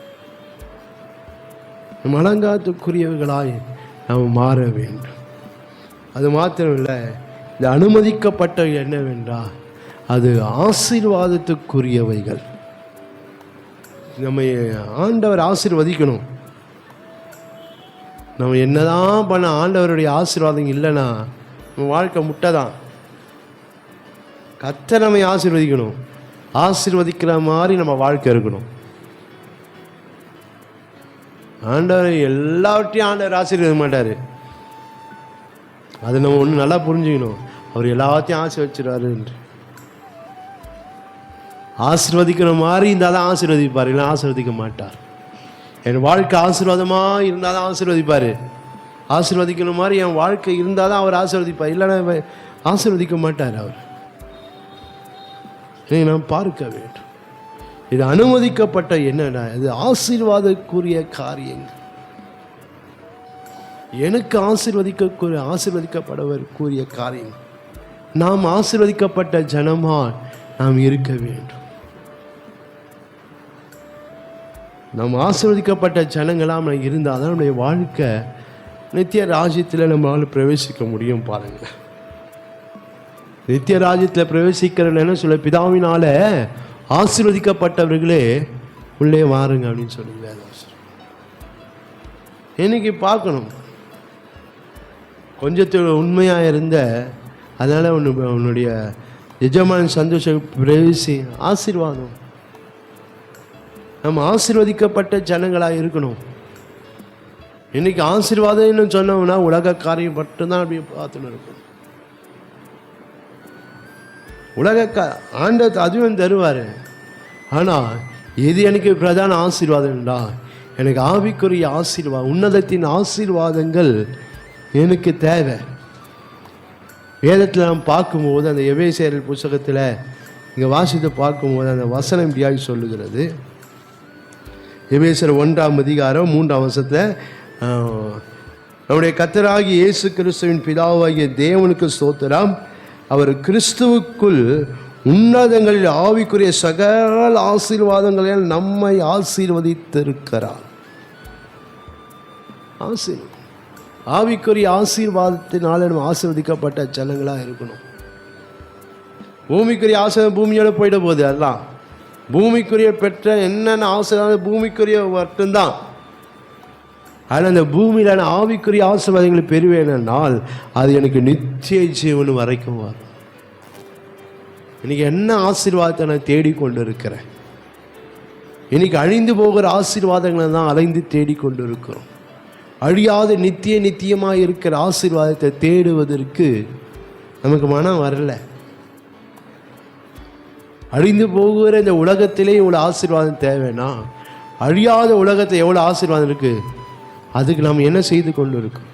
நம்ம அலங்காரத்துக்குரியவைகளாய் நாம் மாற வேண்டும். அது மாத்திரமில்லை, இந்த அனுமதிக்கப்பட்ட என்னவென்றால் அது ஆசீர்வாதத்துக்குரியவைகள். நம்ம ஆண்டவர் ஆசீர்வதிக்கணும். நம்ம என்னதான் பண்ண ஆண்டவருடைய ஆசீர்வாதம் இல்லைன்னா நம்ம வாழ்க்கை முட்டை தான். கர்த்தர் நம்மை ஆசீர்வதிக்கணும். ஆசீர்வதிக்கிற மாதிரி நம்ம வாழ்க்கை இருக்கணும். ஆண்டவர் எல்லாவற்றையும் ஆண்டவர் ஆசீர்வதிக்க மாட்டார். அது நம்ம ஒன்று நல்லா புரிஞ்சுக்கணும். அவர் எல்லாத்தையும் ஆசீர்வதிச்சிடுவாரு என்று. ஆசீர்வதிக்கிற மாதிரி இருந்தால் தான் ஆசீர்வதிப்பார், இல்லை ஆசீர்வதிக்க மாட்டார். என் வாழ்க்கை ஆசீர்வாதமாக இருந்தால் தான் ஆசீர்வதிப்பார். ஆசீர்வதிக்கிற மாதிரி என் வாழ்க்கை இருந்தால் தான் அவர் ஆசீர்வதிப்பார், இல்லைன்னா ஆசீர்வதிக்க மாட்டார் அவர். நாம் பார்க்க வேண்டும். இது அனுமதிக்கப்பட்ட என்னன்னா, இது ஆசீர்வாதக்குரிய காரியங்கள். எனக்கு ஆசீர்வதிக்கப்படக்கூடிய காரியங்கள். நாம் ஆசீர்வதிக்கப்பட்ட ஜனமா நாம் இருக்க வேண்டும். நாம் ஆசீர்வதிக்கப்பட்ட ஜனங்களாக நாம் இருந்தால் தான் நம்முடைய வாழ்க்கை நித்திய ராஜ்யத்தில் நம்மளால் பிரவேசிக்க முடியும். பாருங்கள், நித்திய ராஜ்யத்தில் பிரவேசிக்கிறன்னு சொல்ல, பிதாவினால ஆசீர்வதிக்கப்பட்டவர்களே உள்ளே வாருங்க அப்படின்னு சொல்லி வேதம். இன்னைக்கு பார்க்கணும், கொஞ்சத்தில் உண்மையாக இருந்த அதனால் உன்னுடைய எஜமான சந்தோஷம் பிரவேசி ஆசீர்வாதம். நம்ம ஆசீர்வதிக்கப்பட்ட ஜனங்களாக இருக்கணும். இன்னைக்கு ஆசீர்வாதம்னு சொன்னோம்னா உலக காரியம் மட்டும்தான் அப்படி பார்த்துன்னு இருக்கும். ஆண்டவர் அதுவும் தருவார். ஆனால் எது எனக்கு பிரதான ஆசீர்வாதம்டா, எனக்கு ஆவிக்குரிய ஆசீர்வாதம், உன்னதத்தின் ஆசீர்வாதங்கள் எனக்கு தேவை. வேதத்தில் நாம் பார்க்கும்போது, அந்த எபேசியர் புத்தகத்தில் இங்கே வாசித்து பார்க்கும்போது அந்த வசனம் இப்படியாக சொல்லுகிறது. எபேசியர் 1ஆம் அதிகாரம் 3ஆம் வசனத்தில், நம்முடைய கர்த்தராகிய இயேசு கிறிஸ்துவின் பிதாவாகிய தேவனுக்கு ஸ்தோத்திரம், அவர் கிறிஸ்துவுக்குள் உன்னதங்களில் ஆவிக்குரிய சகல ஆசீர்வாதங்களில் நம்மை ஆசீர்வதித்திருக்கிறார். ஆவிக்குரிய ஆசீர்வாதத்தினால நம்ம ஆசீர்வதிக்கப்பட்ட ஜனங்களாக இருக்கணும். பூமிக்குரிய ஆசீர்வாதம் பூமியோட போயிட போகுது. அதெல்லாம் பூமிக்குரிய பெற்ற என்னென்ன ஆசீர்வாதம் பூமிக்குரிய மட்டும்தான். ஆனால் அந்த பூமியிலான ஆவிக்குரிய ஆசீர்வாதங்களை பெறுவேனால் அது எனக்கு நித்திய ஜீவன் வரைக்கும் வரும். இன்னைக்கு என்ன ஆசீர்வாதத்தை நான் தேடிக்கொண்டு இருக்கிறேன்? இன்னைக்கு அழிந்து போகிற ஆசீர்வாதங்களை தான் அலைந்து தேடிக்கொண்டு இருக்கிறோம். அழியாத நித்தியமாக இருக்கிற ஆசீர்வாதத்தை தேடுவதற்கு நமக்கு மனம் வரல. அழிந்து போகிற இந்த உலகத்திலே இவ்வளோ ஆசீர்வாதம் தேவைன்னா, அழியாத உலகத்தில் எவ்வளோ ஆசீர்வாதம் இருக்குது, அதுக்கு நாம் என்ன செய்து கொண்டு இருக்கோம்?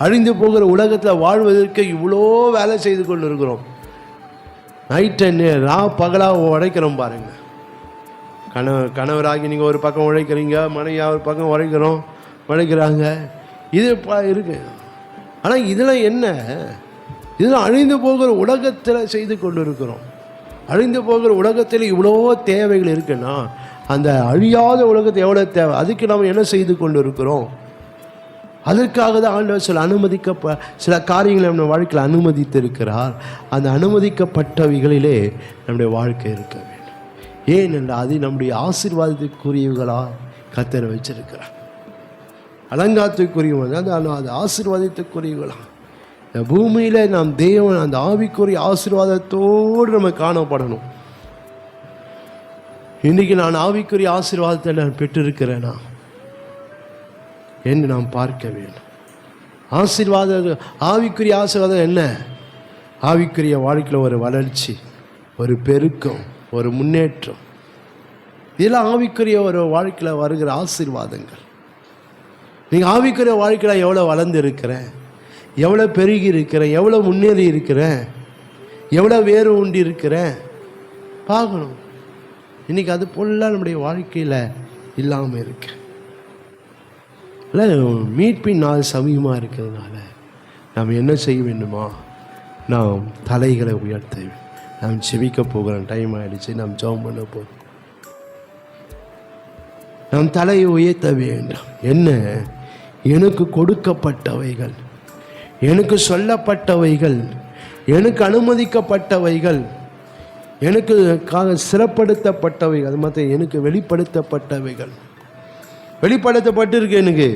அழிந்து போகிற உலகத்தில் வாழ்வதற்கு இவ்வளோ வேலை செய்து கொண்டு இருக்கிறோம். நைட்டு பகலாக உழைக்கிறோம் பாருங்கள். கணவராகி நீங்கள் ஒரு பக்கம் உழைக்கிறீங்க, மனைவியாக ஒரு பக்கம் உழைக்கிறாங்க. இது இருக்கு. ஆனால் இதில் என்ன, இதில் அழிந்து போகிற உலகத்தில் செய்து கொண்டு இருக்கிறோம். அழிந்து போகிற உலகத்தில் இவ்வளோ தேவைகள் இருக்குன்னா, அந்த அழியாத உலகத்தை எவ்வளோ தேவை, அதுக்கு நாம் என்ன செய்து கொண்டு இருக்கிறோம்? அதற்காக தான் ஆண்டவர் சில காரியங்களை நம்ம வாழ்க்கையில் அனுமதித்து இருக்கிறார். அந்த அனுமதிக்கப்பட்டவைகளிலே நம்முடைய வாழ்க்கை இருக்க வேண்டும். ஏனென்றால் அது நம்முடைய ஆசீர்வாதத்துக்குரியவர்களாக கர்த்தர் வச்சிருக்கிறார். அலங்காரத்துக்குரியவங்க அது ஆசீர்வாதத்துக்குரியவர்களாக இந்த பூமியில் நாம் தேவன் அந்த ஆவிக்குரிய ஆசீர்வாதத்தோடு நம்ம காணப்படணும். இன்றைக்கி நான் ஆவிக்குரிய ஆசீர்வாதத்தை நான் பெற்றிருக்கிறேனா என்று நாம் பார்க்க வேண்டும். ஆவிக்குரிய ஆசீர்வாதம் என்ன? ஆவிக்குரிய வாழ்க்கையில் ஒரு வளர்ச்சி, ஒரு பெருக்கம், ஒரு முன்னேற்றம், இதெல்லாம் ஆவிக்குரிய ஒரு வாழ்க்கையில் வருகிற ஆசீர்வாதங்கள். நீங்கள் ஆவிக்குரிய வாழ்க்கையில் எவ்வளோ வளர்ந்து இருக்கிறேன், எவ்வளோ பெருகி இருக்கிறேன், எவ்வளோ முன்னேறி இருக்கிறேன், எவ்வளோ வேறு உண்டி இருக்கிறேன் பார்க்கணும். இன்றைக்கி அது போல நம்முடைய வாழ்க்கையில் இல்லாமல் இருக்கு. இல்லை, மீட்பின் நாள் சமீபமாக இருக்கிறதுனால நாம் என்ன செய்ய வேண்டுமா? நாம் தலைகளை உயர்த்த வேண்டும். நாம் செபிக்க போகிறோம், டைம் ஆகிடுச்சு, நாம் ஜெபம் பண்ண போகிறோம். நாம் தலையை உயர்த்த வேண்டும். என்ன? எனக்கு கொடுக்கப்பட்டவைகள், எனக்கு சொல்லப்பட்டவைகள், எனக்கு அனுமதிக்கப்பட்டவைகள், எனக்கு சிறப்படுத்தப்பட்டவைகள், அது மற்ற எனக்கு வெளிப்படுத்தப்பட்டவைகள். வெளிப்படுத்தப்பட்டிருக்கு எனக்கு.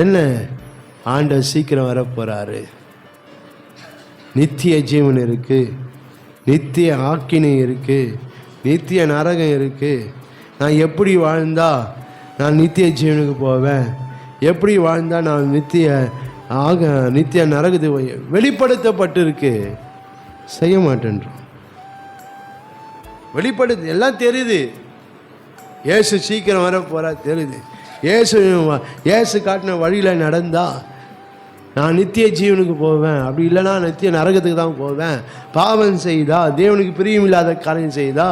என்ன? ஆண்டவர் சீக்கிரம் வரப்போறாரு. நித்திய ஜீவன் இருக்கு, நித்திய ஆக்கினை இருக்கு, நித்திய நரகம் இருக்கு. நான் எப்படி வாழ்ந்தா நான் நித்திய ஜீவனுக்கு போவேன், எப்படி வாழ்ந்தா நான் நித்திய நரகத்துக்கு வெளிப்படுத்தப்பட்டிருக்கு. செய்ய மாட்டேன்றோம். வெளிப்படுத்து எல்லாம் தெரியுது. இயேசு சீக்கிரம் வர போறா தெரியுது. இயேசு காட்டின வழியில் நடந்தா நான் நித்திய ஜீவனுக்கு போவேன், அப்படி இல்லைனா நித்திய நரகத்துக்கு தான் போவேன். பாவம் செய்தா, தேவனுக்கு பிரியமில்லாத காரியம் செய்தா,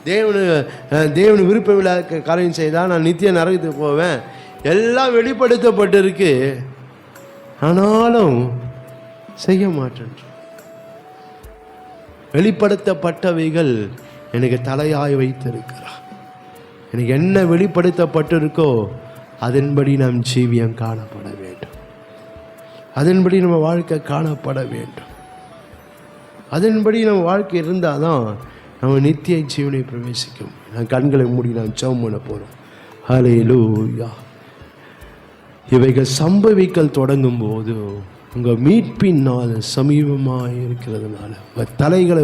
தேவனுக்கு விருப்பம் இல்லாத காரியம் செய்தா நான் நித்திய நரகத்துக்கு போவேன். எல்லாம் வெளிப்படுத்தப்பட்டிருக்கு, ஆனாலும் செய்ய மாட்டேன். வெளிப்படுத்தப்பட்டவைகள் எனக்கு தலையாய் வைத்திருக்கிறார். எனக்கு என்ன வெளிப்படுத்தப்பட்டிருக்கோ அதன்படி நம் ஜீவியம் காணப்பட வேண்டும், அதன்படி நம்ம வாழ்க்கை காணப்பட வேண்டும். அதன்படி நம்ம வாழ்க்கை இருந்தால் தான் நம்ம நித்திய ஜீவனை பிரவேசிக்கும். நான் கண்களை மூடி நான் ஜெபம் பண்ண போகிறோம். ஹல்லேலூயா. இவைகள் சம்பவிக்கல் தொடங்கும் போது உங்கள் மீட்பின் நாள் சமீபமாக இருக்கிறதுனால உங்கள் தலைகளை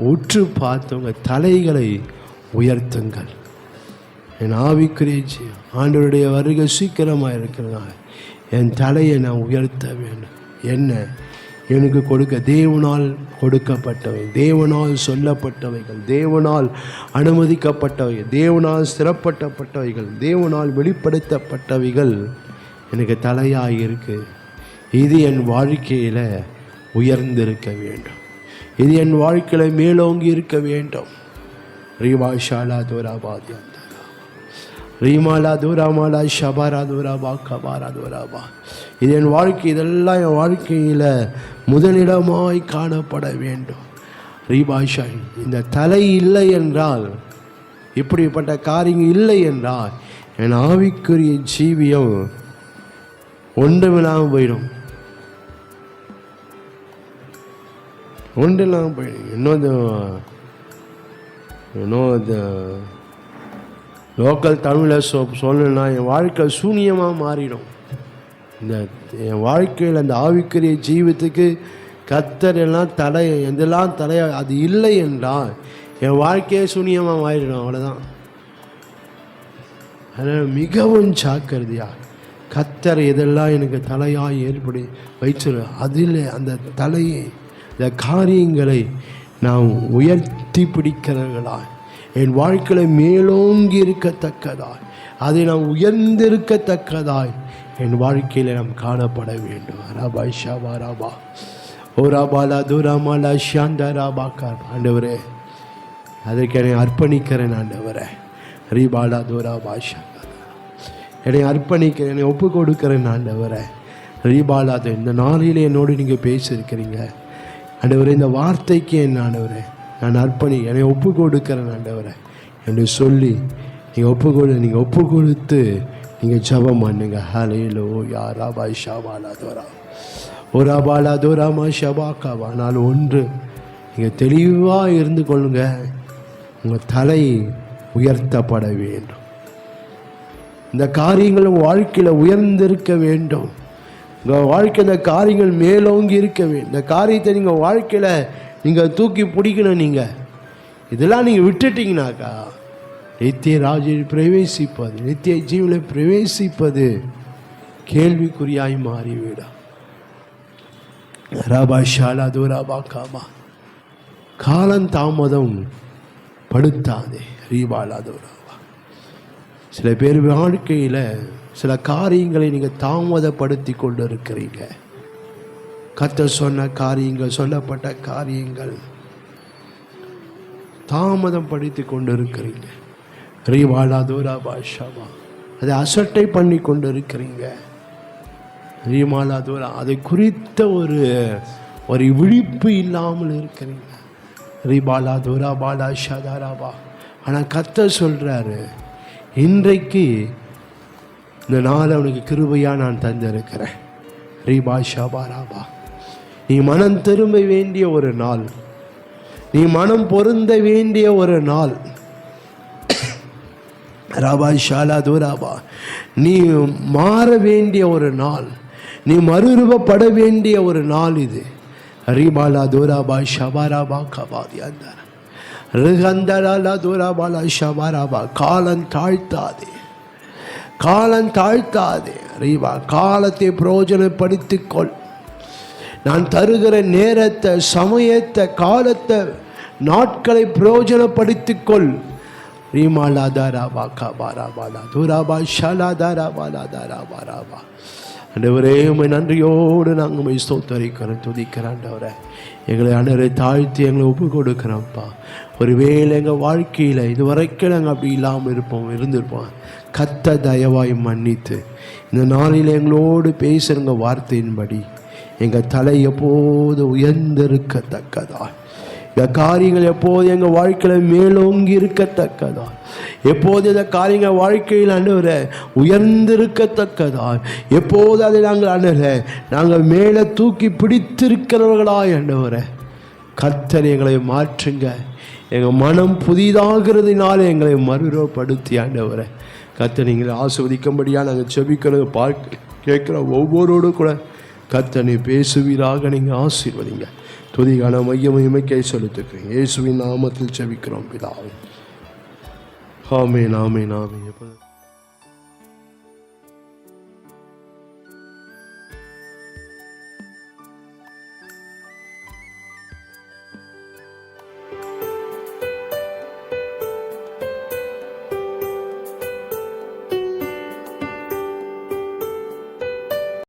உற்று பார்த்து உங்கள் தலைகளை உயர்த்துங்கள். என் ஆவிக்குரிய ஆண்டவருடைய வருகை சீக்கிரமாக இருக்கிறதுனால என் தலையை நான் உயர்த்த வேண்டும். என்ன? எனக்கு தேவனால் கொடுக்கப்பட்டவை, தேவனால் சொல்லப்பட்டவைகள், தேவனால் அனுமதிக்கப்பட்டவைகள், தேவனால் சிறப்பட்டப்பட்டவைகள், தேவனால் வெளிப்படுத்தப்பட்டவைகள் எனக்கு தலையாக இருக்கு. இது என் வாழ்க்கையில் உயர்ந்திருக்க வேண்டும், இது என் வாழ்க்கையில் மேலோங்கி இருக்க வேண்டும். ரீவாஷாலா தோராபாதியா ரீமாலா தூராமாலா ஷபாரா தூராபா கபாரா தூராபா. இது என் வாழ்க்கை, இதெல்லாம் என் வாழ்க்கையில் முதலிடமாய் காணப்பட வேண்டும். ரீபாஷா, இந்த தலை இல்லை என்றால், இப்படிப்பட்ட காரியங்கள் இல்லை என்றால் என் ஆவிக்குரிய ஜீவியம் ஒன்றுமில்லாமல் போயிடும், ஒன்றில்லாமல் போயிடும். இன்னொரு லோக்கல் தமிழில் சொல்லணும்னா என் வாழ்க்கை சூனியமாக மாறிடும். என் வாழ்க்கையில் அந்த ஆவிக்குரிய ஜீவத்துக்கு கர்த்தர் எல்லாம் எதெல்லாம் அது இல்லை என்றால் என் வாழ்க்கையே சூனியமாக மாறிடும். அவ்வளோதான். அதனால் மிகவும் ஜாக்கிரதையாக கர்த்தர் எதெல்லாம் எனக்கு தலையாக ஏற்படி வைச்சிரு, அதில் அந்த தலையை, இந்த காரியங்களை நாம் உயர்த்தி பிடிக்கிறவர்களாய், என் வாழ்க்கையில் மேலோங்கி இருக்கத்தக்கதாய், அதை நாம் உயர்ந்திருக்கத்தக்கதாய் என் வாழ்க்கையில் நாம் காணப்பட வேண்டும். ரபா ஷபா ரபா ஓராபாலா துராமாலா ஷாந்தா ராபா கார். ஆண்டவரே, அதற்கு என்னை அர்ப்பணிக்கிறேன். ஆண்டவரே, ரீபாலா துராபா ஷாந்தா என்னை அர்ப்பணிக்கிறேன், என்னை ஒப்பு கொடுக்கிறேன். ஆண்டவரே, ரீபாலா, இந்த நாளிலே என்னோடு நீங்கள் பேசியிருக்கிறீங்க. ஆண்டவரே, இந்த வார்த்தைக்கு என்ன ஆண்டவரே நான் என்னை ஒப்பு கொடுக்கிறேன் ஆண்டவரே என்று சொல்லி நீங்கள் ஒப்பு கொடுத்து நீங்கள் ஜெபம் பண்ணுங்க. ஹல்லேலூயா. ராபா ஷபாலா தோரா ஓராபாலா தோராமா ஷபாக்காவா. ஆனால் ஒன்று, நீங்கள் தெளிவாக இருந்து கொள்ளுங்க, உங்கள் தலை உயர்த்தப்பட வேண்டும். இந்த காரியங்கள் உங்கள் வாழ்க்கையில் உயர்ந்திருக்க வேண்டும். உங்கள் வாழ்க்கை இந்த காரியங்கள் மேலோங்கி இருக்க வேண்டும். இந்த காரியத்தை நீங்கள் வாழ்க்கையில் நீங்கள் தூக்கி பிடிக்கணும். நீங்கள் இதெல்லாம் நீங்கள் விட்டுட்டீங்கனாக்கா நித்திய ராஜ்யத்தில் பிரவேசிப்பது, நித்திய ஜீவனை பிரவேசிப்பது கேள்விக்குறியாய் மாறிவிடும். ரபா ஷாலா தூராபா காபா, காலம் தாமதம் படுத்தாதே. ரீபாலா தூராபா. சில பேர் வாழ்க்கையில் சில காரியங்களை நீங்கள் தாமதப்படுத்தி கொண்டு இருக்கிறீங்க. கர்த்தர் சொன்ன காரியங்கள், சொல்லப்பட்ட காரியங்கள் தாமதம் படித்து கொண்டு இருக்கிறீங்க. ரீவாலா தூராபா ஷாபா, அதை அசட்டை பண்ணி கொண்டு இருக்கிறீங்க. ரீமாலா தூரா, அதை குறித்த ஒரு விழிப்பு இல்லாமல் இருக்கிறீங்க. ரீபாலா தூரா பாலா ஷாதாராபா. ஆனால் கர்த்தர் சொல்கிறாரு, இன்றைக்கு இந்த நாள் அவனுக்கு கிருபையாக நான் தந்திருக்கிறேன். ரீபா ஷாபாராபா, நீ மனம் திரும்ப வேண்டிய ஒரு நாள், நீ மனம் பொருந்த வேண்டிய ஒரு நாள். ராபா ஷாலா தூராபா, நீ மாற வேண்டிய ஒரு நாள், நீ மறுரூபப்பட வேண்டிய ஒரு நாள் இது. ரீபாலா தூராபா ஷபாராபா கபாதி அந்தார ரிகந்தரா தூராபாலா ஷபாராபா. காலம் தாழ்த்தாதே, காலம் தாழ்த்தாதே. ரீபா, காலத்தை பிரயோஜனப்படுத்திக் கொள். நான் தருகிற நேரத்தை, சமயத்தை, காலத்தை, நாட்களை பிரயோஜனப்படுத்திக் கொள். ரீமாலா தாராபா கபாராபாலா தூராபா ஷாலா தாராபாலா தாராபாராபா. ஆண்டவரே, உம்மை நன்றியோடு நாங்கள் உம்மை ஸ்தோத்தரிக்கிறோம், துதிக்கிறோம். ஆண்டவரே, எங்களை அண்டவரை தாழ்த்தி எங்களை ஒப்பு கொடுக்குறோம்ப்பா. ஒருவேளை எங்கள் வாழ்க்கையில் இது வரைக்கும் நாங்கள் அப்படி இல்லாமல் இருந்திருப்போம். கர்த்தர் தயவாய் மன்னித்து இந்த நாளில் எங்களோடு பேசுகிற வார்த்தையின்படி எங்கள் தலை எப்போது உயர்ந்திருக்கத்தக்கதா, இந்த காரியங்கள் எப்போது எங்கள் வாழ்க்கையில் மேலோங்கி இருக்கத்தக்கதா, எப்போது இந்த காரியங்கள் வாழ்க்கையில் ஆண்டவரே உயர்ந்திருக்கத்தக்கதா, எப்போது அதை நாங்கள் ஆண்டவரே நாங்கள் மேலே தூக்கி பிடித்திருக்கிறவர்களாய் ஆண்டவரே கர்த்தர் எங்களை மாற்றுங்க. எங்கள் மனம் புதிதாகிறதுனால எங்களை மறுரூபப்படுத்தி ஆண்டவரே கர்த்தர் நீங்கள் ஆசீர்வதிக்கும்படியாக நாங்கள் செபிக்கிறது கேட்குற ஒவ்வொருவரோடு கூட கர்த்தர் நீ பேசுவீராக. நீங்கள் ஆசீர்வதிங்க. துதிகான மையமைக்கை செலுத்துக்கிறேன். இயேசுவின் நாமத்தில் செபிக்கிறோம் பிதாவே. ஆமென், ஆமென், ஆமென்.